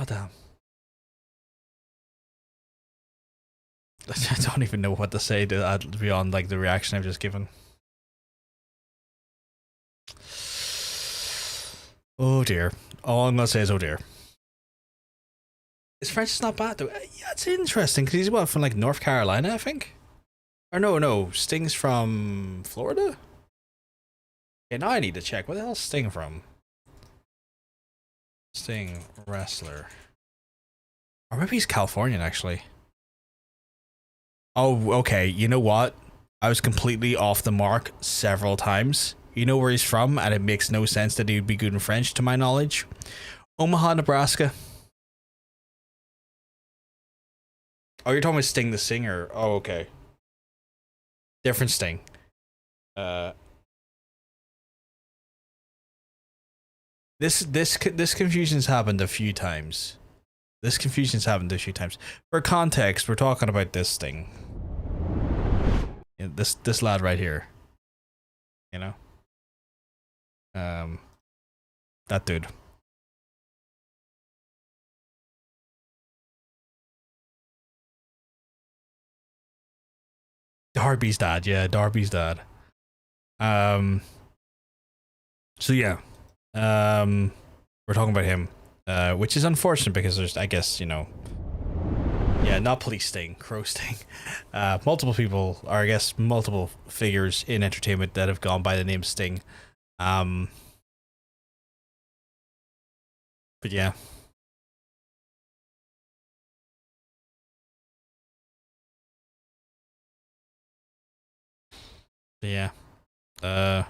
damn. I don't even know what to say to that beyond like the reaction I've just given. Oh dear. All I'm gonna say is oh dear. His French is not bad though. Yeah, it's interesting because he's from like North Carolina, I think. Or no, Sting's from Florida? Yeah, now I need to check. Where the hell is Sting from? Sting wrestler. Or maybe he's Californian actually. Oh, okay. You know what? I was completely off the mark several times. You know where he's from, and it makes no sense that he would be good in French, to my knowledge. Omaha, Nebraska. Oh, you're talking about Sting the singer. Oh, okay. Different Sting. This confusion's happened a few times. For context, we're talking about this thing. This lad right here. You know? That dude. Darby's dad, yeah, Darby's dad. So yeah, we're talking about him, which is unfortunate because there's, I guess, you know, yeah, not police Sting, Crow Sting. Multiple people, or I guess multiple figures in entertainment that have gone by the name Sting. But yeah. Yeah. But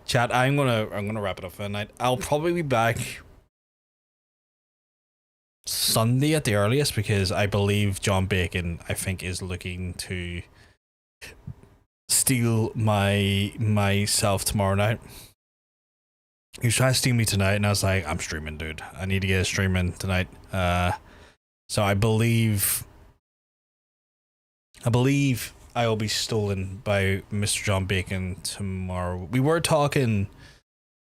chat, I'm gonna wrap it up for the night. I'll probably be back Sunday at the earliest because I believe John Bacon, I think, is looking to steal myself tomorrow night. He was trying to steal me tonight, and I was like, I'm streaming, dude. I need to get a stream in tonight. So I believe I will be stolen by Mr. John Bacon tomorrow. We were talking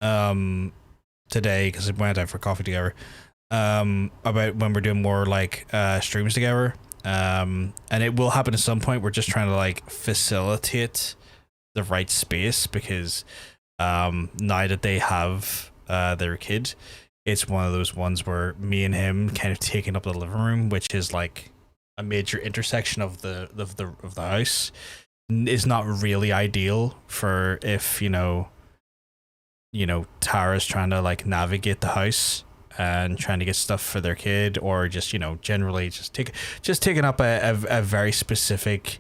today because we went out for coffee together about when we're doing more like streams together. And it will happen at some point. We're just trying to like facilitate the right space because now that they have their kid, it's one of those ones where me and him kind of taking up the living room, which is like a major intersection of the house, is not really ideal for if you know Tara's trying to like navigate the house and trying to get stuff for their kid, or just generally just taking up a very specific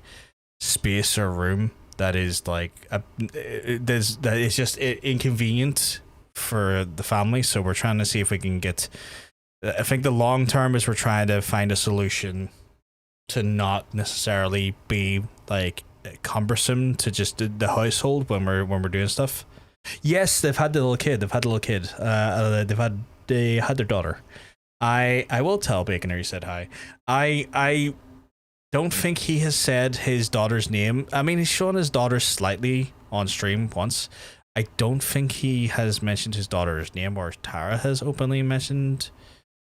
space or room that is like that is just inconvenient for the family. So we're trying to see if we can get, I think the long term is we're trying to find a solution to not necessarily be like cumbersome to just the household when we're doing stuff. Yes, they've had the little kid. They had their daughter. I will tell Baconer you said hi. I don't think he has said his daughter's name. I mean, he's shown his daughter slightly on stream once. I don't think he has mentioned his daughter's name, or Tara has openly mentioned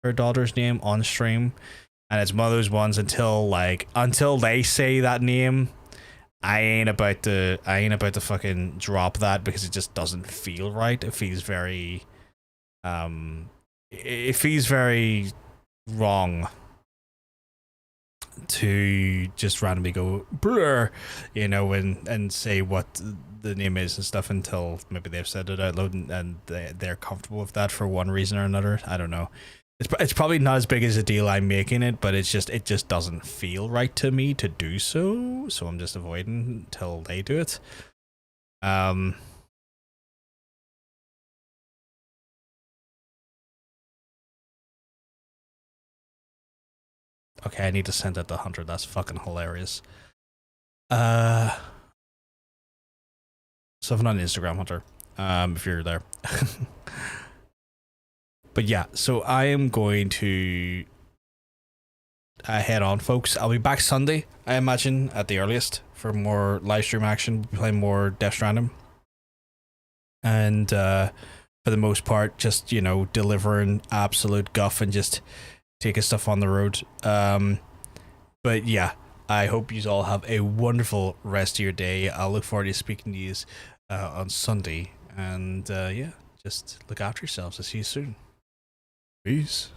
her daughter's name on stream. And it's one of those ones until they say that name, I ain't about to fucking drop that because it just doesn't feel right. It feels very wrong to just randomly go brr, and say what the name is and stuff until maybe they've said it out loud and they're comfortable with that for one reason or another. I don't know. It's probably not as big as a deal I'm making it, but it just doesn't feel right to me to do so. So I'm just avoiding until they do it. Okay, I need to send it to Hunter. That's fucking hilarious. Something on Instagram, Hunter. If you're there. But yeah, so I am going to head on, folks. I'll be back Sunday, I imagine, at the earliest, for more live stream action. We'll be playing more Death Stranding. And for the most part, just, delivering absolute guff and just taking stuff on the road. But yeah, I hope you all have a wonderful rest of your day. I'll look forward to speaking to you on Sunday. And yeah, just look after yourselves. I'll see you soon. Peace.